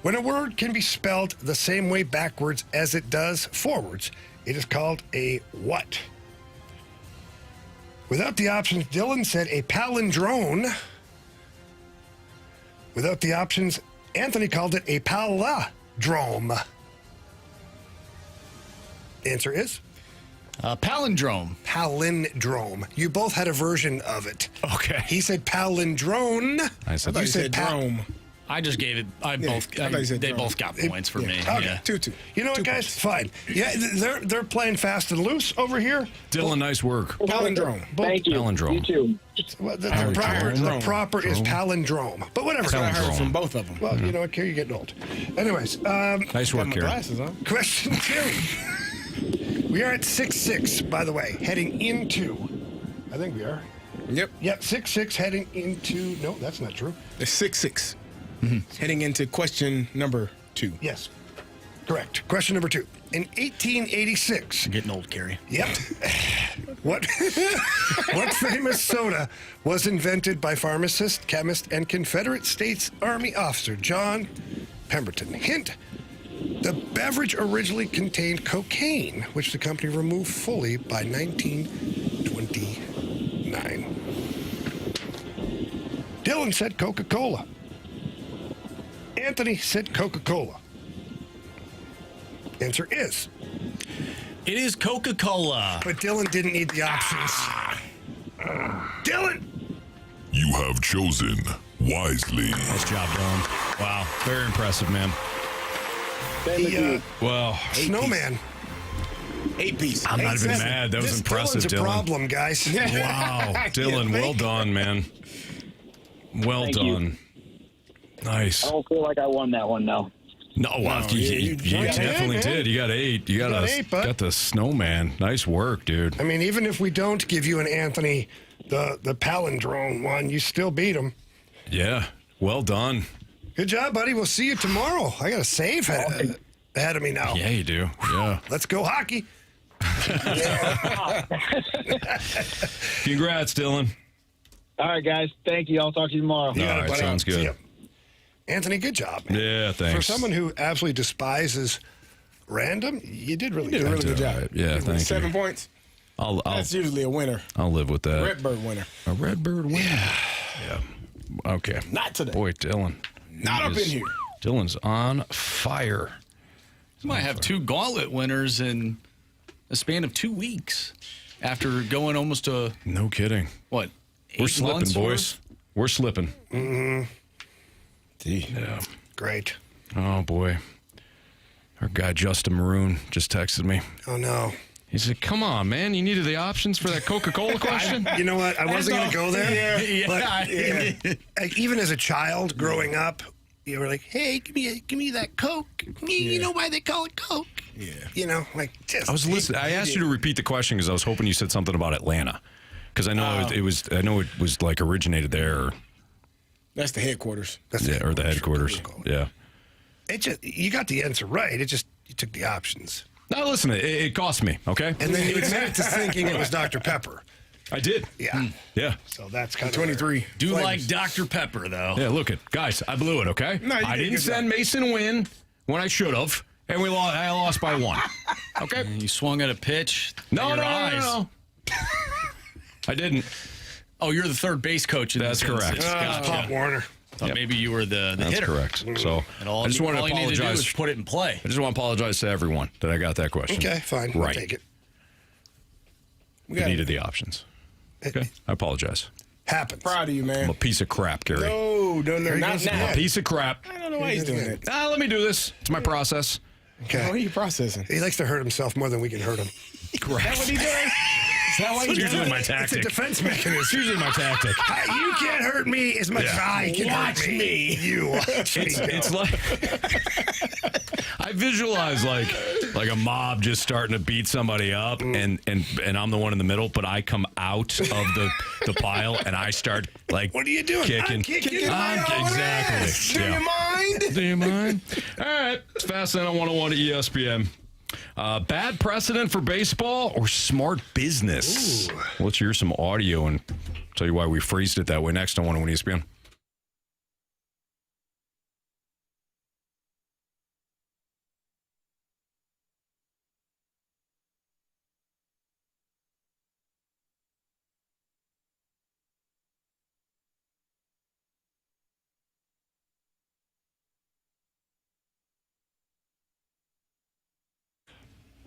When a word can be spelled the same way backwards as it does forwards, it is called a what? Without the options, Dylan said a palindrome. Without the options, Anthony called it a palindrome. Answer is? Palindrome. Palindrome. You both had a version of it. Okay. He said palindrome. I said You said drome. I just gave it. They both got points for me. Okay. Yeah. 2-2. You know what, guys? Fine. Yeah, they're playing fast and loose over here. Dylan, nice work. Palindrome. Thank you. Palindrome. You too. Well, the proper is palindrome. But whatever. I heard from both of them. Well, you know what, Carey, you're getting old. Anyways, Nice work, Carey. Glasses on. question 2. We are at 6-6, by the way, heading into, I think we are. Yep. Yep, 6-6 heading into, no, that's not true. It's 6-6. Heading into question number 2. Yes, correct. Question number 2. In 1886. You're getting old, Carey. Yep. What famous soda was invented by pharmacist, chemist, and Confederate States Army officer John Pemberton? Hint, the beverage originally contained cocaine, which the company removed fully by 1929. Dylan said Coca-Cola. Anthony said Coca-Cola. Answer is... It is Coca-Cola. But Dylan didn't need the options. Dylan! You have chosen wisely. Nice job, Dylan. Wow, very impressive, man. Wow. Snowman. 8-piece. I'm not even mad. That was impressive, Dylan's a Dylan. problem, guys. Wow, Dylan, well done, man. Well Thank done. Nice. I don't feel like I won that one, though. No, you definitely did. You got 8. You got 8, bud. got the snowman. Nice work, dude. I mean, even if we don't give you an Anthony, the palindrome one, you still beat him. Yeah, well done. Good job, buddy. We'll see you tomorrow. I got a save ahead of me now. Yeah, you do. Yeah. Let's go hockey. Congrats, Dylan. All right, guys. Thank you. I'll talk to you tomorrow. All right, sounds good. Anthony, good job, man. Yeah, thanks. For someone who absolutely despises random, you did really You did a really good job. Right. Yeah, thank you. 7 points. That's usually a winner. I'll live with that. Redbird winner. A Redbird winner. Yeah. Okay. Not today. Boy, Dylan. Not up in here. Dylan's on fire. You might have 2 Gauntlet winners in a span of 2 weeks after going almost a... No kidding. What? We're slipping, boys. We're slipping. Mm-hmm. Yeah. Great. Oh, boy. Our guy, Justin Maroon, just texted me. Oh, no. He said, come on, man. You needed the options for that Coca-Cola question? You know what? I wasn't going to go there. Yeah. But like, even as a child growing up, you were like, hey, give me that Coke. You know why they call it Coke? Yeah. You know, like just. I was listening. I asked you to repeat the question because I was hoping you said something about Atlanta. Because I know it was like originated there. Or, That's the headquarters. or the headquarters. Yeah. It just, you got the answer right. It just, you took the options. Now, listen, it cost me, okay? And then you admitted to thinking it was Dr. Pepper. I did. Yeah. Yeah. So that's kind of 23. Do like Dr. Pepper, though. Yeah, look it. Guys, I blew it, okay? No, I didn't send Mason Wynn when I should have, and I lost by 1. Okay? And you swung at a pitch. No. eyes. I didn't. Oh, you're the third base coach in That's this correct. instance. Gotcha. Pop Warner. Thought maybe you were the That's hitter. correct. So And I just want to all you need to do apologize. is put it in play. I just want to apologize to everyone that I got that question. Okay, fine. Right. I'll take it. We needed the options. Okay. I apologize. Happens. Proud of you, I'm man. a piece of crap, Gary. No, not I'm now. a piece of crap. I don't know why he's doing it. Let me do this. It's my process. Okay. What are you processing? He likes to hurt himself more than we can hurt him. Correct. Is that what he does? Is that why It's he usually does my it? tactic. It's a defense mechanism. It's usually my tactic. You can't hurt me as much as I can Watch hurt me. You watch me. It's like I visualize like a mob just starting to beat somebody up, and I'm the one in the middle, but I come out of the pile and I start like, what are you doing? Kicking. I'm kicking my own Exactly. ass. Do you mind? Do you mind? All right, it's Fastlane on 101 at ESPN. Bad precedent for baseball or smart business? Ooh. Let's hear some audio and tell you why we phrased it that way next on 101 ESPN.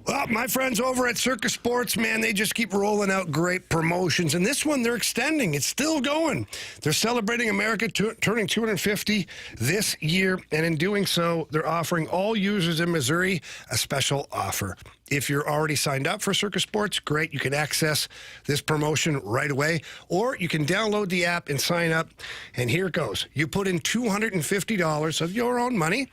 Well, my friends over at Circus Sports, man, they just keep rolling out great promotions. And this one, they're extending. It's still going. They're celebrating America turning 250 this year. And in doing so, they're offering all users in Missouri a special offer. If you're already signed up for Circus Sports, great. You can access this promotion right away. Or you can download the app and sign up. And here it goes. You put in $250 of your own money.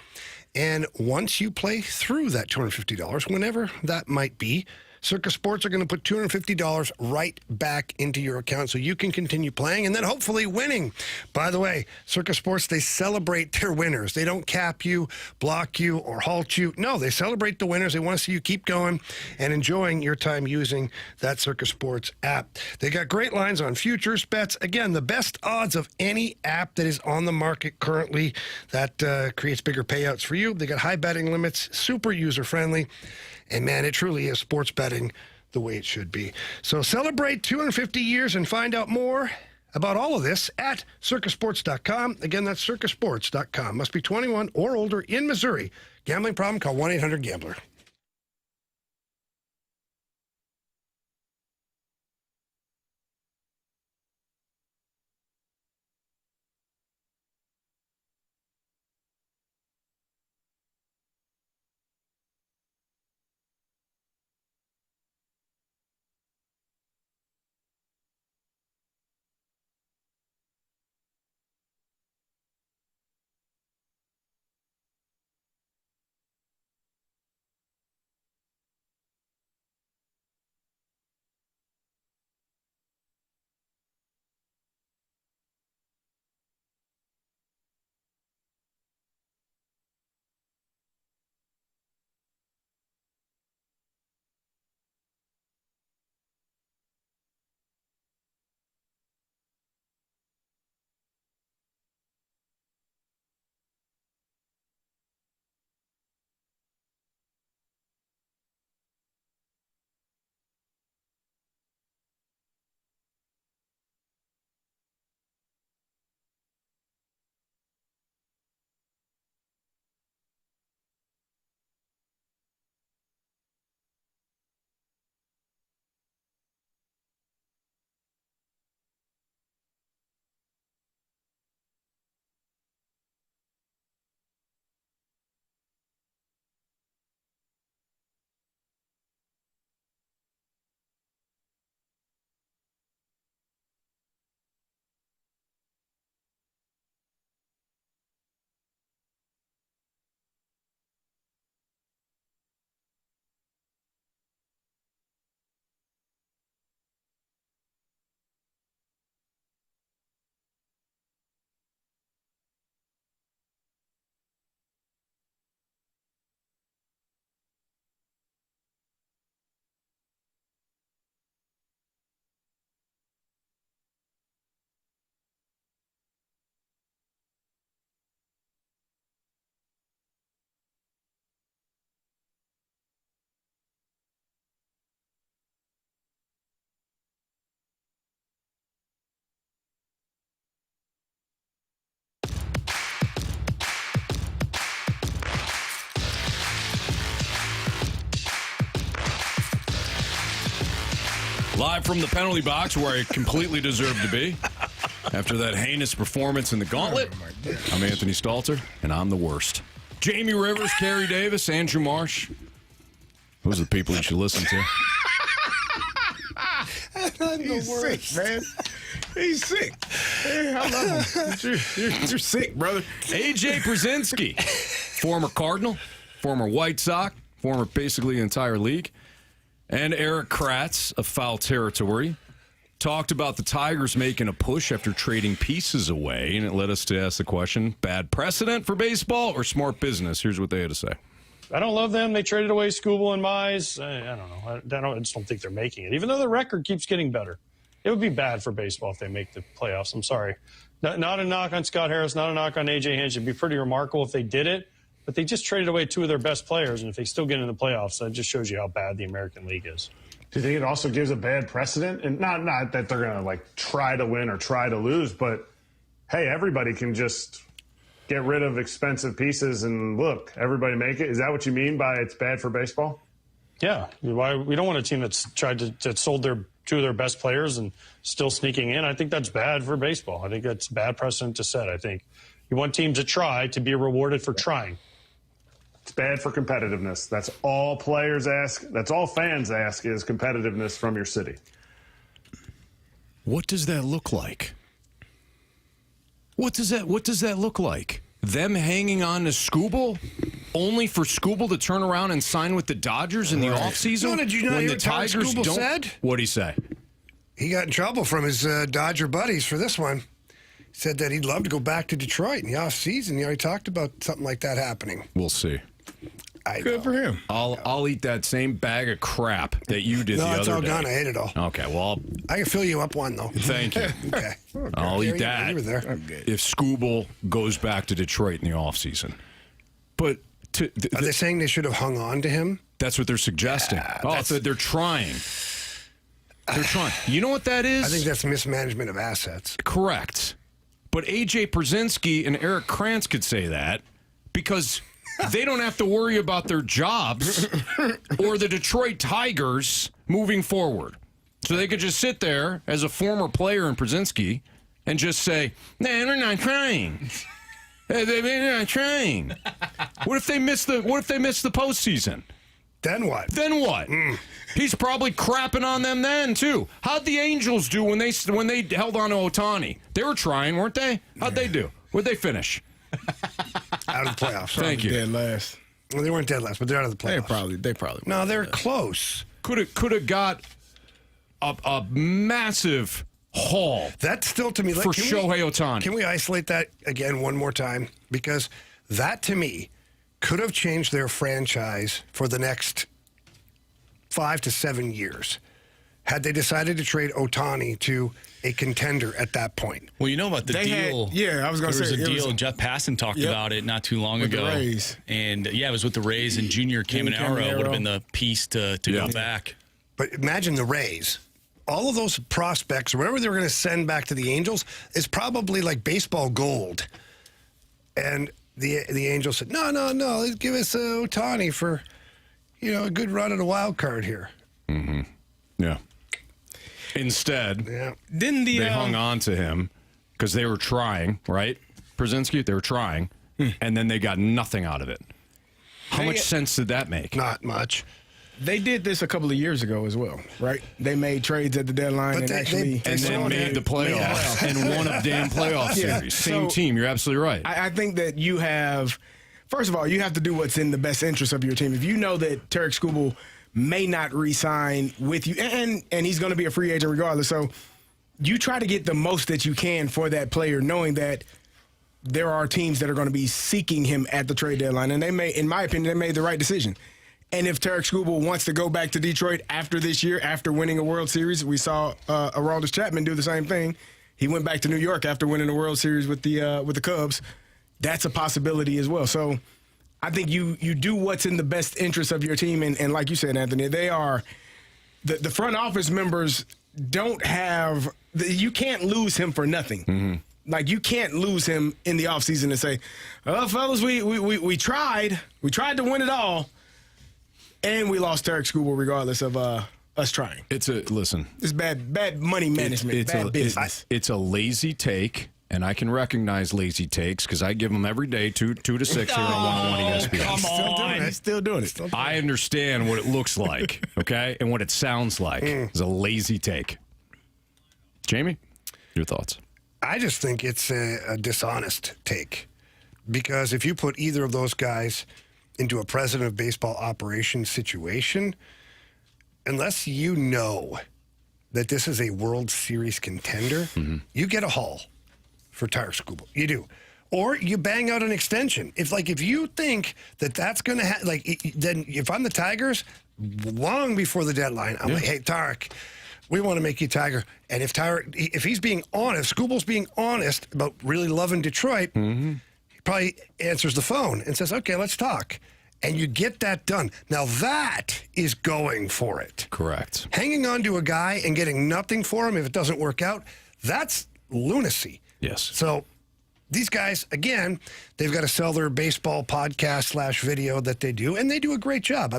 And once you play through that $250, whenever that might be, Circus Sports are going to put $250 right back into your account so you can continue playing and then hopefully winning. By the way, Circus Sports, they celebrate their winners. They don't cap you, block you, or halt you. No, they celebrate the winners. They want to see you keep going and enjoying your time using that Circus Sports app. They got great lines on futures, bets. Again, the best odds of any app that is on the market currently. That creates bigger payouts for you. They got high betting limits, super user-friendly. And, man, it truly is sports betting the way it should be. So celebrate 250 years and find out more about all of this at circusports.com. Again, that's circusports.com. Must be 21 or older in Missouri. Gambling problem? Call 1-800-GAMBLER. Live from the penalty box, where I completely deserve to be. After that heinous performance in the Gauntlet, I'm Anthony Stalter, and I'm the worst. Jamie Rivers, Carey Davis, Andrew Marsh. Those are the people you should listen to. He's sick, man. He's sick. Hey, I love him. You're sick, brother. AJ Brzezinski, former Cardinal, former White Sox, former basically the entire league. And Eric Kratz of Foul Territory talked about the Tigers making a push after trading pieces away, and it led us to ask the question, bad precedent for baseball or smart business? Here's what they had to say. I don't love them. They traded away Skubal and Mize. I don't know. I just don't think they're making it, even though their record keeps getting better. It would be bad for baseball if they make the playoffs. I'm sorry. Not a knock on Scott Harris, not a knock on A.J. Hinch. It'd be pretty remarkable if they did it. But they just traded away two of their best players, and if they still get in the playoffs, that just shows you how bad the American League is. Do you think it also gives a bad precedent? And not that they're going to try to win or try to lose, but hey, everybody can just get rid of expensive pieces and look, everybody make it. Is that what you mean by it's bad for baseball? Yeah. Why we don't want a team that's that sold two of their best players and still sneaking in. I think that's bad for baseball. I think that's bad precedent to set. I think you want teams to try to be rewarded for trying. It's bad for competitiveness. That's all players ask. That's all fans ask is competitiveness from your city. What does that look like? What does that look like? Them hanging on to Skubal only for Skubal to turn around and sign with the Dodgers in the offseason? No, did you not when hear the what Tom Tigers Skubal don't? said? What'd he say? He got in trouble from his Dodger buddies for this one. He said that he'd love to go back to Detroit in the offseason. He already talked about something like that happening. We'll see. Good for him. I'll eat that same bag of crap that you did the other day. No, it's all gone. I ate it all. Okay, well, I can fill you up one, though. Thank you. Okay. I'll eat Gary, that you were there. if Skubal goes back to Detroit in the offseason. But are they saying they should have hung on to him? That's what they're suggesting. They're trying. They're trying. You know what that is? I think that's mismanagement of assets. Correct. But A.J. Przinsky and Eric Krantz could say that because they don't have to worry about their jobs or the Detroit Tigers moving forward. So they could just sit there as a former player in Przinsky and just say, "Nah, they're not trying. They're not trying." What if they miss the postseason? Then what? He's probably crapping on them then too. How'd the Angels do when they held on to Ohtani? They were trying, weren't they? How'd they do? Where'd they finish? Out of the playoffs. Thank you. Dead last. Well, they weren't dead last, but they're out of the playoffs. They probably. No, they're close. Could have got a massive haul. That's still to me for Shohei Ohtani. Can we isolate that again one more time? Because that to me could have changed their franchise for the next 5 to 7 years had they decided to trade Ohtani to a contender at that point. Well, you know about the deal. I was going to say. There was a deal. Jeff Passan talked about it not too long ago. The Rays. And, it was with the Rays, and Junior Caminero would have been the piece to go back. But imagine the Rays. All of those prospects, whatever they were going to send back to the Angels, is probably like baseball gold. And the Angels said, no, let's give us Ohtani for, a good run at a wild card here. Mm-hmm. Yeah. Instead, didn't they hung on to him because they were trying, right? Przinsky, they were trying, and then they got nothing out of it. How much sense did that make? Not much. They did this a couple of years ago as well, right? They made trades at the deadline then made the playoffs and won a damn playoff series. Same team. You're absolutely right. I think that you have, first of all, you have to do what's in the best interest of your team. If you know that Tarek Skubal may not re-sign with you, and he's going to be a free agent regardless, so you try to get the most that you can for that player, knowing that there are teams that are going to be seeking him at the trade deadline, and they may, in my opinion, they made the right decision. And if Tarek Skubal wants to go back to Detroit after this year, after winning a World Series, we saw Aroldis Chapman do the same thing. He went back to New York after winning the World Series with the Cubs. That's a possibility as well. So I think you do what's in the best interest of your team. And like you said, Anthony, they are the front office members don't have you can't lose him for nothing. Mm-hmm. Like, you can't lose him in the offseason and say, "Oh, fellas, we tried. We tried to win it all. And we lost Tarek Skubal regardless of us trying." It's bad money management, bad business. It's a lazy take, and I can recognize lazy takes because I give them every day 2 to 6 here on 101 ESPN. Come on. Still doing it. I understand what it looks like, okay, and what it sounds like. It's a lazy take. Jamie, your thoughts? I just think it's a dishonest take because if you put either of those guys into a president of baseball operations situation, unless you know that this is a World Series contender, you get a haul for Tarek Skubal. You do. Or you bang out an extension. If you think that that's going to then if I'm the Tigers, long before the deadline, I'm like, "Hey, Tarek, we want to make you Tiger." And if he's being honest, Skubal's being honest about really loving Detroit, he probably answers the phone and says, "Okay, let's talk." And you get that done. Now that is going for it. Correct. Hanging on to a guy and getting nothing for him if it doesn't work out, that's lunacy. Yes. So these guys, again, they've got to sell their baseball podcast / video that they do, and they do a great job.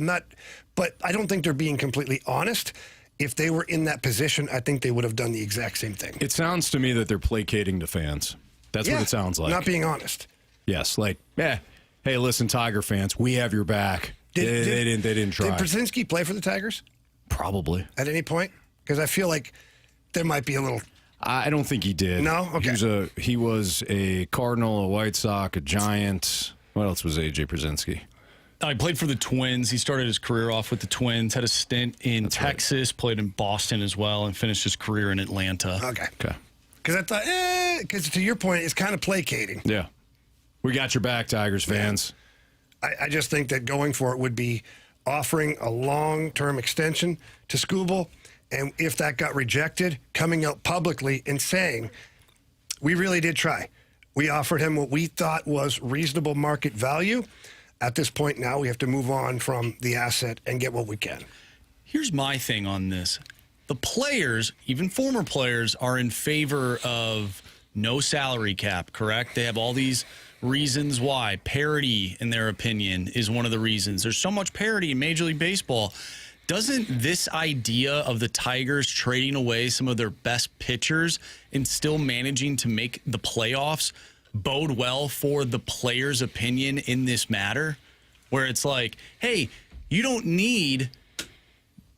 But I don't think they're being completely honest. If they were in that position, I think they would have done the exact same thing. It sounds to me that they're placating to fans. That's what it sounds like. Not being honest. Yes, hey, listen, Tiger fans, we have your back. They didn't try. Did Przinsky play for the Tigers? Probably. At any point? Because I feel like there might be a little... I don't think he did. No? Okay. He was a Cardinal, a White Sox, a Giant. What else was A.J. Przinsky? He played for the Twins. He started his career off with the Twins, had a stint in Texas, played in Boston as well, and finished his career in Atlanta. Okay. Okay. Because I thought, because to your point, it's kind of placating. Yeah. We got your back, Tigers fans. I just think that going for it would be offering a long-term extension to Skubal, and if that got rejected, coming out publicly and saying, we really did try. We offered him what we thought was reasonable market value. At this point now, we have to move on from the asset and get what we can. Here's my thing on this. The players, even former players, are in favor of no salary cap, correct? They have all these reasons why. Parity, in their opinion, is one of the reasons. There's so much parity in Major League Baseball. Doesn't this idea of the Tigers trading away some of their best pitchers and still managing to make the playoffs bode well for the players' opinion in this matter? Where it's like, hey, you don't need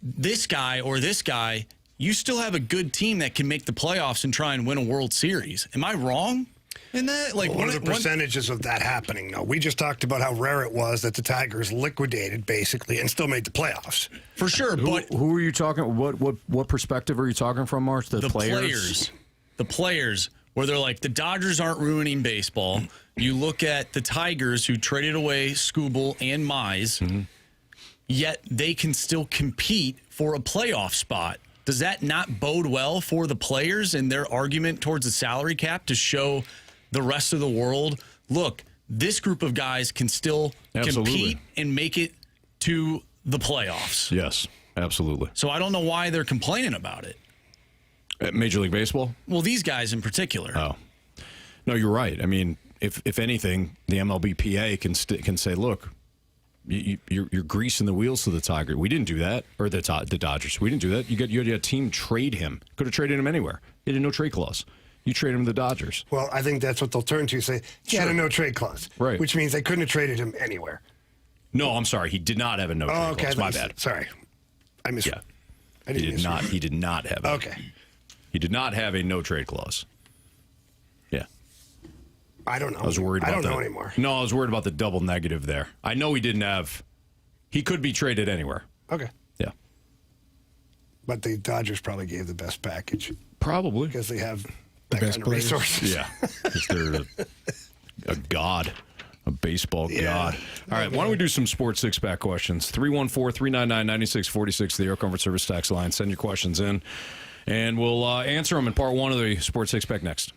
this guy or this guy. You still have a good team that can make the playoffs and try and win a World Series. Am I wrong in that? Like, what are the percentages of that happening? No, we just talked about how rare it was that the Tigers liquidated basically and still made the playoffs. For sure, but who are you talking? What perspective are you talking from, Marsh? The players. The players, where they're like, the Dodgers aren't ruining baseball. You look at the Tigers, who traded away Skubal and Mize, yet they can still compete for a playoff spot. Does that not bode well for the players and their argument towards the salary cap to show the rest of the world, look, this group of guys can still compete and make it to the playoffs? Yes, absolutely. So I don't know why they're complaining about it. At Major League Baseball? Well, these guys in particular. Oh. No, you're right. I mean, if anything, the MLBPA can say, look, you're greasing the wheels to the Tigers. We didn't do that. Or the Dodgers. We didn't do that. You had a team trade him. Could have traded him anywhere. He had a no-trade clause. You trade him to the Dodgers. Well, I think that's what they'll turn to, say, he had a no-trade clause. Right. Which means they couldn't have traded him anywhere. No, I'm sorry. He did not have a no-trade clause. My bad. Sorry. I missed. Yeah. He did not have it. Okay. He did not have a no-trade clause. Yeah. I don't know. I was worried about I don't know anymore. No, I was worried about the double negative there. I know he didn't have. He could be traded anywhere. Okay. Yeah. But the Dodgers probably gave the best package. Probably. Because they have the that best kind of resources. Yeah. Because they're a god. A baseball god. All right, why don't we do some sports six-pack questions? 314-399-9646, the Air Comfort Service tax line. Send your questions in, and we'll answer them in part one of the sports six-pack next.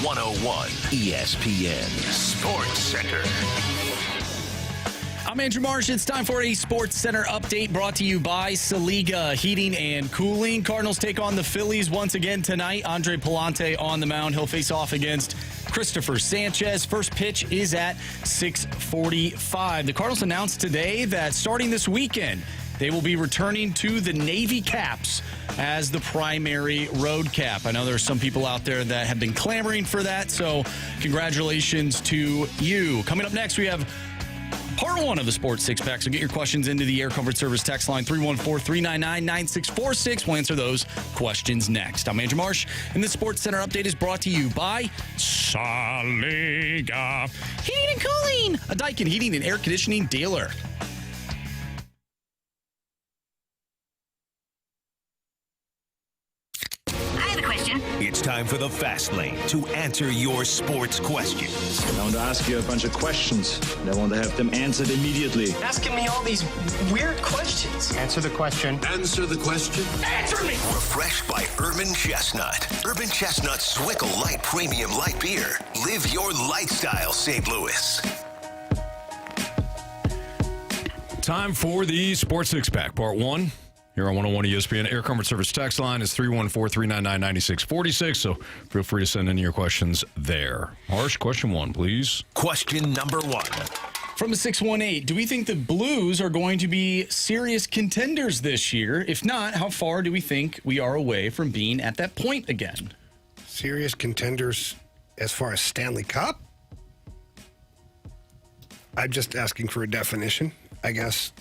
101 ESPN Sports Center. I'm Andrew Marsh. It's time for a Sports Center update brought to you by Saliga Heating and Cooling. Cardinals take on the Phillies once again tonight. Andre Palante on the mound. He'll face off against Christopher Sanchez. First pitch is at 6:45. The Cardinals announced today that starting this weekend, they will be returning to the Navy caps as the primary road cap. I know there's some people out there that have been clamoring for that, so congratulations to you. Coming up next, we have Part 1 of the Sports Six Pack. So get your questions into the Air Comfort Service text line 314-399-9646. We'll answer those questions next. I'm Andrew Marsh, and this Sports Center update is brought to you by Saliga Heating and Cooling, a Daikin heating and air conditioning dealer. It's time for the Fast Lane to answer your sports questions. I want to ask you a bunch of questions, and I want to have them answered immediately. Asking me all these weird questions. Answer the question. Answer the question. Answer me! Refreshed by Urban Chestnut. Urban Chestnut Swickle Light Premium Light Beer. Live your lifestyle, St. Louis. Time for the Sports Six Pack, Part 1. Here on 101 ESPN. Air Comfort Service text line is 314-399-9646, so feel free to send in your questions there. Marsh, question 1, please. Question number 1. From the 618, do we think the Blues are going to be serious contenders this year? If not, how far do we think we are away from being at that point again? Serious contenders as far as Stanley Cup? I'm just asking for a definition, I guess.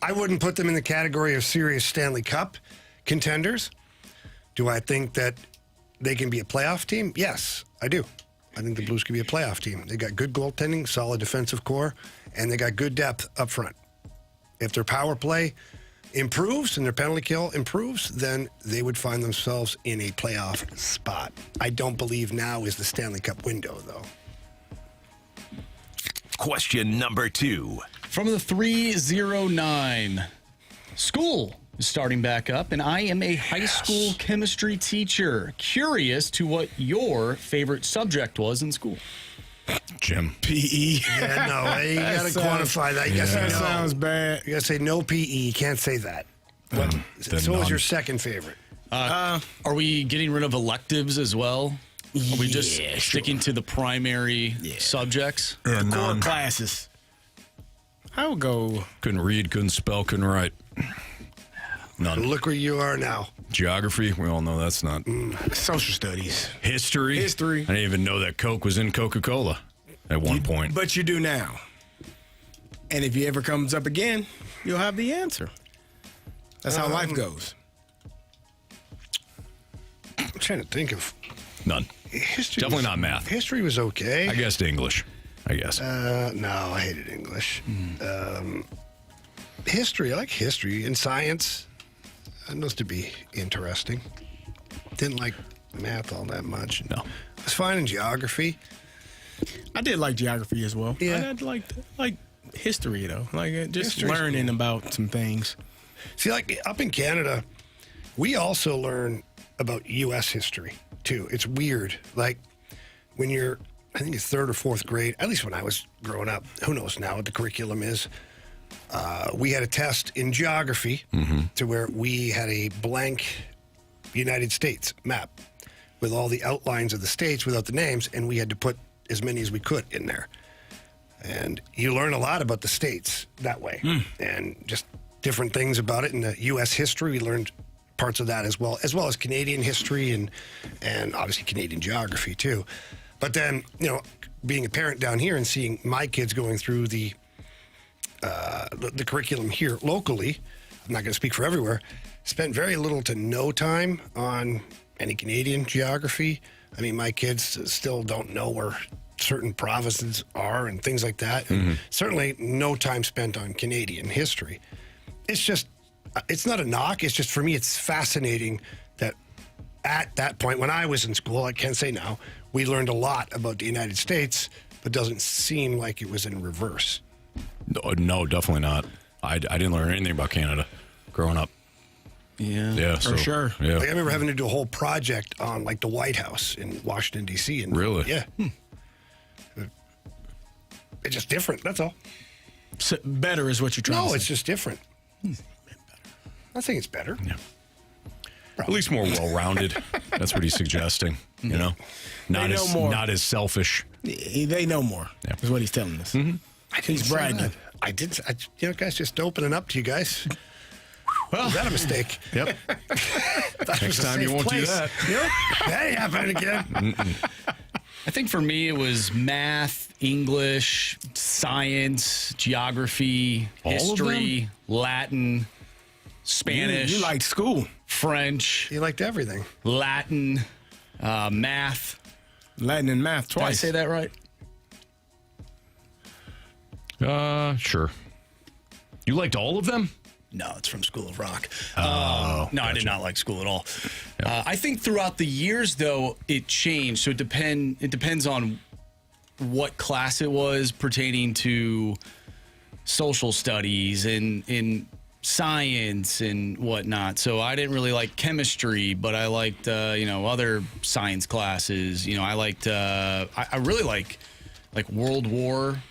I wouldn't put them in the category of serious Stanley Cup contenders. Do I think that they can be a playoff team? Yes, I do. I think the Blues can be a playoff team. They got good goaltending, solid defensive core, and they got good depth up front. If their power play improves and their penalty kill improves, then they would find themselves in a playoff spot. I don't believe now is the Stanley Cup window, though. Question number 2. From the 309, school is starting back up, and I am a high school chemistry teacher. Curious to what your favorite subject was in school. Jim. PE. Yeah, no, you got to quantify that. That sounds bad. You got to say no PE. You can't say that. So what was your second favorite? Are we getting rid of electives as well? Are we just sticking to the primary subjects? Core classes. I would go. Couldn't read, couldn't spell, couldn't write. None. Look where you are now. Geography, we all know that's not. Social studies. History. I didn't even know that Coke was in Coca-Cola at one point. But you do now. And if it ever comes up again, you'll have the answer. That's how life goes. I'm trying to think of. None. History Definitely not math. History was okay. I guessed English. No, I hated English. History, I like history. And science, that must to be interesting. Didn't like math all that much. No. I was fine in geography. I did like geography as well. Yeah. I like history, though. Like just History's learning cool. about some things. See, like up in Canada, we also learn about U.S. history, too. It's weird. Like when you're, I think it's 3rd or 4th grade, at least when I was growing up, who knows now what the curriculum is. We had a test in geography to where we had a blank United States map with all the outlines of the states without the names, and we had to put as many as we could in there. And you learn a lot about the states that way, and just different things about it. In the U.S. history, we learned parts of that as well as Canadian history and obviously Canadian geography too. But then, being a parent down here and seeing my kids going through the curriculum here locally, I'm not going to speak for everywhere, spent very little to no time on any Canadian geography. I mean, my kids still don't know where certain provinces are and things like that. And certainly no time spent on Canadian history. It's just, it's not a knock. It's just, for me, it's fascinating that at that point, when I was in school, I can't say now, we learned a lot about the United States, but doesn't seem like it was in reverse. No, definitely not. I didn't learn anything about Canada growing up. Yeah, for sure. Yeah. Like, I remember having to do a whole project on like the White House in Washington, D.C. And Really? Yeah. It's just different. That's all. So better is what you're trying to say. No, it's just different. I think it's better. Yeah. At least more well-rounded. That's what he's suggesting. You know, not as selfish. They know more. Yeah. Is what he's telling us. He's bragging. You know, guys, just opening up to you guys. Well, is that a mistake? Yep. Next time you won't do that. Yep. That ain't happening again. I think for me it was math, English, science, geography, All history, Latin, Spanish. You liked school. French. You liked everything. Latin, math. Latin and math Did I twice. say that right? Sure. You liked all of them? No, it's from School of Rock. Oh, no, I did not like school at all. I think throughout the years, though, it changed. So it depends on what class it was pertaining to social studies and in science and whatnot. So I didn't really like chemistry, but I liked other science classes. You know, I liked I really like World War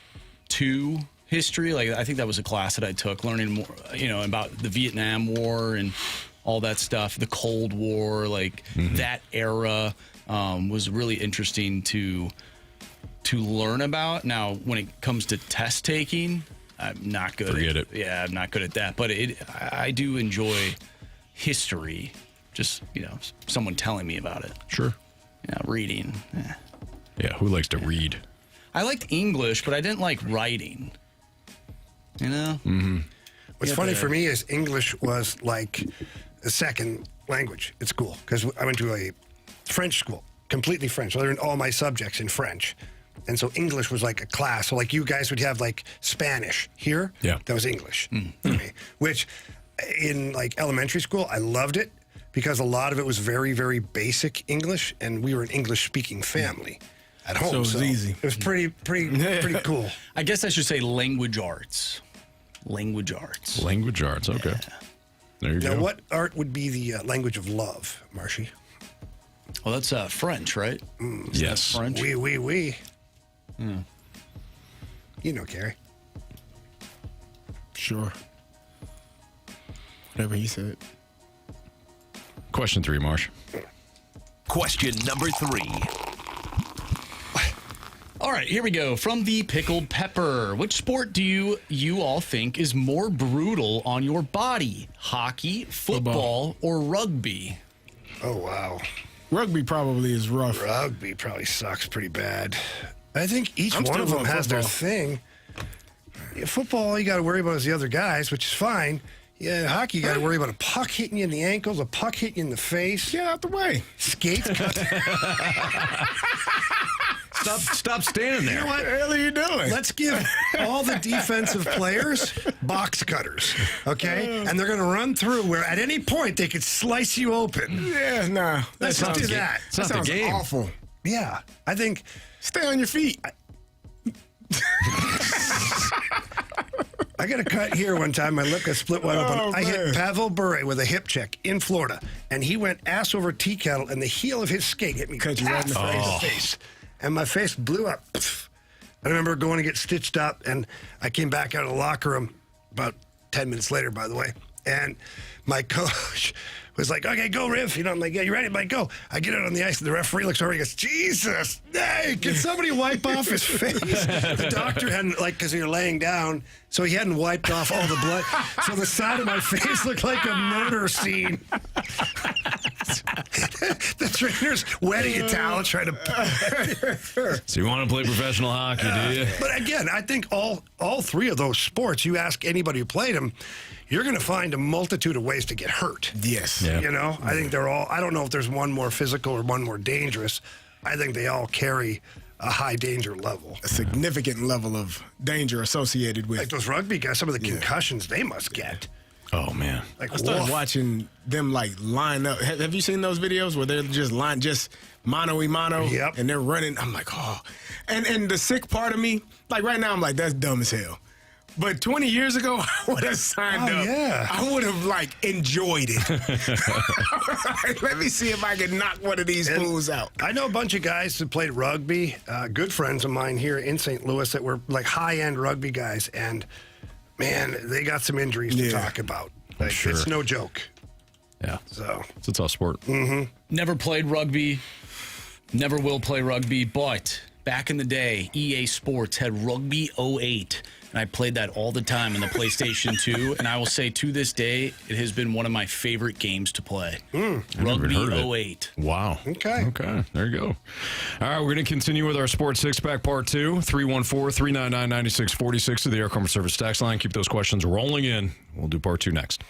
II history. Like, I think that was a class that I took, learning more, about the Vietnam War and all that stuff, the Cold War, like that era was really interesting to learn about. Now, when it comes to test taking, I'm not good. Forget it. Yeah, I'm not good at that. But I do enjoy history. Just someone telling me about it. Sure. Yeah, reading. Yeah, who likes to read? I liked English, but I didn't like writing. You know? Mm-hmm. What's funny for me is English was like a second language at school because I went to a French school, completely French. I learned all my subjects in French. And so English was like a class. So like you guys would have like Spanish here. Yeah. That was English for me, which in like elementary school, I loved it because a lot of it was very, very basic English. And we were an English speaking family at home. So it was easy. It was pretty cool. I guess I should say language arts. Language arts. Language arts. Okay. Yeah. There you go. Now, what art would be the language of love, Marshy? Well, that's French, right? Yes. French. Oui. You know, Carey. Sure. Whatever he said. Question 3, Marsh. Question number 3. All right, here we go. From the Pickled Pepper. Which sport do you all think is more brutal on your body? Hockey, football, or rugby? Oh, wow. Rugby probably is rough. Rugby probably sucks pretty bad. I think each I'm one of still them going has their football. thing. Yeah, football, all you got to worry about is the other guys, which is fine. Yeah, hockey, you got to worry about a puck hitting you in the ankles, a puck hitting you in the face. Get out the way. Skates cut. Stop standing there. You know what? What the hell are you doing? Let's give all the defensive players box cutters, okay? And they're going to run through where at any point they could slice you open. Yeah, nah. Let's just do that. It's not the sounds game. awful. Yeah, I think... Stay on your feet. I got a cut here one time. My lip got split wide open. Oh, I hit man. Pavel Bure with a hip check in Florida, and he went ass over tea kettle, and the heel of his skate hit me Cut you right in the face. And my face blew up. I remember going to get stitched up, and I came back out of the locker room about 10 minutes later, by the way, and my coach was like, okay, go, Riv. I'm like, yeah, you ready? I'm like, go. I get out on the ice, and the referee looks over, he goes, Jesus, hey, can somebody wipe off his face? The doctor hadn't, because you're laying down, so he hadn't wiped off all the blood. So the side of my face looked like a murder scene. The trainer's wetting a towel trying to... So you want to play professional hockey, do you? But again, I think all three of those sports, you ask anybody who played them, you're going to find a multitude of ways to get hurt. Yes. Yeah. You know, I think they're all, I don't know if there's one more physical or one more dangerous. I think they all carry a high danger level. A significant level of danger associated with. Like those rugby guys, some of the concussions they must get. Oh, man. Like, I started watching them line up. Have you seen those videos where they're just mano-y-mano? Yep. And they're running. I'm like, oh. And the sick part of me, like right now, I'm like, that's dumb as hell. But 20 years ago, I would have signed up. Yeah. I would have, enjoyed it. Let me see if I can knock one of these fools out. I know a bunch of guys that played rugby, good friends of mine here in St. Louis that were high-end rugby guys, and, man, they got some injuries to talk about. Sure. It's no joke. Yeah. So it's a tough sport. Mm-hmm. Never played rugby, never will play rugby, but back in the day, EA Sports had Rugby 08, and I played that all the time on the PlayStation 2, and I will say to this day, it has been one of my favorite games to play. Rugby 08. Wow. Okay. There you go. All right, we're going to continue with our Sports Six-Pack Part 2, 314-399-9646 to the Air Comfort Service tax line. Keep those questions rolling in. We'll do Part 2 next.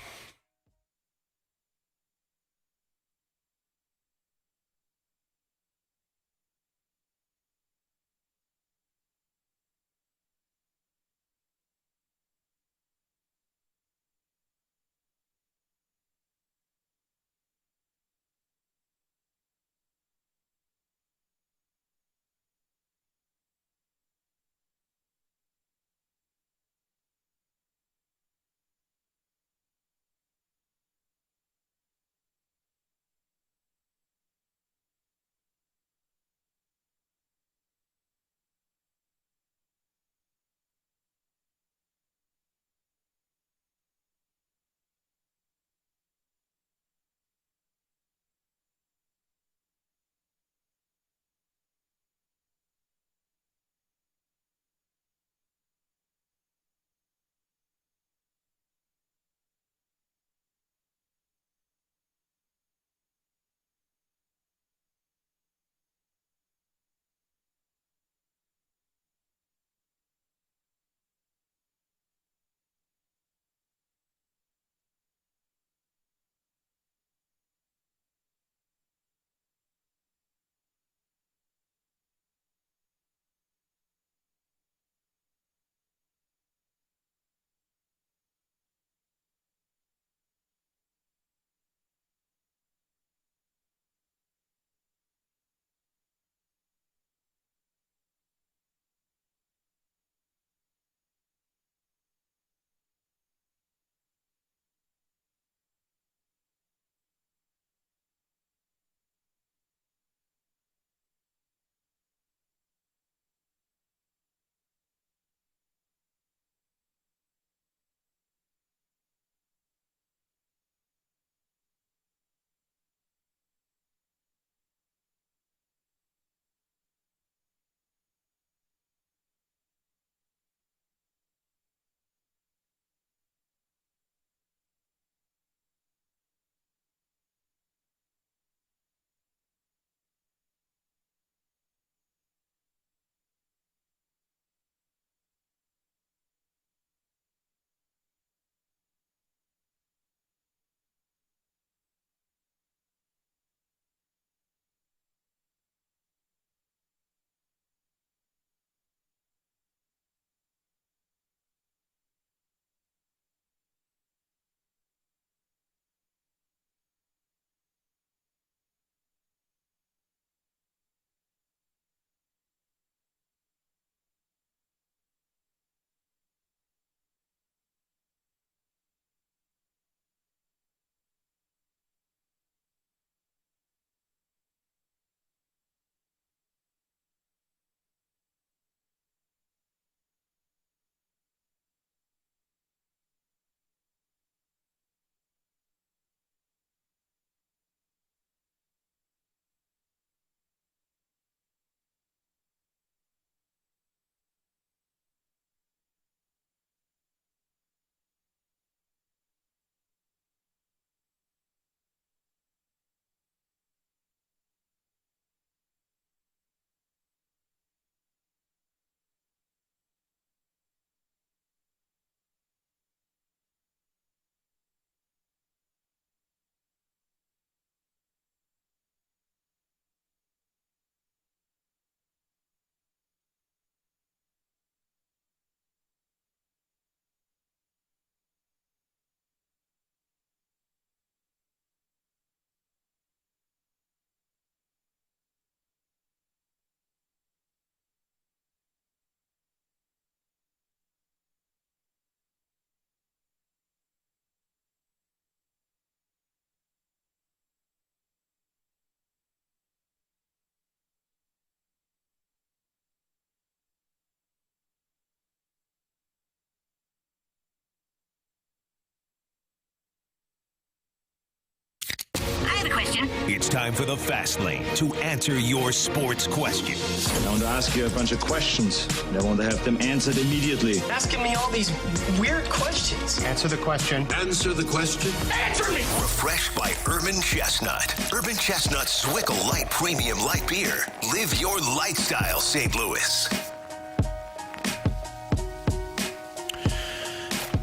It's time for the Fast Lane to answer your sports questions. I want to ask you a bunch of questions, and I want to have them answered immediately. Asking me all these weird questions. Answer the question. Answer the question. Answer me! Refreshed by Urban Chestnut. Urban Chestnut Zwickle Light Premium Light Beer. Live your lifestyle, St. Louis.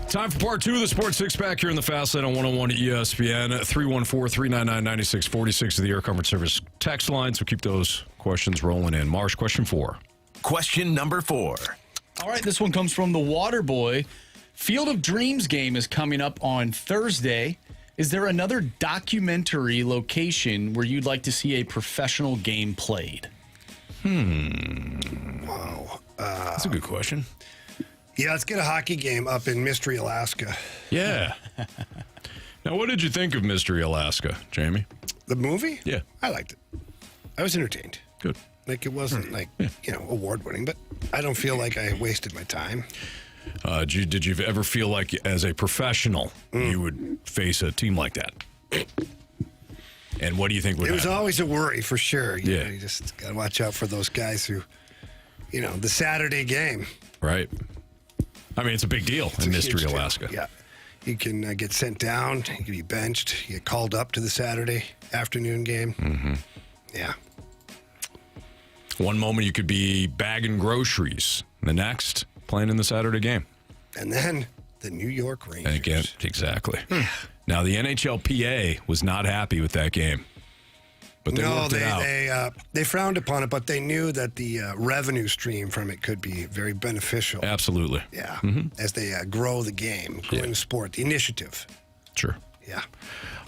Time for part 2 of the Sports Six-Pack here in the Fast Lane on 101 ESPN. 314-399-9646 is the Air Comfort Service text line, so keep those questions rolling in. Marsh, question 4. Question number 4. All right, this one comes from the Waterboy. Field of Dreams game is coming up on Thursday. Is there another documentary location where you'd like to see a professional game played? Wow. That's a good question. Yeah, let's get a hockey game up in Mystery, Alaska. Yeah. Now, what did you think of Mystery, Alaska, Jamie? The movie? Yeah. I liked it. I was entertained. Good. Like, it wasn't award-winning, but I don't feel like I wasted my time. Did you ever feel like, as a professional, you would face a team like that? And what do you think would happen? It was always a worry, for sure. You Yeah. know, you just got to watch out for those guys who, the Saturday game. Right. I mean, it's a big deal in Mystery, Huge deal. Alaska. Yeah. You can get sent down. You can be benched. You get called up to the Saturday afternoon game. Mm-hmm. Yeah. One moment you could be bagging groceries. The next, playing in the Saturday game. And then the New York Rangers. And again, exactly. Now, the NHLPA was not happy with that game. But they worked it out. They frowned upon it, but they knew that the revenue stream from it could be very beneficial. Absolutely. Yeah. Mm-hmm. As they grow the game, grow the sport, the initiative. Sure. Yeah.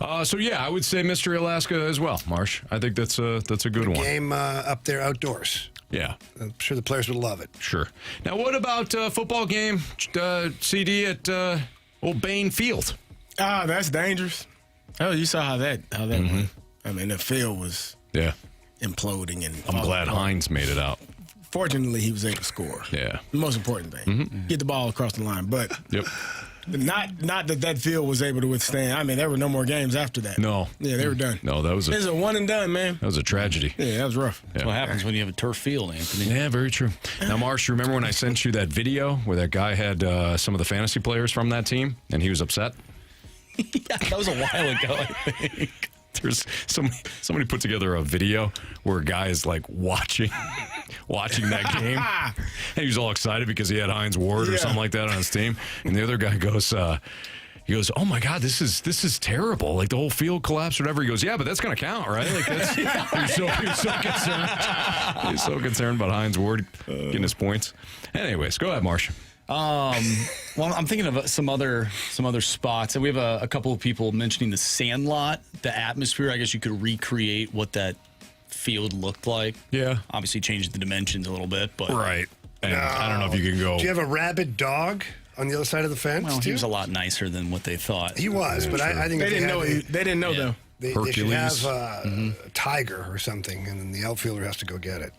I would say Mystery, Alaska as well, Marsh. I think that's a good one. Game up there outdoors. Yeah. I'm sure the players would love it. Sure. Now, what about football game, CD at Old Bain Field? That's dangerous. Oh, you saw how that went. I mean, the field was imploding. And I'm glad Hines made it out. Fortunately, he was able to score. Yeah. The most important thing. Get the ball across the line. But not that field was able to withstand. I mean, there were no more games after that. No. Yeah, they were done. No, that was It was a one and done, man. That was a tragedy. Yeah, that was rough. Yeah. That's what happens when you have a turf field, Anthony. Yeah, very true. Now, Marsh, you remember when I sent you that video where that guy had some of the fantasy players from that team, and he was upset? Yeah, that was a while ago, I think. There's somebody put together a video where a guy is like watching that game, and he was all excited because he had Hines Ward or something like that on his team, and the other guy goes, he goes, "Oh my God, this is terrible! Like the whole field collapsed, or whatever." He goes, "Yeah, but that's gonna count, right?" Like that's he's so concerned. He's so concerned about Hines Ward getting his points. Anyways, go ahead, Marsh. Well, I'm thinking of some other spots, and we have a couple of people mentioning the Sandlot, the atmosphere. I guess you could recreate what that field looked like. Yeah, obviously change the dimensions a little bit, but right. And I don't know if you can go. Do you have a rabid dog on the other side of the fence? Well, he was a lot nicer than what they thought. He was, but I think they didn't know. They didn't know though. They should have a tiger or something, and then the outfielder has to go get it.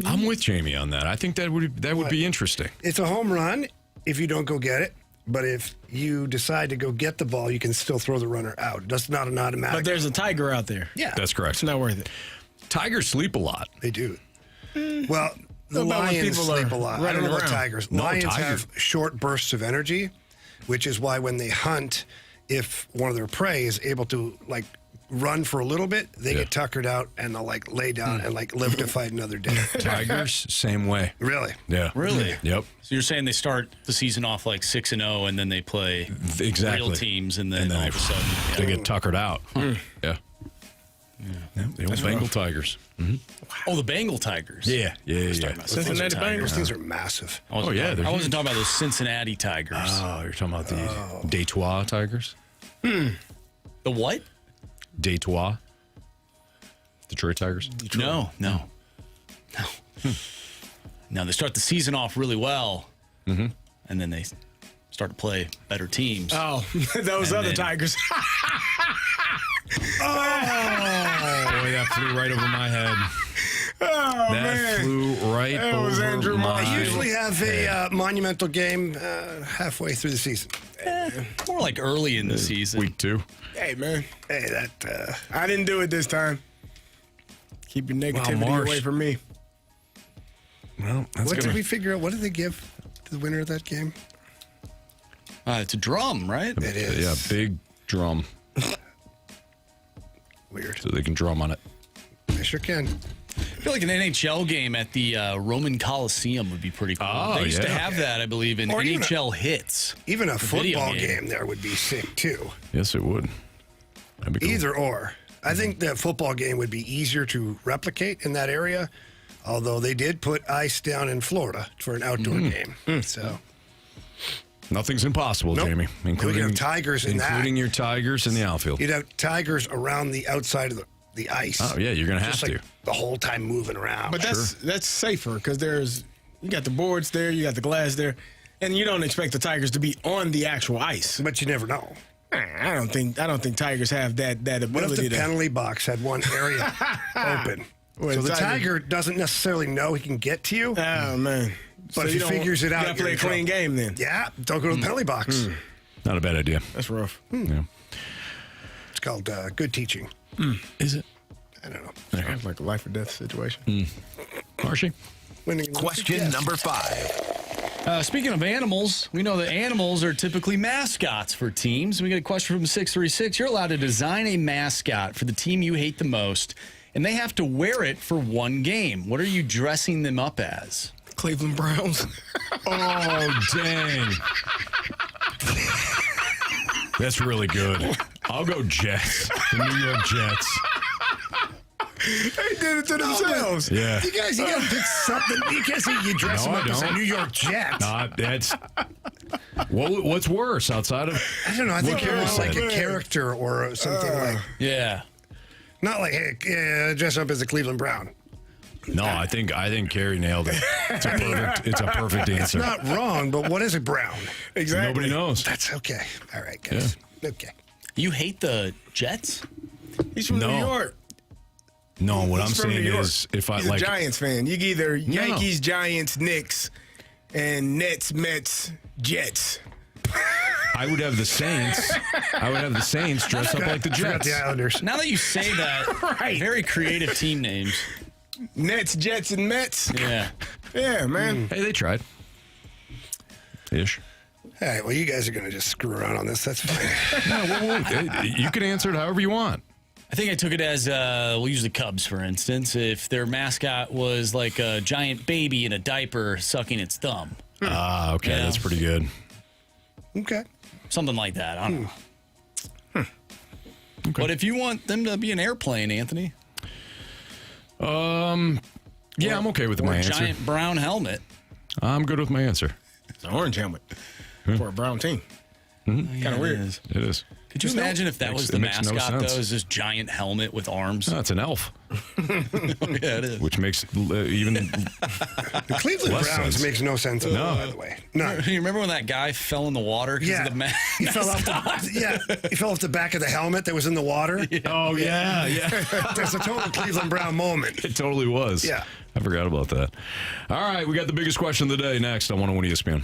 I'm with Jamie on that. I think that would be interesting. It's a home run if you don't go get it, but if you decide to go get the ball, you can still throw the runner out. That's not an automatic. But there's a tiger out there. Yeah, that's correct. It's not worth it. Tigers sleep a lot. They do. Well, the lions sleep a lot. I don't know about tigers. No, lions tigers have short bursts of energy, which is why when they hunt, if one of their prey is able to run for a little bit, they get tuckered out and they'll lay down and live to fight another day. Tigers, same way. Really? Yeah. Really? Yep. So you're saying they start the season off 6-0, and then they play real teams, and then all of a sudden they get tuckered out. Yeah. The old Bengal Tigers. Wow. Oh, the Bengal Tigers. Yeah. Cincinnati Bengals. Those things are massive. I wasn't talking about those Cincinnati Tigers. Oh, you're talking about the Detroit Tigers? The what? Detroit. Detroit Tigers? No. No, they start the season off really well, and then they start to play better teams. Oh, those other Tigers. That flew right over my head. Oh, that flew right over was Andrew Marsh. I usually have a monumental game halfway through the season. More like early in the season. Week 2. Hey, man. Hey, that. I didn't do it this time. Keep your negativity Marsh. away from me. Well, What did we figure out? What did they give to the winner of that game? It's a drum, right? It is. Yeah, big drum. Weird. So they can drum on it. They sure can. I feel like an NHL game at the Roman Coliseum would be pretty cool. Oh, They used to yeah. have that, I believe, in Or even NHL hits. Even a The video football game. game there would be sick, too. Yes, it would. That'd be cool. Either or. I think the football game would be easier to replicate in that area, although they did put ice down in Florida for an outdoor game. So Nothing's impossible, Nope. Jamie. You'd have tigers in that. Including your Tigers in the outfield. you'd have tigers around the outside of the ice. Oh, yeah, you're going to have Just to. like the whole time moving around. But that's safer because you got the boards there, you got the glass there, and you don't expect the Tigers to be on the actual ice. But you never know. I don't think Tigers have that ability. What if the to, penalty box had one area open? Well, So the Tiger- tiger doesn't necessarily know he can get to you. Oh man! But if he figures it out, you gotta play you're a in clean trouble. game then. Yeah, don't go to the penalty box. Not a bad idea. That's rough. Yeah. It's called good teaching. Is it? I don't know. Sounds like a life or death situation. Marshy? Question number 5. Speaking of animals, we know that animals are typically mascots for teams. We got a question from 636. You're allowed to design a mascot for the team you hate the most, and they have to wear it for one game. What are you dressing them up as? Cleveland Browns. Oh, dang. That's really good. I'll go Jets. The New York Jets. They did it to themselves. Yeah. You guys, you gotta pick something. You can't say you dress No, them I up as a don't. New York Jets. That's. What's worse outside of. I don't know. I think What you're almost like a Carolina? character or something like. Yeah. Not like, hey, dress up as a Cleveland Brown. No, I think Carey nailed it. It's a perfect It's answer. not wrong, but what is a Brown? Exactly. Nobody knows. That's okay. All right, guys. Okay. You hate the Jets? He's from No. New York. No, what I'm He's from saying New York. is if I He's like a Giants fan. You either Yankees, Giants, Knicks, and Nets, Mets, Jets. I would have the Saints. I would have the Saints dress up like the Forgot Jets. the Islanders. Now that you say that, Right. very creative team names. Nets, Jets, and Mets. Yeah. Yeah, man. Hey, they tried. Ish. All right, well, you guys are going to just screw around on this. That's fine. You can answer it however you want. I think I took it as, we'll use the Cubs, for instance. If their mascot was like a giant baby in a diaper sucking its thumb. Ah, okay, Yeah. that's pretty good. Okay. Something like that. I don't know. But if you want them to be an airplane, Anthony. Yeah, I'm okay with my a answer. giant brown helmet. I'm good with my answer. It's an orange helmet for a brown team. Kind of weird. It is. Could you imagine if that was the it makes no mascot, sense. though, is this giant helmet with arms? No, it's an elf, Yeah, it is. which makes even The Cleveland Less Browns sense. makes no sense at all, by the way. No. You remember when that guy fell in the water because Yeah. of the He fell off he fell off the back of the helmet that was in the water. Oh, yeah. There's a total Cleveland Brown moment. It totally was. Yeah. I forgot about that. All right, we got the biggest question of the day next on 101 ESPN.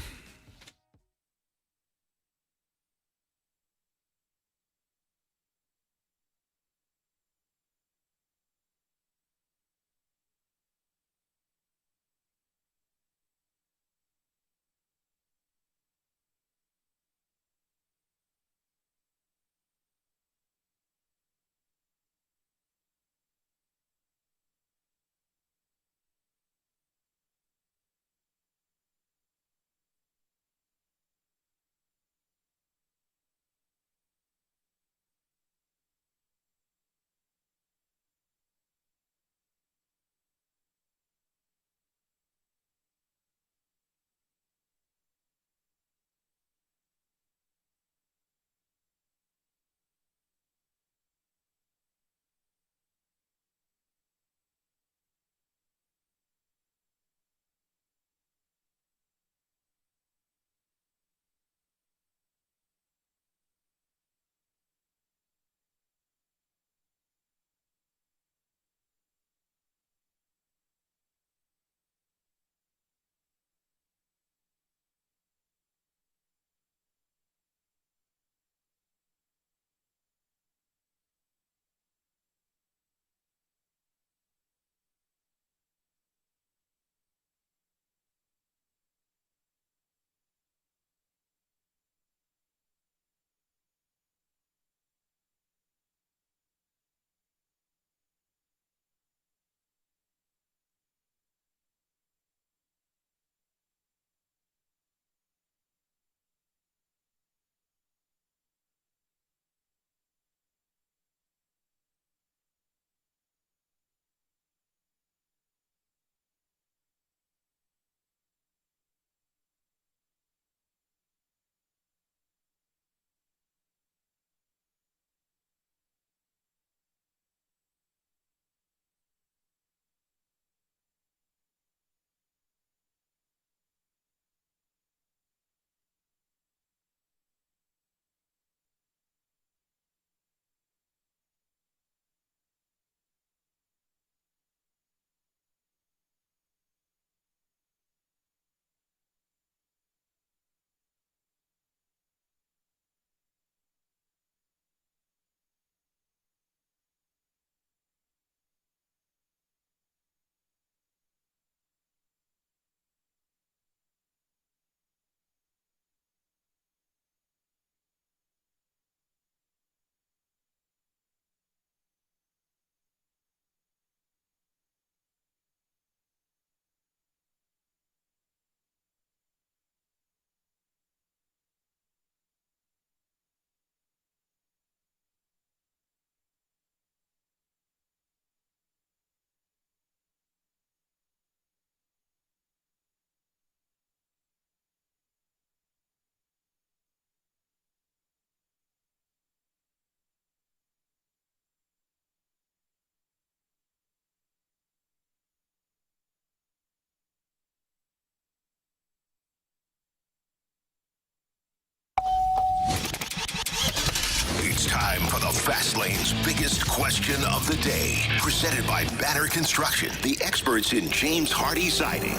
for the Fast Lane's biggest question of the day. Presented by Banner Construction, the experts in James Hardy siding.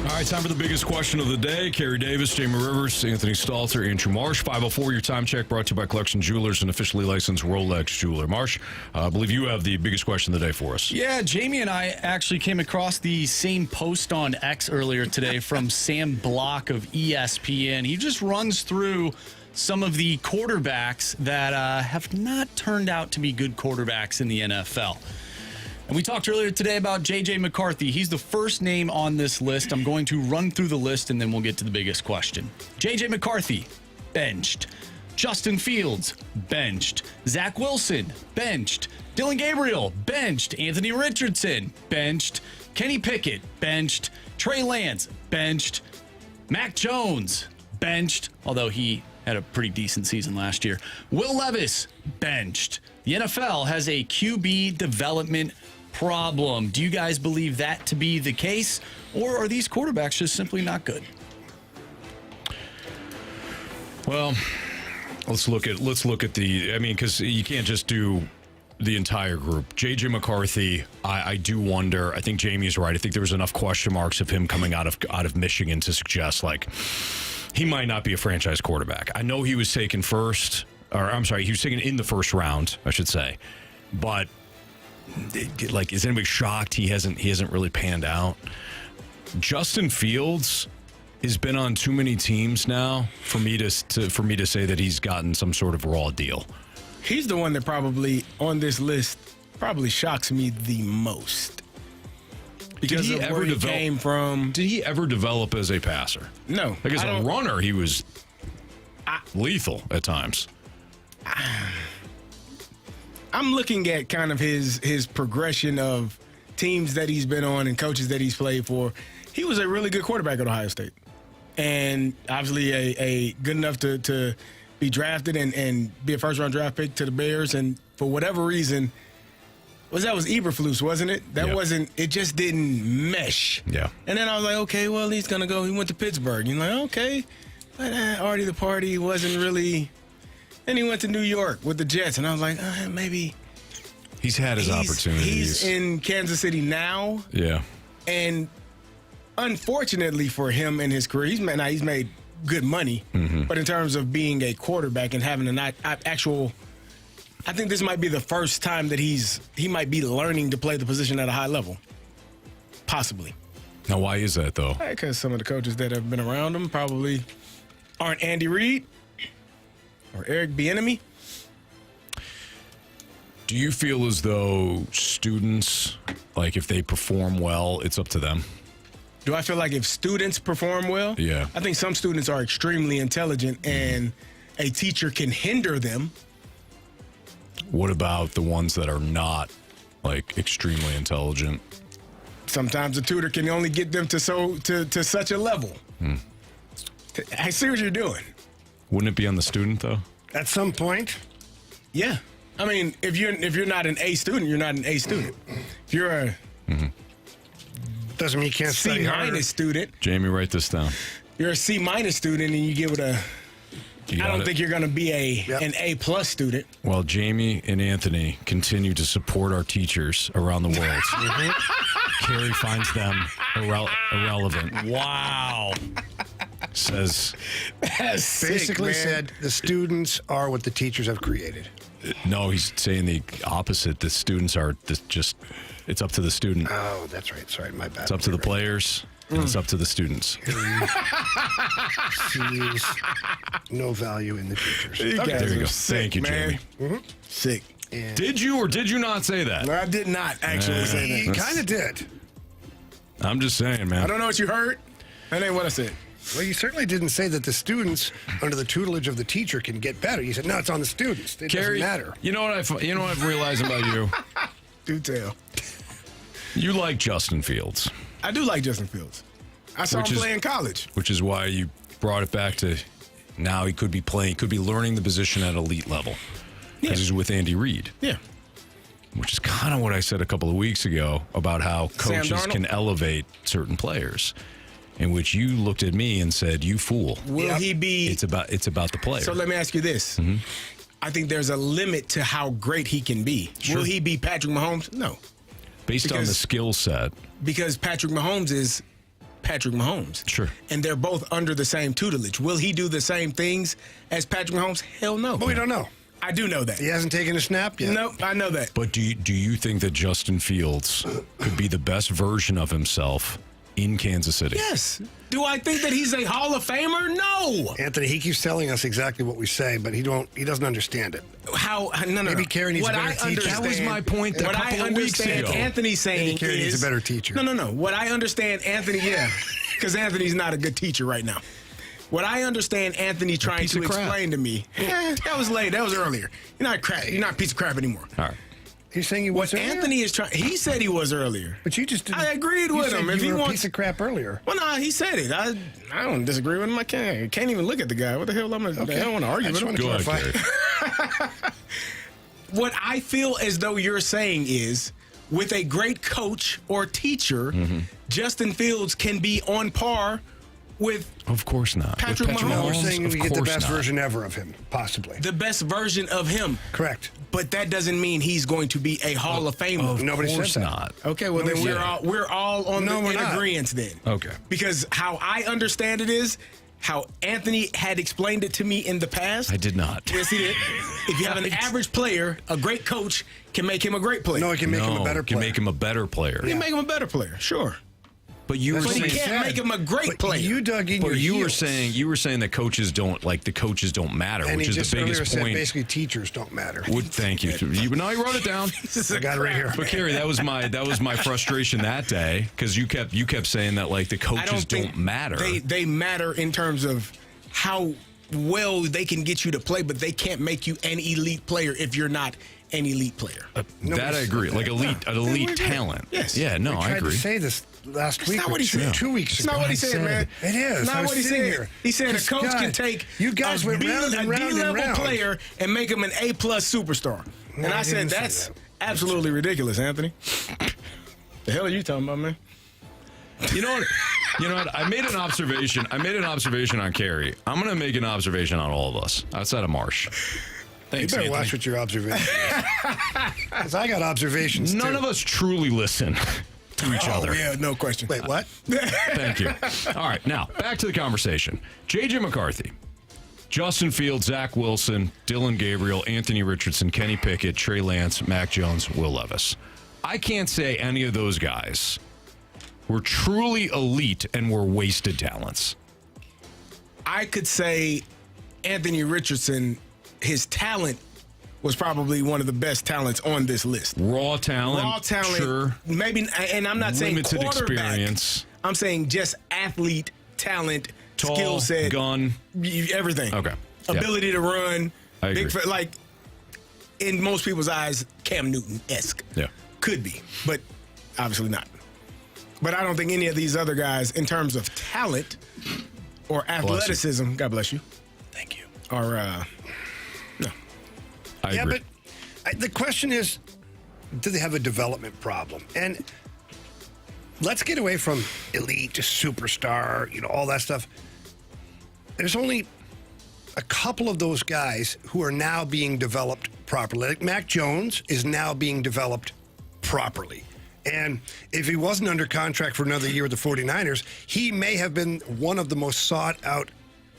All right, time for the biggest question of the day. Carey Davis, Jamie Rivers, Anthony Stalter, Andrew Marsh. 5:04, your time check brought to you by Clarkson Jewelers, an officially licensed Rolex jeweler. Marsh, I believe you have the biggest question of the day for us. Yeah, Jamie and I actually came across the same post on X earlier today from Sam Block of ESPN. He just runs through some of the quarterbacks that have not turned out to be good quarterbacks in the NFL. And we talked earlier today about J.J. McCarthy. He's the first name on this list. I'm going to run through the list, and then we'll get to the biggest question. J.J. McCarthy, benched. Justin Fields, benched. Zach Wilson, benched. Dylan Gabriel, benched. Anthony Richardson, benched. Kenny Pickett, benched. Trey Lance, benched. Mac Jones, benched, although he had a pretty decent season last year. Will Levis, benched. The NFL has a QB development problem. Do you guys believe that to be the case, or are these quarterbacks just simply not good? Well, let's look at the. I mean, because you can't just do the entire group. J.J. McCarthy, I do wonder. I think Jamie's right. I think there was enough question marks of him coming out of Michigan to suggest like he might not be a franchise quarterback. I know he was taken first, or I'm sorry, he was taken in the first round, I should say, but. Like, is anybody shocked he hasn't really panned out? Justin Fields has been on too many teams now for me to say that he's gotten some sort of raw deal. He's the one that probably on this list probably shocks me the most because of where he came from. Did he ever develop as a passer? No, like as a runner, he was lethal at times. I'm looking at kind of his progression of teams that he's been on and coaches that he's played for. He was a really good quarterback at Ohio State. And obviously a good enough to be drafted and be a first-round draft pick to the Bears. And for whatever reason, was Eberflus, wasn't it? It just didn't mesh. Yeah. And then I was like, okay, well, he's going to go. He went to Pittsburgh. You're like, okay. But Artie the Party wasn't really... Then he went to New York with the Jets, and I was like, maybe he's had his opportunities. He's in Kansas City now. Yeah. And unfortunately for him in his career, he's made good money. Mm-hmm. But in terms of being a quarterback and having an actual, I think this might be the first time that he might be learning to play the position at a high level. Possibly. Now, why is that, though? Because some of the coaches that have been around him probably aren't Andy Reid. Or Eric Bieniemy. Do you feel as though students, like if they perform well, it's up to them? Do I feel like if students perform well? Yeah. I think some students are extremely intelligent and a teacher can hinder them. What about the ones that are not, like, extremely intelligent? Sometimes a tutor can only get them to such a level. I see what you're doing. Wouldn't it be on the student, though? At some point? Yeah. I mean, if you're not an A student, you're not an A student. If you're a doesn't mean you can't study harder. C- student. Jamie, write this down. You're a C- student and you get with I don't think you're going to be an A+ student. Well, Jamie and Anthony continue to support our teachers around the world. Carey finds them irrelevant. Wow. Says basically said the students are what the teachers have created. No, he's saying the opposite. The students are it's up to the student. Oh, that's right. Sorry, my bad. It's up to the players, and it's up to the students. Sees no value in the teachers. There you go. Thank you, man. Jamie. Mm-hmm. Sick. And did you or did you not say that? No, I did not actually say that. You kind of did. I'm just saying, man. I don't know what you heard. That ain't what I said. Well, you certainly didn't say that the students, under the tutelage of the teacher, can get better. You said, no, it's on the students. It Carey, doesn't matter. You know what I've realized about you? Do tell. You like Justin Fields. I do like Justin Fields. I saw him play in college. Which is why you brought it back to now he could be playing, could be learning the position at elite level. Because he's with Andy Reid. Yeah. Which is kind of what I said a couple of weeks ago about how coaches can elevate certain players. in which you looked at me and said, "You fool." Will he be? It's about the player. So let me ask you this. Mm-hmm. I think there's a limit to how great he can be. Sure. Will he be Patrick Mahomes? No. Based on the skill set. Because Patrick Mahomes is Patrick Mahomes. Sure. And they're both under the same tutelage. Will he do the same things as Patrick Mahomes? Hell no. But we don't know. I do know that. He hasn't taken a snap yet. No, I know that. But do you think that Justin Fields could be the best version of himself in Kansas City? Yes. Do I think that he's a Hall of Famer? No. Anthony, he keeps telling us exactly what we say, but he doesn't understand it. How? No. Maybe Carey needs a better teacher. That was my point a couple of weeks ago. What I understand Anthony's saying Maybe Carey needs a better teacher. No. What I understand Anthony, because Anthony's not a good teacher right now. What I understand Anthony trying to explain to me, that was late. That was earlier. You're not a piece of crap anymore. All right. He's saying he was earlier? Anthony is trying. He said he was earlier. But you just didn't. I agreed with him. If you were a piece of crap earlier. Well, no, he said it. I don't disagree with him. I can't even look at the guy. What the hell? I don't want to argue with him. Go ahead, What I feel as though you're saying is, with a great coach or teacher, Justin Fields can be on par with. Of course not. Patrick Mahomes. We're saying we get the best not. version ever of him, possibly. The best version of him. Correct. But that doesn't mean he's going to be a Hall of Famer. Nobody says that. Not. Okay, well then we're all on in agreement then. Okay. Because how I understand it is how Anthony had explained it to me in the past. I did not. Yes, he did. If you have an average player, a great coach can make him a great player. No, he can make him a better player. Can make him a better player. He can make him a better player, sure. But you were saying he can't make him a great player. You dug in. But you were saying that coaches don't matter, and which is the biggest point. Basically, teachers don't matter. Thank you. You wrote it down. I got it right here. But Carey, that was my frustration that day because you kept saying that the coaches don't matter. They matter in terms of how well they can get you to play, but they can't make you an elite player if you're not an elite player. That I agree. Like elite talent. Yes. Yeah. No, I agree. I tried to say this last week. That's not what he said. 2 weeks ago. It's not what he said, man. It is. Not what he said. He said a coach can take you guys went round and round and round. player and make him an A+ superstar. And I said that's absolutely ridiculous, Anthony. The hell are you talking about, man? You know what? I made an observation. On Carey. I'm going to make an observation on all of us outside of Marsh. Thanks, you better Anthony. watch what your observations because I got observations None of us truly listen to each other. Yeah, no question. Wait, what? Thank you. All right, now back to the conversation. J.J. McCarthy, Justin Fields, Zach Wilson, Dylan Gabriel, Anthony Richardson, Kenny Pickett, Trey Lance, Mac Jones, Will Levis. I can't say any of those guys were truly elite and were wasted talents. I could say Anthony Richardson, his talent was probably one of the best talents on this list. Raw talent, sure. Maybe, and I'm not saying limited experience. I'm saying just athlete, talent, tall, skill set, gun, everything. Okay, ability to run. I agree. Like in most people's eyes, Cam Newton-esque. Yeah, could be, but obviously not. But I don't think any of these other guys, in terms of talent or athleticism, God bless you. Thank you. Are no. I agree. But the question is, do they have a development problem? And let's get away from elite to superstar, all that stuff. There's only a couple of those guys who are now being developed properly. Like Mac Jones is now being developed properly. And if he wasn't under contract for another year with the 49ers, he may have been one of the most sought-out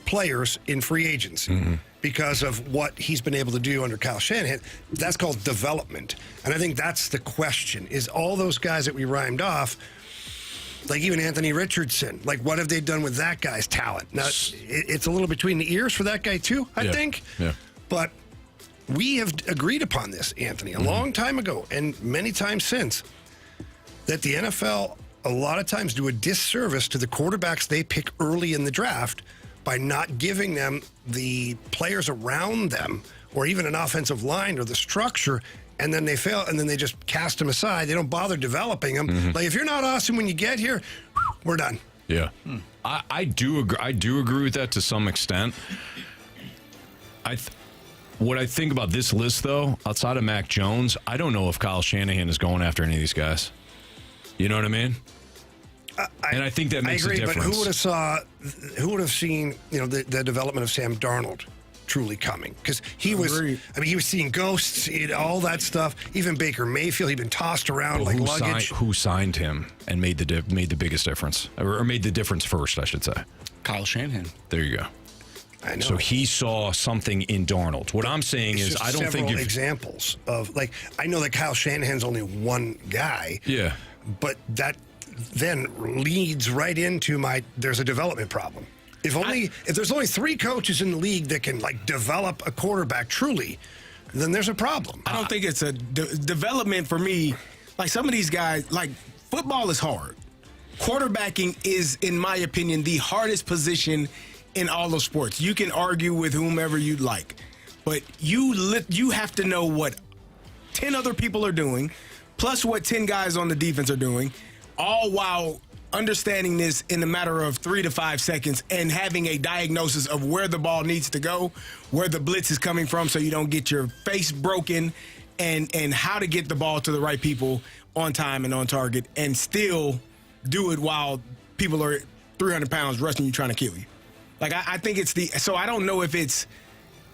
players in free agency because of what he's been able to do under Kyle Shanahan. That's called development. And I think that's the question, is all those guys that we rhymed off, like even Anthony Richardson, like what have they done with that guy's talent? Now, it's a little between the ears for that guy too, I think. Yeah. But we have agreed upon this, Anthony, a long time ago and many times since, that the NFL a lot of times do a disservice to the quarterbacks they pick early in the draft by not giving them the players around them or even an offensive line or the structure, and then they fail, and then they just cast them aside. They don't bother developing them. Like, if you're not awesome when you get here, we're done. Yeah. I do agree. I do agree with that to some extent. What I think about this list, though, outside of Mac Jones, I don't know if Kyle Shanahan is going after any of these guys. You know what I mean? And I think that makes a difference. But who would have seen the development of Sam Darnold truly coming? Because he was seeing ghosts, all that stuff. Even Baker Mayfield, he'd been tossed around like luggage. Who signed him and made the biggest difference, or made the difference first, I should say? Kyle Shanahan. There you go. I know. So he saw something in Darnold. What I'm saying is, I don't think examples of I know that Kyle Shanahan's only one guy. Yeah. But that then leads right into there's a development problem. If there's only 3 coaches in the league that can develop a quarterback truly, then there's a problem. I don't think it's a development for me. Like some of these guys, football is hard. Quarterbacking is, in my opinion, the hardest position in all of sports. You can argue with whomever you'd like, but you have to know what 10 other people are doing, plus what 10 guys on the defense are doing, all while understanding this in a matter of 3 to 5 seconds and having a diagnosis of where the ball needs to go, where the blitz is coming from so you don't get your face broken, and how to get the ball to the right people on time and on target and still do it while people are 300 pounds rushing you trying to kill you. I think it's so I don't know if it's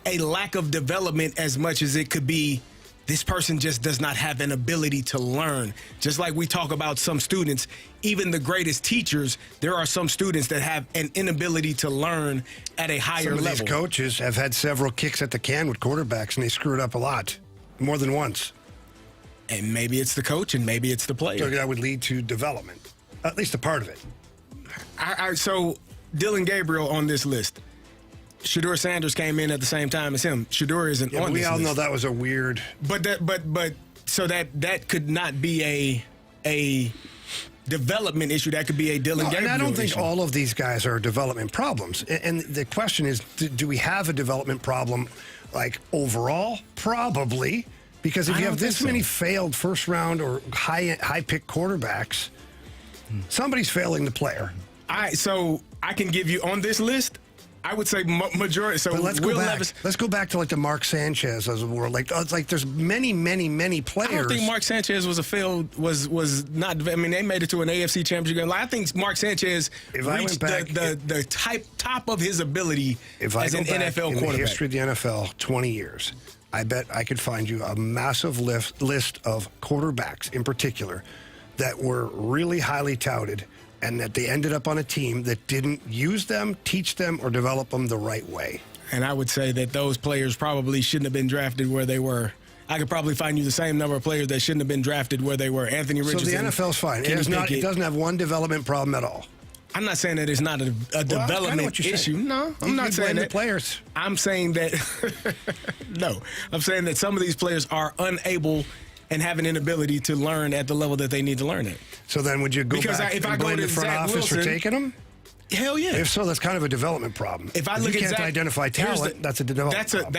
a lack of development as much as it could be this person just does not have an ability to learn. Just like we talk about some students, even the greatest teachers, there are some students that have an inability to learn at a higher level. Some of these coaches have had several kicks at the can with quarterbacks, and they screw it up a lot, more than once. And maybe it's the coach, and maybe it's the player. So that would lead to development, at least a part of it. So Dylan Gabriel on this list. Shedeur Sanders came in at the same time as him. Shedeur isn't on this list. We all know that was a weird. But so that could not be a development issue. That could be a Dylan Gabriel issue. And I don't think all of these guys are development problems. And the question is, do we have a development problem, overall? Probably, because if you have this many failed first round or high pick quarterbacks, somebody's failing the player. So I can give you on this list. I would say majority. So but let's go back. Let's go back to the Mark Sanchez of the world. There's many players. I don't think Mark Sanchez was was not. I mean, they made it to an AFC Championship game. I think Mark Sanchez reached the top of his ability as an NFL quarterback. In the history of the NFL, 20 years, I bet I could find you a massive list of quarterbacks in particular that were really highly touted, and that they ended up on a team that didn't use them, teach them, or develop them the right way. And I would say that those players probably shouldn't have been drafted where they were. I could probably find you the same number of players that shouldn't have been drafted where they were. Anthony Richardson. So the NFL's fine. It doesn't have one development problem at all. I'm not saying that it's not a development issue. No, I'm not saying that. Players. I'm saying that no. I'm saying that some of these players are unable and have an inability to learn at the level that they need to learn at. So then would you go back and blame the front office for taking them? Hell yeah. If so, that's kind of a development problem. If I look you at can't identify talent, that's a development problem.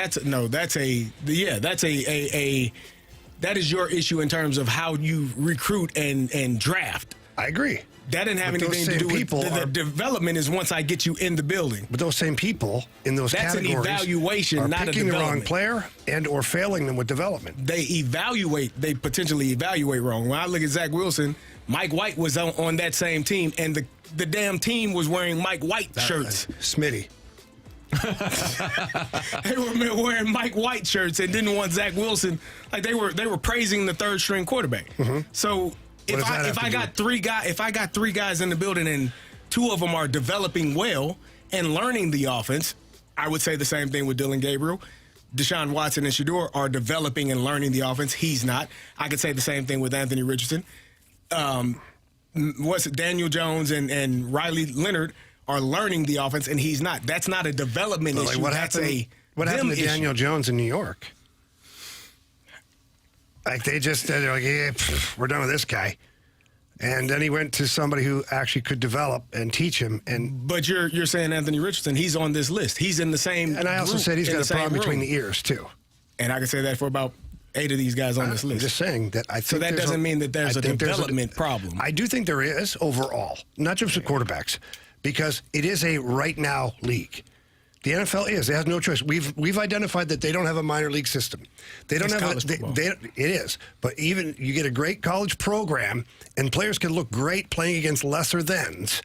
That is your issue in terms of how you recruit and draft. I agree. That didn't have anything to do with the development is once I get you in the building. But those same people in those categories an evaluation, are not picking a the wrong player and or failing them with development. They potentially evaluate wrong. When I look at Zach Wilson, Mike White was on that same team, and the damn team was wearing Mike White shirts. Smitty. They were wearing Mike White shirts and didn't want Zach Wilson. They were praising the third string quarterback. Mm-hmm. So if I got three guys in the building and two of them are developing well and learning the offense, I would say the same thing with Dylan Gabriel. Deshaun Watson and Shedeur are developing and learning the offense. He's not. I could say the same thing with Anthony Richardson. Daniel Jones and Riley Leonard are learning the offense, and he's not. That's not a development issue. What happened to Daniel Jones in New York? They just said, we're done with this guy. And then he went to somebody who actually could develop and teach him. But you're saying Anthony Richardson, he's on this list. He's in the same And I also said he's got a problem between the ears, too. And I can say that for about 8 of these guys on this list. I'm just saying that I think so that doesn't mean that there's a development problem. I do think there is overall, not just with quarterbacks, because it is a right now league. The NFL is. It has no choice. We've identified that they don't have a minor league system. They don't have it is. But even you get a great college program, and players can look great playing against lesser thans,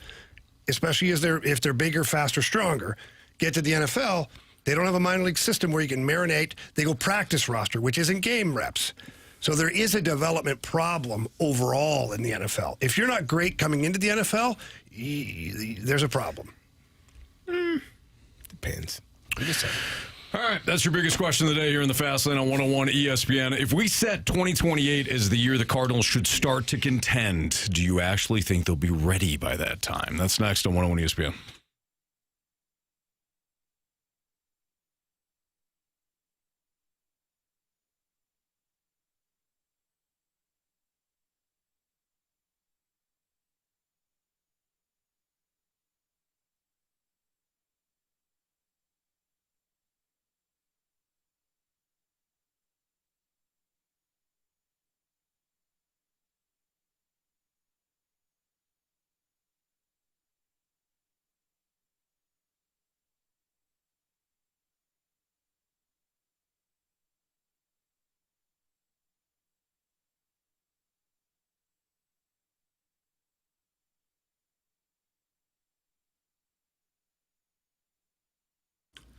especially if they're bigger, faster, stronger. Get to the NFL, they don't have a minor league system where you can marinate. They go practice roster, which isn't game reps. So there is a development problem overall in the NFL. If you're not great coming into the NFL, there's a problem. Depends. All right, that's your biggest question of the day here in the Fast Lane on 101 ESPN. If we set 2028 as the year the Cardinals should start to contend, do you actually think they'll be ready by that time? That's next on 101 ESPN.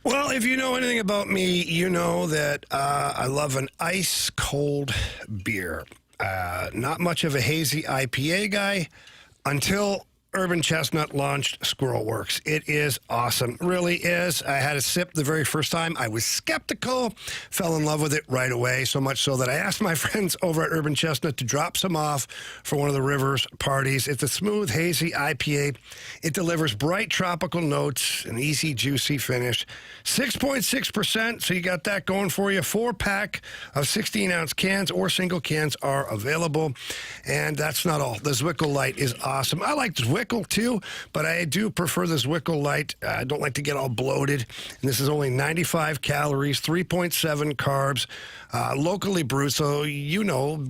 Well, if you know anything about me, you know that I love an ice-cold beer. Not much of a hazy IPA guy until Urban Chestnut launched Squirrel Works. It is awesome. Really is. I had a sip the very first time. I was skeptical, fell in love with it right away, so much so that I asked my friends over at Urban Chestnut to drop some off for one of the Rivers parties. It's a smooth, hazy IPA. It delivers bright tropical notes, an easy, juicy finish. 6.6%, so you got that going for you. 4-pack of 16-ounce cans or single cans are available. And that's not all. The Zwickle Light is awesome. I like Zwickle too, but I do prefer the Zwickle Light. I don't like to get all bloated. And this is only 95 calories, 3.7 carbs, locally brewed. So, you know,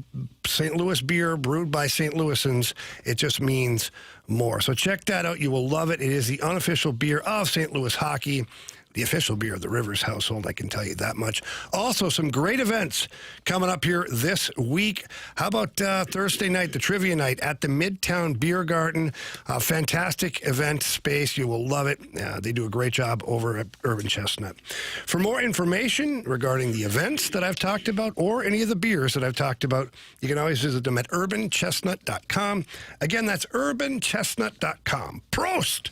St. Louis beer brewed by St. Louisans, it just means more. So check that out. You will love it. It is the unofficial beer of St. Louis hockey. The official beer of the Rivers household, I can tell you that much. Also, some great events coming up here this week. How about Thursday night, the trivia night at the Midtown Beer Garden? Fantastic event space. You will love it. They do a great job over at Urban Chestnut. For more information regarding the events that I've talked about or any of the beers that I've talked about, you can always visit them at urbanchestnut.com. Again, that's urbanchestnut.com. Prost!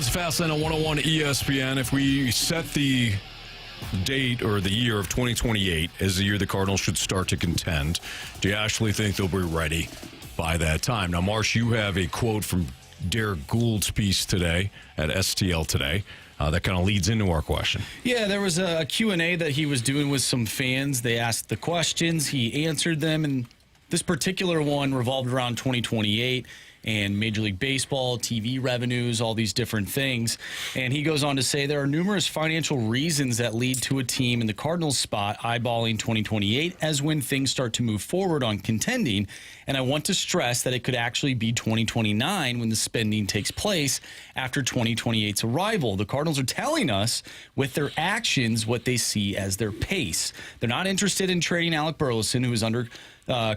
It's Fastlane on 101 ESPN. If we set the date or the year of 2028 as the year the Cardinals should start to contend, do you actually think they'll be ready by that time? Now, Marsh, you have a quote from Derek Gould's piece today at STL today. That kind of leads into our question. Yeah, there was a Q&A that he was doing with some fans. They asked the questions. He answered them, and this particular one revolved around 2028 and Major League Baseball, TV revenues, all these different things. And he goes on to say there are numerous financial reasons that lead to a team in the Cardinals spot eyeballing 2028 as when things start to move forward on contending. And I want to stress that it could actually be 2029 when the spending takes place after 2028's arrival. The Cardinals are telling us with their actions what they see as their pace. They're not interested in trading Alec Burleson, who is under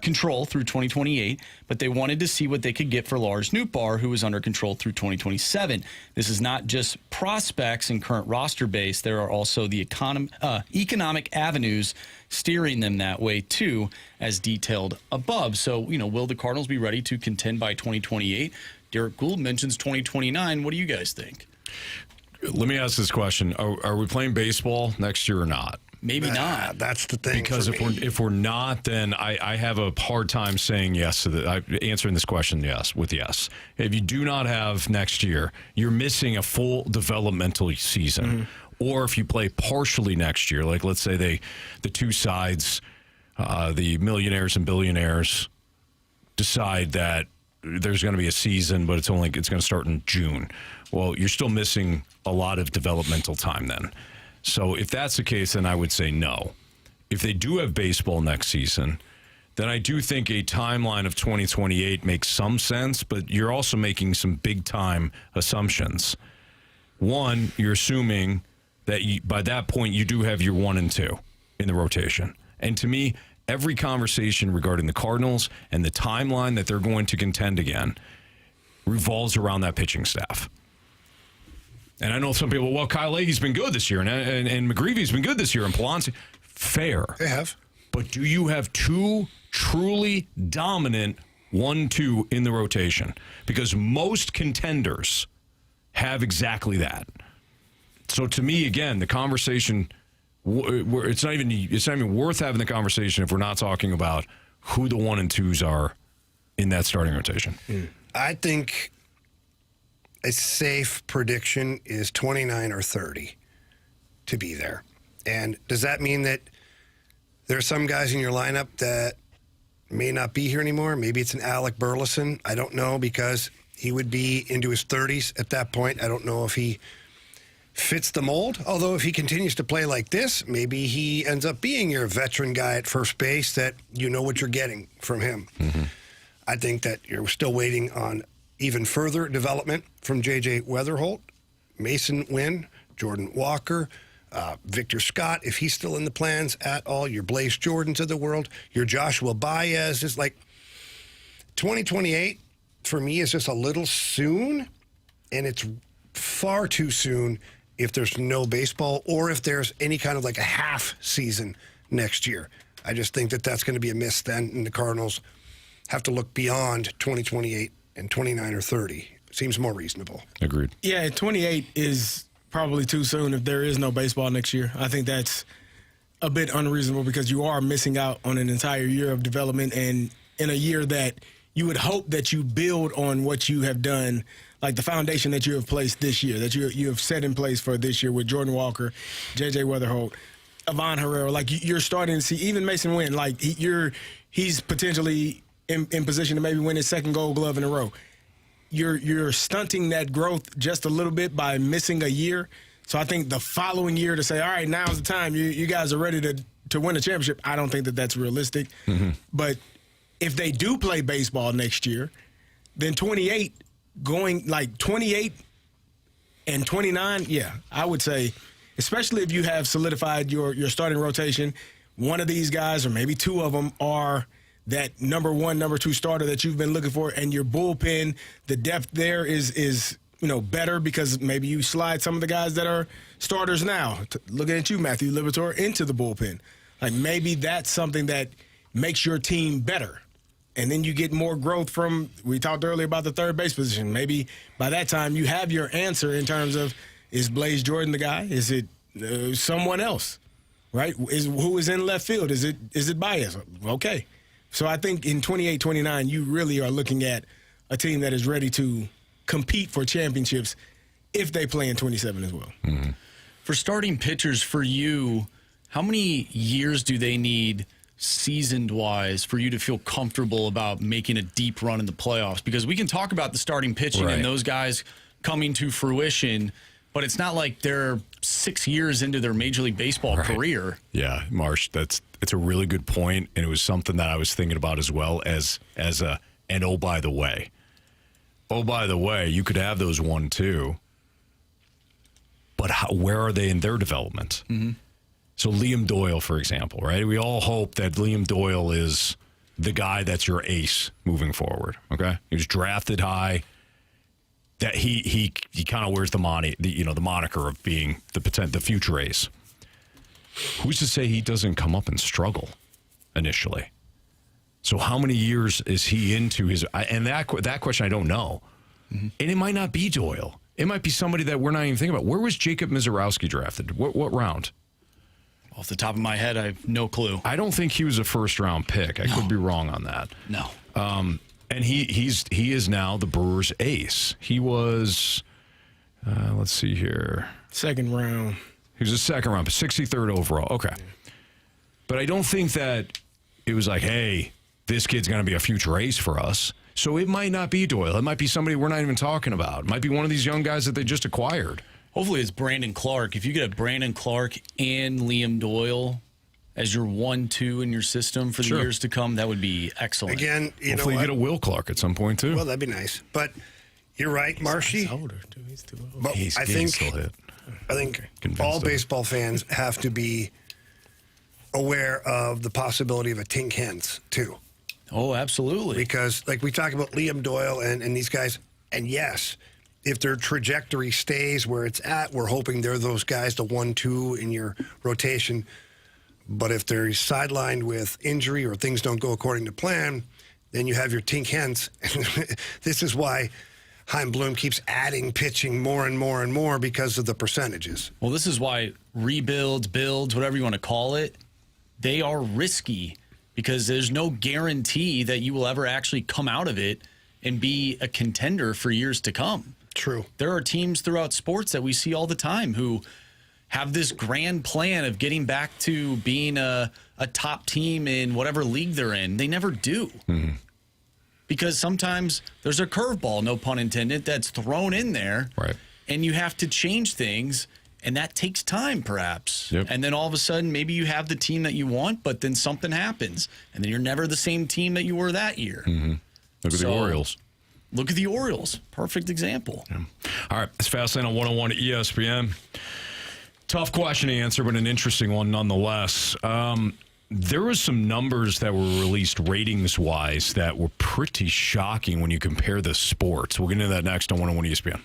control through 2028, but they wanted to see what they could get for Lars Nootbaar, who is under control through 2027. This is not just prospects and current roster base. There are also the economic avenues steering them that way too, as detailed above. So, will the Cardinals be ready to contend by 2028? Derek Gould mentions 2029. What do you guys think? Let me ask this question. Are we playing baseball next year or not? Maybe not. That's the thing. Because if we're not, then I have a hard time saying yes to answering this question with yes. If you do not have next year, you're missing a full developmental season. Mm-hmm. Or if you play partially next year, like let's say the two sides, the millionaires and billionaires, decide that there's going to be a season, but it's going to start in June. Well, you're still missing a lot of developmental time then. So if that's the case, then I would say no. If they do have baseball next season, then I do think a timeline of 2028 makes some sense, but you're also making some big-time assumptions. One, you're assuming that by that point you do have your 1 and 2 in the rotation. And to me, every conversation regarding the Cardinals and the timeline that they're going to contend again revolves around that pitching staff. And I know some people, well, Kyle Leahy's been good this year, and McGreevy's been good this year, and Palance. Fair. They have. But do you have two truly dominant 1-2 in the rotation? Because most contenders have exactly that. So to me, again, the conversation, it's not even worth having the conversation if we're not talking about who the 1 and 2s are in that starting rotation. I think a safe prediction is 29 or 30 to be there. And does that mean that there are some guys in your lineup that may not be here anymore? Maybe it's an Alec Burleson. I don't know, because he would be into his 30s at that point. I don't know if he fits the mold. Although if he continues to play like this, maybe he ends up being your veteran guy at first base that you know what you're getting from him. Mm-hmm. I think that you're still waiting on even further development from J.J. Weatherholt, Mason Wynn, Jordan Walker, Victor Scott, if he's still in the plans at all, your Blaze Jordans of the world, your Joshua Baez. Is like 2028 for me is just a little soon, and it's far too soon if there's no baseball or if there's any kind of like a half season next year. I just think that that's going to be a miss then, and the Cardinals have to look beyond 2028 and 29 or 30. Seems more reasonable. Agreed. Yeah, 28 is probably too soon if there is no baseball next year. I think that's a bit unreasonable because you are missing out on an entire year of development, and in a year that you would hope that you build on what you have done, like the foundation that you have placed this year, that you have set in place for this year with Jordan Walker, J.J. Weatherholt, Ivan Herrera. Like you're starting to see even Mason Wynn, like he's potentially in position to maybe win his second Gold Glove in a row. You're stunting that growth just a little bit by missing a year. So I think the following year to say, all right, now's the time. You guys are ready to win a championship. I don't think that that's realistic. Mm-hmm. But if they do play baseball next year, then 28 and 29, yeah, I would say, especially if you have solidified your starting rotation, one of these guys or maybe two of them are that number 1, number 2 starter that you've been looking for, and your bullpen, the depth there is better because maybe you slide some of the guys that are starters now, looking at you, Matthew Liberatore, into the bullpen. Like maybe that's something that makes your team better. And then you get more growth from, we talked earlier about the third base position. Maybe by that time you have your answer in terms of, is Blaze Jordan the guy? Is it someone else, right? Who is in left field? Is it Baez? Okay. So I think in 28, 29, you really are looking at a team that is ready to compete for championships if they play in 27 as well. Mm-hmm. For starting pitchers, for you, how many years do they need seasoned-wise for you to feel comfortable about making a deep run in the playoffs? Because we can talk about the starting pitching and those guys coming to fruition, but it's not like they're 6 years into their Major League Baseball career. Yeah, Marsh, it's a really good point, and it was something that I was thinking about as well and oh, by the way. Oh, by the way, you could have those 1-2, but where are they in their development? Mm-hmm. So Liam Doyle, for example, right? We all hope that Liam Doyle is the guy that's your ace moving forward, okay? He was drafted high. That he kind of wears the moniker of being the future ace. Who's to say he doesn't come up and struggle initially? So how many years is he into his? And that question I don't know. Mm-hmm. And it might not be Doyle. It might be somebody that we're not even thinking about. Where was Jacob Mizorowski drafted? What round? Off the top of my head, I have no clue. I don't think he was a first-round pick. I could be wrong on that. No. And he is now the Brewers' ace. He was, let's see here. Second round. He was a second round, 63rd overall. Okay. But I don't think that it was like, hey, this kid's going to be a future ace for us. So it might not be Doyle. It might be somebody we're not even talking about. It might be one of these young guys that they just acquired. Hopefully it's Brandon Clark. If you could have Brandon Clark and Liam Doyle as your 1-2 in your system for the years to come, that would be excellent. Again, hopefully you get a Will Clark at some point too. Well, that'd be nice. But you're right, Marshy. He's older, too. He's too old. But I think all baseball fans have to be aware of the possibility of a Tink Hens too. Oh, absolutely. Because like we talk about Liam Doyle and these guys, and yes, if their trajectory stays where it's at, we're hoping they're those guys, the 1-2 in your rotation. But if they're sidelined with injury or things don't go according to plan, then you have your Tink Hens. This is why Chaim Bloom keeps adding pitching more and more and more because of the percentages. Well, this is why rebuilds, builds, whatever you want to call it, they are risky because there's no guarantee that you will ever actually come out of it and be a contender for years to come. True. There are teams throughout sports that we see all the time who have this grand plan of getting back to being a top team in whatever league they're in. They never do. Mm-hmm. Because sometimes there's a curveball, no pun intended, that's thrown in there. Right. And you have to change things, and that takes time perhaps. Yep. And then all of a sudden, maybe you have the team that you want, but then something happens. And then you're never the same team that you were that year. Mm-hmm. Look at the Orioles. Look at the Orioles. Perfect example. Yeah. All right. It's Fastlane on 101 at ESPN. Tough question to answer, but an interesting one nonetheless. There was some numbers that were released ratings-wise that were pretty shocking when you compare the sports. We'll get into that next on 101 ESPN.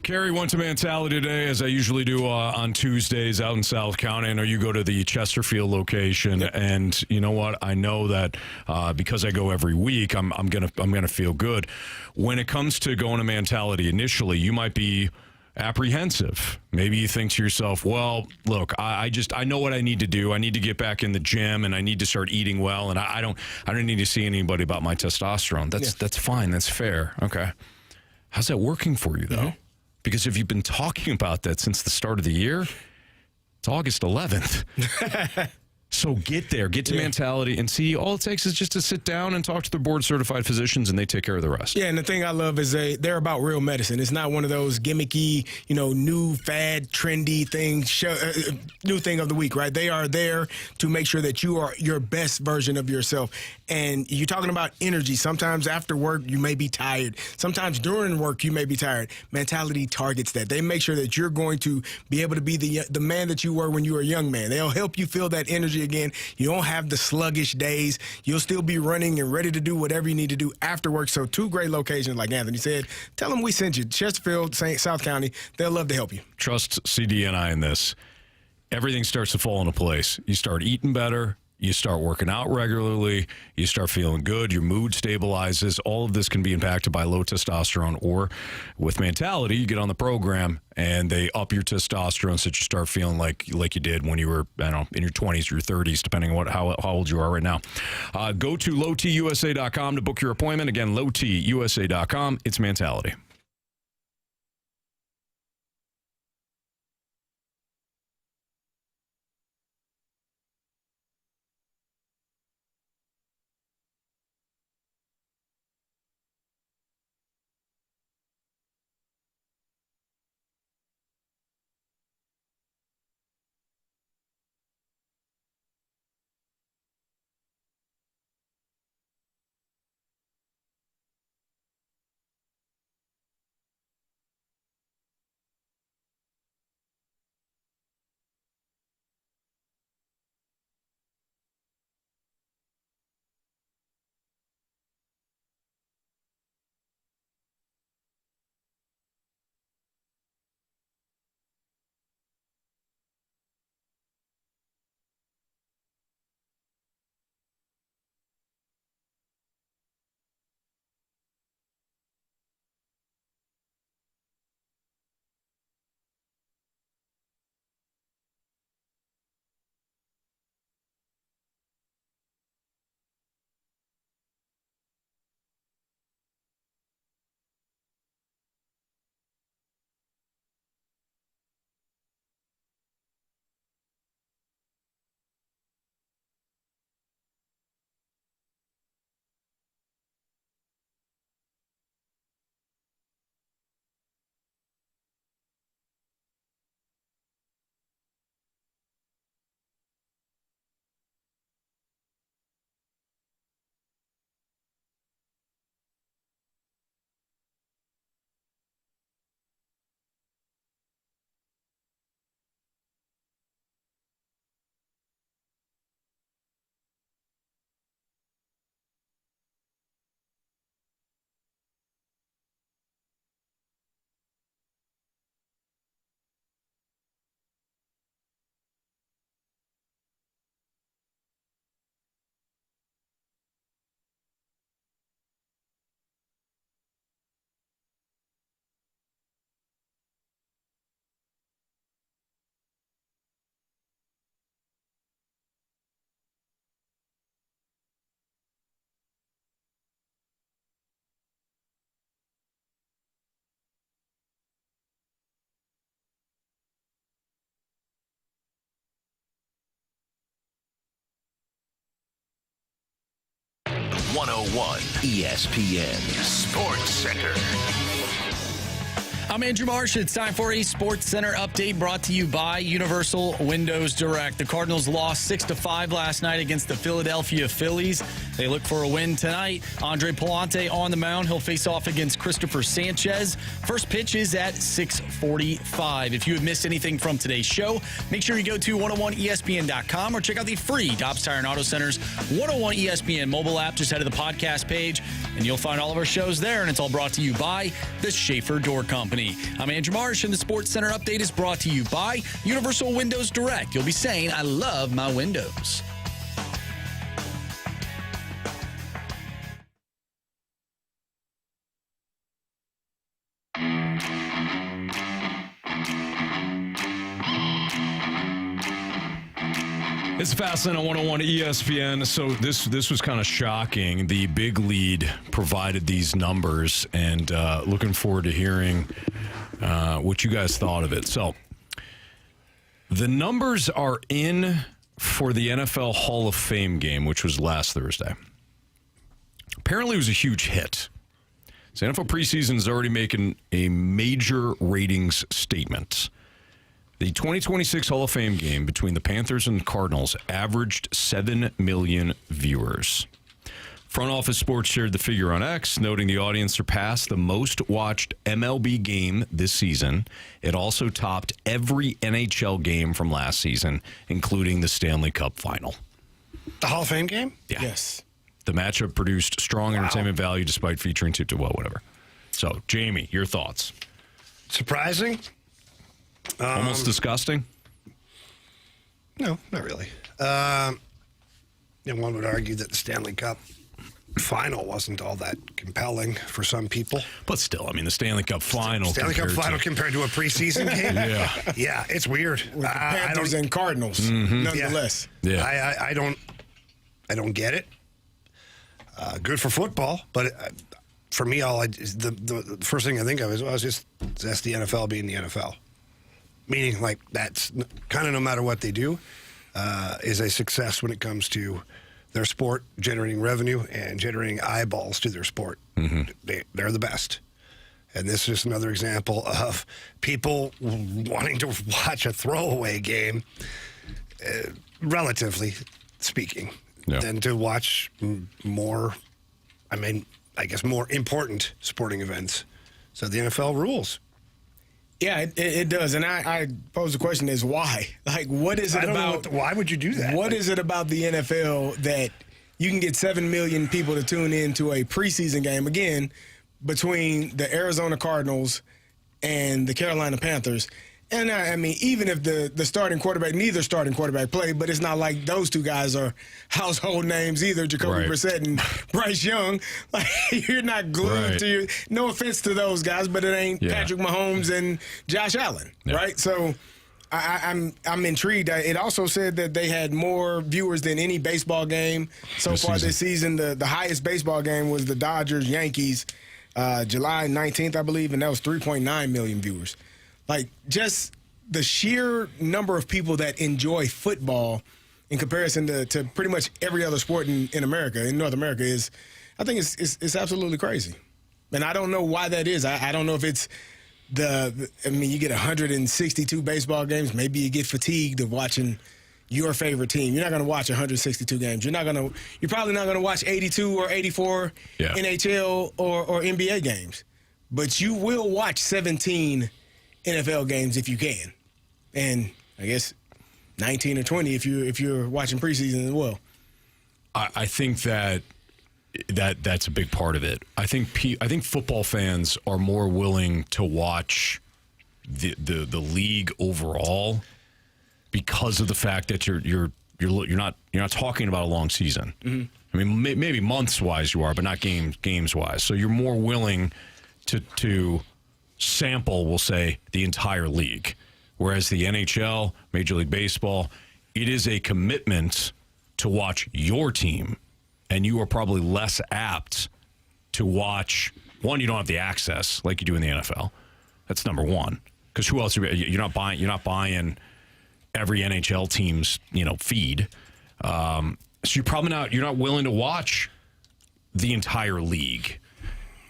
Carey went to Mentality today, as I usually do on Tuesdays out in South County. I know you go to the Chesterfield location, and you know what? I know that because I go every week, I'm gonna feel good. When it comes to going to Mentality, initially you might be apprehensive. Maybe you think to yourself, well, look, I know what I need to do. I need to get back in the gym, and I need to start eating well, and I don't need to see anybody about my testosterone. That's fine. That's fair. Okay. How's that working for you though? Mm-hmm. Because if you've been talking about that since the start of the year, it's August 11th. So get there, get to Mentality, and see all it takes is just to sit down and talk to the board-certified physicians, and they take care of the rest. Yeah, and the thing I love is they're about real medicine. It's not one of those gimmicky, new fad, trendy things, new thing of the week, right? They are there to make sure that you are your best version of yourself. And you're talking about energy. Sometimes after work, you may be tired. Sometimes during work, you may be tired. Mentality targets that. They make sure that you're going to be able to be the man that you were when you were a young man. They'll help you feel that energy energy again. You don't have the sluggish days. You'll still be running and ready to do whatever you need to do after work. So 2 great locations, like Anthony said. Tell them we sent you. Chesterfield, South County. They'll love to help you. Trust CD and I in this. Everything starts to fall into place. You start eating better. You start working out regularly. You start feeling good. Your mood stabilizes. All of this can be impacted by low testosterone, or with Mentality, you get on the program and they up your testosterone so that you start feeling like you did when you were, I don't know, in your 20s or your 30s, depending on how old you are right now. Go to lowtusa.com to book your appointment. Again, lowtusa.com. It's Mentality. ESPN Sports Center. I'm Andrew Marsh. It's time for a Sports Center update brought to you by Universal Windows Direct. The Cardinals lost 6-5 last night against the Philadelphia Phillies. They look for a win tonight. Andre Palante on the mound. He'll face off against Christopher Sanchez. First pitch is at 6:45. If you have missed anything from today's show, make sure you go to 101ESPN.com or check out the free Dobbs Tire and Auto Center's 101 ESPN mobile app. Just head to the podcast page, and you'll find all of our shows there, and it's all brought to you by the Schaefer Door Company. I'm Andrew Marsh, and the Sports Center update is brought to you by Universal Windows Direct. You'll be saying, I love my windows. It's Fastlane on 101 ESPN. So this was kind of shocking. The big lead provided these numbers, and looking forward to hearing what you guys thought of it. So the numbers are in for the NFL Hall of Fame game, which was last Thursday. Apparently it was a huge hit. So NFL preseason is already making a major ratings statement. The 2026 Hall of Fame game between the Panthers and the Cardinals averaged 7 million viewers. Front Office Sports shared the figure on X, noting the audience surpassed the most watched MLB game this season. It also topped every NHL game from last season, including the Stanley Cup final. The Hall of Fame game? Yeah. Yes. The matchup produced strong entertainment value despite featuring whatever. So, Jamie, your thoughts? Surprising? Almost disgusting? No, not really. One would argue that the Stanley Cup final wasn't all that compelling for some people. But still, I mean, the Stanley Cup final. Compared to a preseason game? Yeah, it's weird. With the Panthers and Cardinals, nonetheless. Yeah. I don't get it. Good for football, but for me, the first thing I think of is, that's the NFL being the NFL. Meaning, like, that's kind of no matter what they do, is a success when it comes to their sport, generating revenue and generating eyeballs to their sport. They're the best. And this is another example of people wanting to watch a throwaway game, relatively speaking, than to watch more, I guess, more important sporting events. So the NFL rules. Yeah, it does. And I pose the question is why? Like, what is it about? Why would you do that? What is it about the NFL that you can get 7 million people to tune in to a preseason game, again, between the Arizona Cardinals and the Carolina Panthers? And I mean, even if the starting quarterback, neither starting quarterback played, but it's not like those two guys are household names either, Jacoby Brissett and Bryce Young. Like, you're not glued to your, no offense to those guys, but it ain't Patrick Mahomes and Josh Allen, right? So I'm intrigued. It also said that they had more viewers than any baseball game so far this season. The highest baseball game was the Dodgers-Yankees, July 19th, I believe, and that was 3.9 million viewers. Like, just the sheer number of people that enjoy football in comparison to pretty much every other sport in America, in North America, is, I think it's absolutely crazy. And I don't know why that is. I don't know if it's you get 162 baseball games. Maybe you get fatigued of watching your favorite team. You're not going to watch 162 games. You're probably not going to watch 82 or 84 NHL or NBA games. But you will watch 17 NFL games if you can, and I guess 19 or 20 if you're watching preseason as well. I think that's a big part of it. I think football fans are more willing to watch the league overall because of the fact that you're not talking about a long season. I mean, maybe months wise you are, but not games wise. So you're more willing to sample, we'll say, the entire league. Whereas the NHL, Major League Baseball, it is a commitment to watch your team, and you are probably less apt to watch. One, you don't have the access like you do in the NFL. That's number one. Because who else? You're not buying every NHL team's feed. So you're not willing to watch the entire league,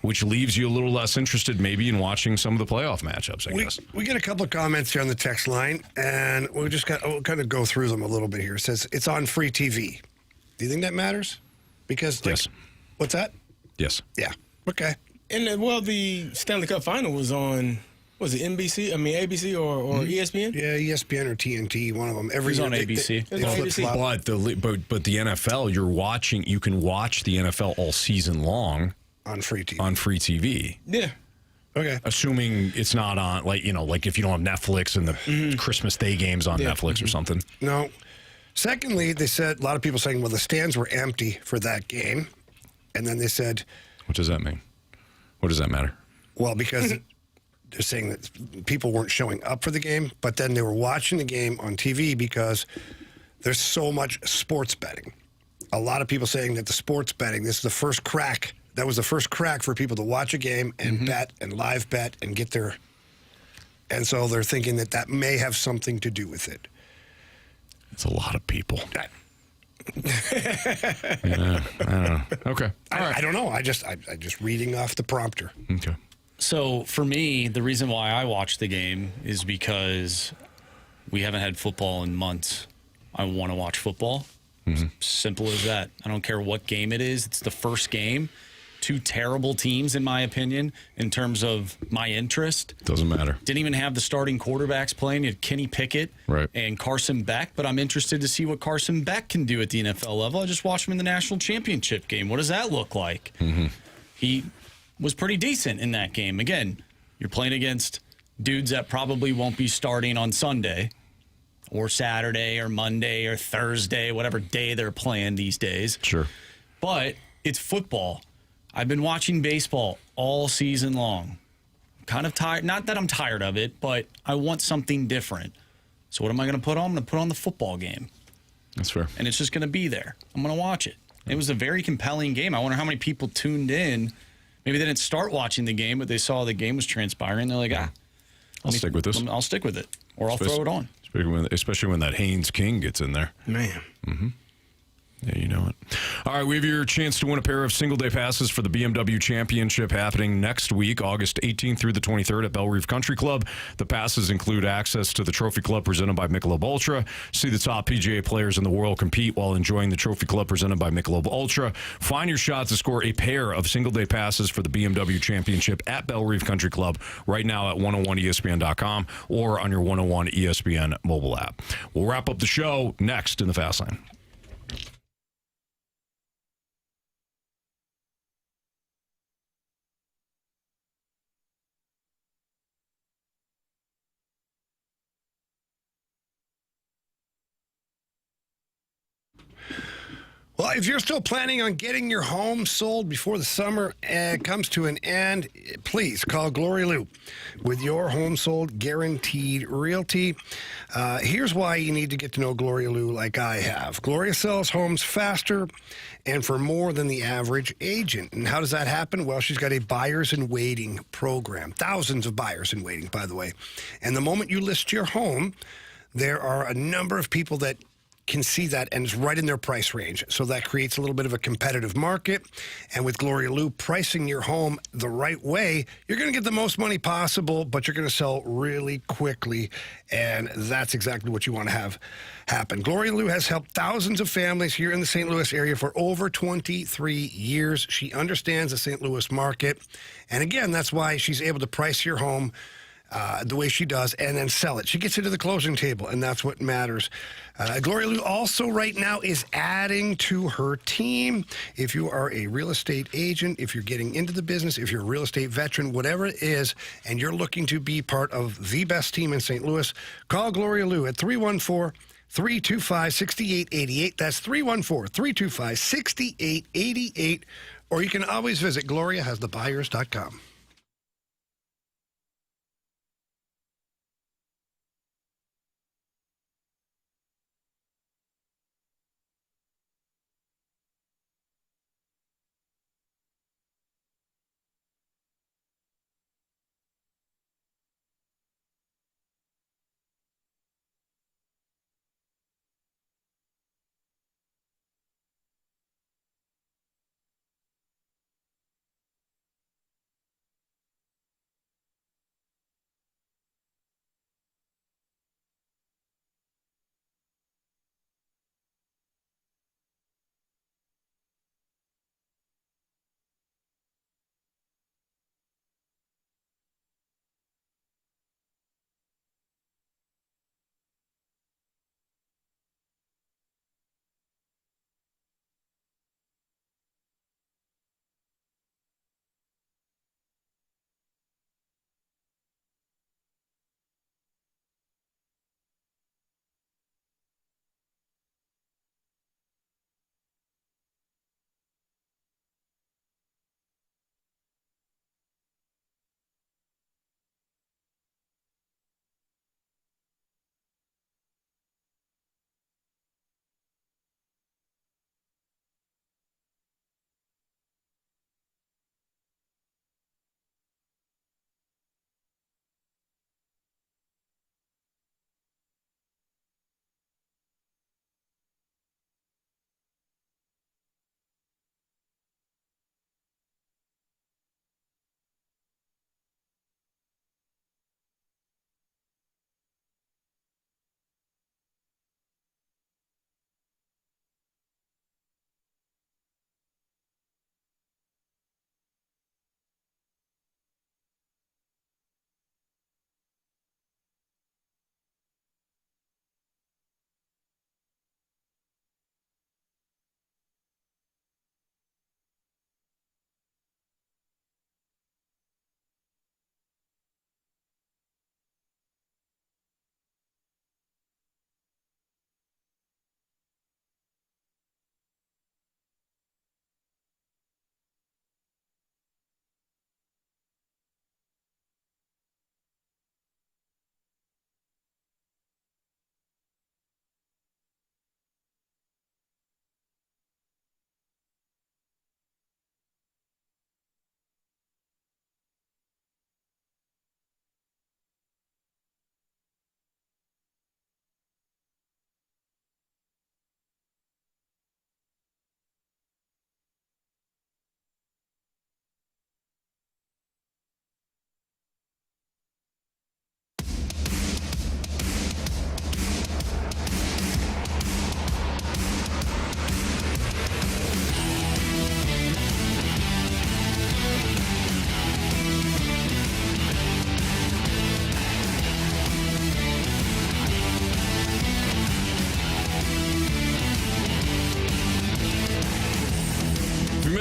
which leaves you a little less interested maybe in watching some of the playoff matchups, I guess. We get a couple of comments here on the text line, and we'll kind of go through them a little bit here. It says, it's on free TV. Do you think that matters? Because, yes. What's that? Yes. Yeah. Okay. And, the Stanley Cup Final was on, was it NBC? I mean, ABC or ESPN? Yeah, ESPN or TNT, one of them. It was on ABC. But the NFL, you can watch the NFL all season long. On free TV. On free TV. Yeah. Okay. Assuming it's not on, like if you don't have Netflix and the Christmas Day games on Netflix or something. No. Secondly, they said, a lot of people saying, well, the stands were empty for that game. And then they said... What does that mean? What does that matter? Well, because they're saying that people weren't showing up for the game, but then they were watching the game on TV because there's so much sports betting. A lot of people saying that the sports betting, this is the first crack. That was the first crack for people to watch a game and bet and live bet and get their... And so they're thinking that may have something to do with it. It's a lot of people. Yeah, I don't know. Okay. I don't know. I just reading off the prompter. Okay. So for me, the reason why I watch the game is because we haven't had football in months. I want to watch football. Simple as that. I don't care what game it is. It's the first game. Two terrible teams, in my opinion, in terms of my interest. Doesn't matter. Didn't even have the starting quarterbacks playing. You had Kenny Pickett and Carson Beck, but I'm interested to see what Carson Beck can do at the NFL level. I just watched him in the national championship game. What does that look like? He was pretty decent in that game. Again, you're playing against dudes that probably won't be starting on Sunday or Saturday or Monday or Thursday, whatever day they're playing these days. Sure. But it's football. I've been watching baseball all season long. Kind of tired. Not that I'm tired of it, but I want something different. So what am I going to put on? I'm going to put on the football game. That's fair. And it's just going to be there. I'm going to watch it. It was a very compelling game. I wonder how many people tuned in. Maybe they didn't start watching the game, but they saw the game was transpiring. They're like, I'll stick with this. I'll stick with it. Or I'll throw it on. Especially when that Haynes King gets in there. Man. Yeah, you know it. All right, we have your chance to win a pair of single-day passes for the BMW Championship happening next week, August 18th through the 23rd at Belle Reeve Country Club. The passes include access to the Trophy Club presented by Michelob Ultra. See the top PGA players in the world compete while enjoying the Trophy Club presented by Michelob Ultra. Find your shot to score a pair of single-day passes for the BMW Championship at Belle Reeve Country Club right now at 101ESPN.com or on your 101 ESPN mobile app. We'll wrap up the show next in the Fast Lane. Well, if you're still planning on getting your home sold before the summer comes to an end, please call Gloria Lou with your home sold guaranteed realty. Here's why you need to get to know Gloria Lou like I have. Gloria sells homes faster and for more than the average agent. And how does that happen? Well, she's got a buyers in waiting program. Thousands of buyers in waiting, by the way. And the moment you list your home, there are a number of people that can see that, and it's right in their price range. So that creates a little bit of a competitive market. And with Gloria Lou pricing your home the right way, you're going to get the most money possible, but you're going to sell really quickly. And that's exactly what you want to have happen. Gloria Lou has helped thousands of families here in the St. Louis area for over 23 years. She understands the St. Louis market. And again, that's why she's able to price your home the way she does, and then sell it. She gets it to the closing table, and that's what matters. Gloria Lou also right now is adding to her team. If you are a real estate agent, if you're getting into the business, if you're a real estate veteran, whatever it is, and you're looking to be part of the best team in St. Louis, call Gloria Lou at 314-325-6888. That's 314-325-6888. Or you can always visit GloriaHasTheBuyers.com.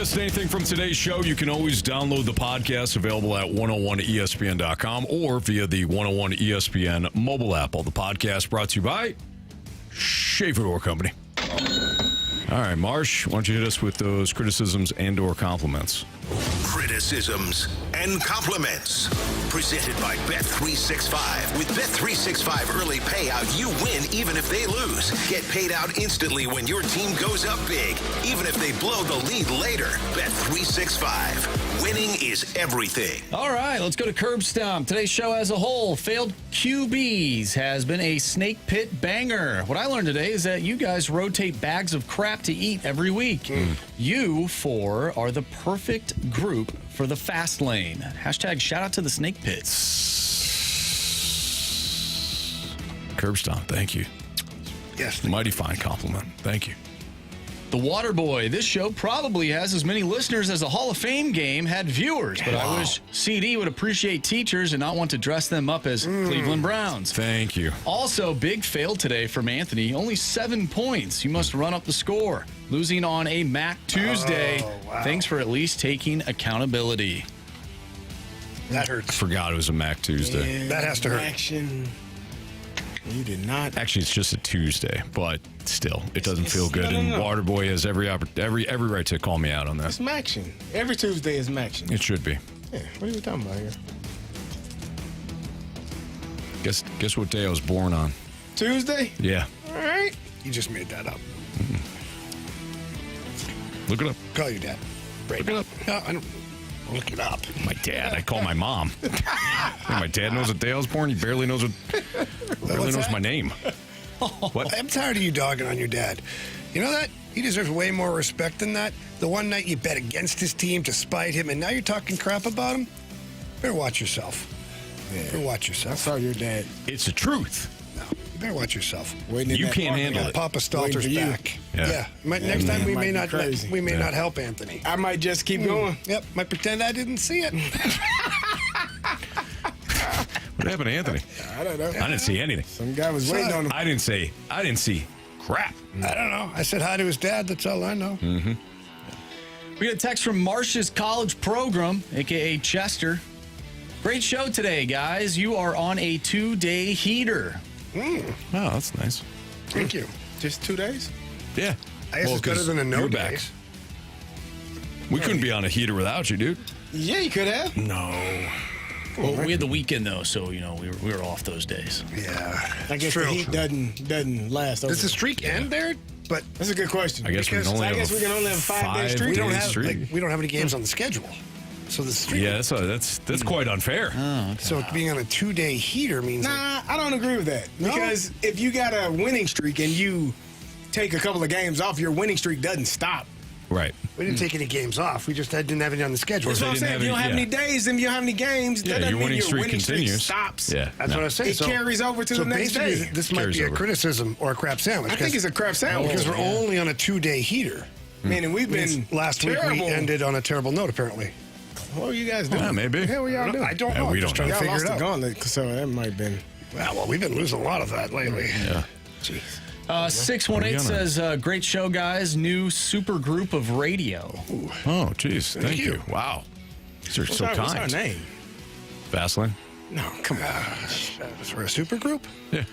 missed anything from today's show, you can always download the podcast available at 101ESPN.com or via the 101 ESPN mobile app. All the podcasts brought to you by Schaefer Door Company. All right, Marsh, why don't you hit us with those criticisms and or compliments? Criticisms and compliments. Presented by Bet365. With Bet365 early payout, you win even if they lose. Get paid out instantly when your team goes up big, even if they blow the lead later. Bet365. Winning is everything. All right, let's go to Curb Stomp. Today's show as a whole, failed QBs has been a snake pit banger. What I learned today is that you guys rotate bags of crap to eat every week. You four are the perfect group for the fast lane. Hashtag shout out to the snake pits. Curb Stomp, thank you. Yes. Mighty fine compliment. Thank you. The Water Boy. This show probably has as many listeners as a Hall of Fame game had viewers, but I wish CD would appreciate teachers and not want to dress them up as Cleveland Browns. Thank you. Also, big fail today from Anthony. Only 7 points. You must run up the score. Losing on a Mac Tuesday. Thanks for at least taking accountability. That hurts. I forgot it was a Mac Tuesday. Yeah, that has to hurt. Action. You did not. Actually, it's just a Tuesday, but still, it doesn't feel good. And Waterboy has every right to call me out on that. It's Maction. Every Tuesday is Maction. It should be. Yeah, what are we talking about here? Guess what day I was born on? Tuesday? Yeah. All right. You just made that up. Look it up. Call your dad. Look it up. No, I don't. Look it up. My dad. I call my mom. My dad knows what day I was born. He barely knows my name. What? I'm tired of you dogging on your dad. You know that? He deserves way more respect than that. The one night you bet against his team to spite him, and now you're talking crap about him? Better watch yourself. Yeah. Better watch yourself. I saw your dad. It's the truth. No, you better watch yourself. You can't handle it. Papa Stalter's back. Yeah. Next time we may not help Anthony. I might just keep going. Yep. Might pretend I didn't see it. What happened to Anthony? I don't know. I didn't see anything. Some guy was waiting on him. I didn't see crap. I don't know. I said hi to his dad. That's all I know. Mm-hmm. We got a text from Marsh's college program, a.k.a. Chester. Great show today, guys. You are on a 2-day heater. Oh, that's nice. Thank you. Just 2 days? Yeah. I guess it's better than a no day. We couldn't be on a heater without you, dude. Yeah, you could have. No. Well, we had the weekend, though, so, we were off those days. Yeah. I guess the heat doesn't last. Does the streak end there? But that's a good question. I guess we can only have a 5-day streak. We don't have any games on the schedule. So the streak. Yeah, that's quite unfair. Oh, okay. So being on a 2-day heater means. I don't agree with that. No? Because if you got a winning streak and you take a couple of games off, your winning streak doesn't stop. Right. We didn't take any games off. We just didn't have any on the schedule. That's what I'm saying. If you don't have any days and you don't have any games, that doesn't mean your winning streak stops. Yeah, that's what I said. It carries over to the next day. This might be a criticism or a crap sandwich. I think it's a crap sandwich. Because we're only on a 2-day heater. Meaning we've been last terrible. week we ended on a terrible note, apparently. What are you guys doing? Yeah, maybe. What the hell were y'all doing? I don't know. We I'm just don't trying to figure it out. Gauntlet, so that might have been. Well, we've been losing a lot of that lately. Yeah. Jeez. 618 says, great show, guys. New super group of radio. Ooh. Oh, geez. Thank you. Wow. You're so kind. What's our name? Fastlane? No, come on. We're a super group? Yeah.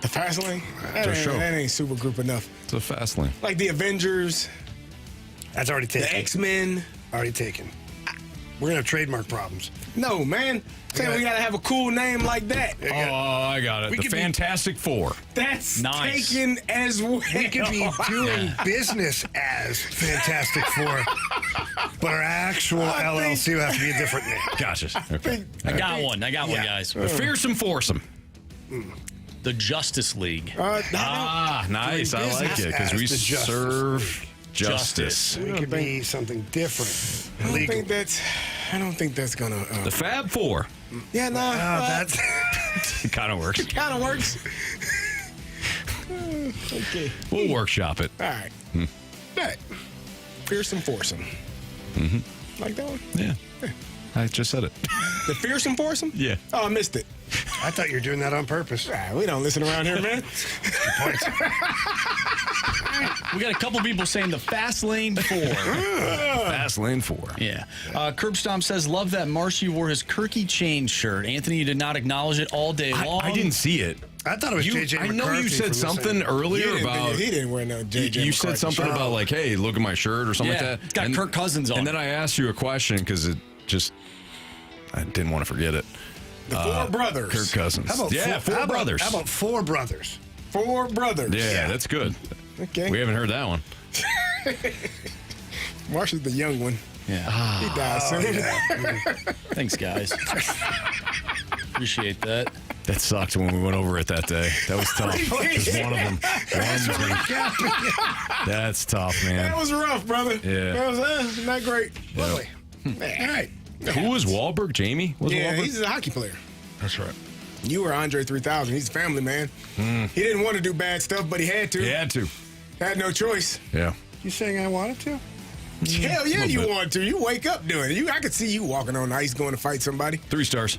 The Fastlane? That ain't super group enough. It's a Fastlane. Like the Avengers. That's already taken. The X-Men. Already taken. We're going to have trademark problems. No, man. Saying we got to have a cool name like that. Oh, I got it. The Fantastic Four. That's nice. Taken as well. We could be doing business as Fantastic Four, but our actual LLC will have to be a different name. Gotcha. Okay. I got one, guys. The Fearsome Foursome. The Justice League. Nice. I like it because we serve justice. We could be something different. I don't think that's gonna. The Fab Four. Yeah, no. That's it. Kind of works. It kind of works. Okay. We'll workshop it. All right. All right. Fearsome Foursome. Mm-hmm. Like that one? Yeah. I just said it. The Fearsome Foursome? Yeah. Oh, I missed it. I thought you were doing that on purpose. We don't listen around here, man. We got a couple people saying the Fast Lane 4. Fast Lane 4. Yeah. Curbstomp says, love that Marshy wore his Kirky chain shirt. Anthony, you did not acknowledge it all day long. I didn't see it. I thought it was JJ I know McCarthy you said from something earlier about. He didn't wear no JJ. You said something about like, hey, look at my shirt or something like that. It's got Kirk Cousins on. And then I asked you a question because I didn't want to forget it. The four brothers. Kirk Cousins. How about four brothers. How about four brothers? Four brothers. Yeah, that's good. Okay. We haven't heard that one. Marsh is the young one. Yeah. He died soon. Thanks, guys. Appreciate that. That sucked when we went over it that day. That was tough. Just one of them. That's tough, man. That was rough, brother. Yeah. That was not great. Yep. All right. Who was Wahlberg? Jamie? Was Yeah, Wahlberg? he's a hockey player. That's right. You were Andre 3000. He's a family man. He didn't want to do bad stuff, but he had to. He had to. Had no choice. Yeah. You saying I wanted to? Hell yeah, you want to. You wake up doing it. I could see you walking on ice going to fight somebody. 3 stars.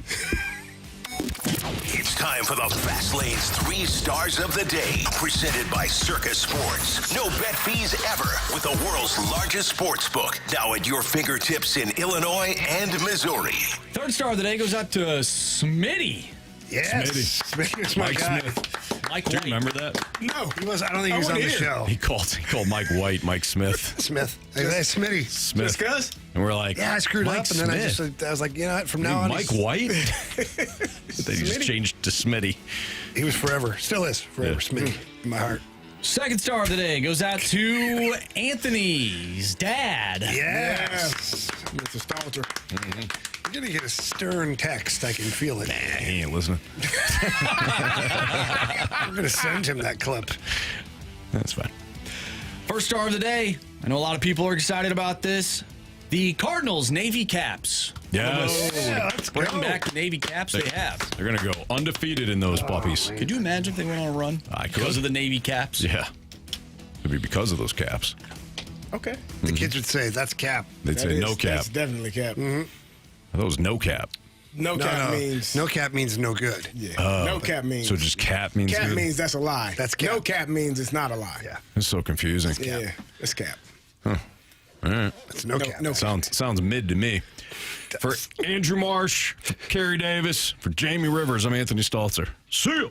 It's time for the Fast Lane's 3 stars of the day, presented by Circus Sports. No bet fees ever with the world's largest sports book, now at your fingertips in Illinois and Missouri. 3rd star of the day goes out to Smitty. Yes. Smitty's my guy. Smith. Mike Do you White. remember that? No, he was. I don't think he was on the show. He called Mike White, Mike Smith. Smith. Hey, Smitty. Smith. Discuss? And we're like, Yeah, I screwed Mike up, and then Smith. I was like, you know what? From now on, Mike White? They just changed to Smitty. he was forever. Still is forever. Yeah. Smitty in my heart. 2nd star of the day goes out to Anthony's dad. Yes. Mr. Stalter. I'm gonna get a stern text. I can feel it. Nah, he ain't listening. I'm gonna send him that clip. That's fine. 1st star of the day. I know a lot of people are excited about this. The Cardinals Navy caps. Yes. Yeah, let's Bring go. back the Navy caps they have. They're going to go undefeated in those puppies. Could you imagine if they went on a run? I could. Because of the Navy caps? Yeah. It'd be because of those caps. Okay. The kids would say, "That's cap." They'd say no cap. That's definitely cap. That was no cap. No cap means no cap means no good. Yeah. No cap means. So just cap means Cap good? means that's a lie. That's cap. No cap means it's not a lie. Yeah. It's so confusing. Yeah. It's cap. All right. It's no cap. No Sounds mid to me. For Andrew Marsh, for Carey Davis, for Jamie Rivers, I'm Anthony Stalter. See you.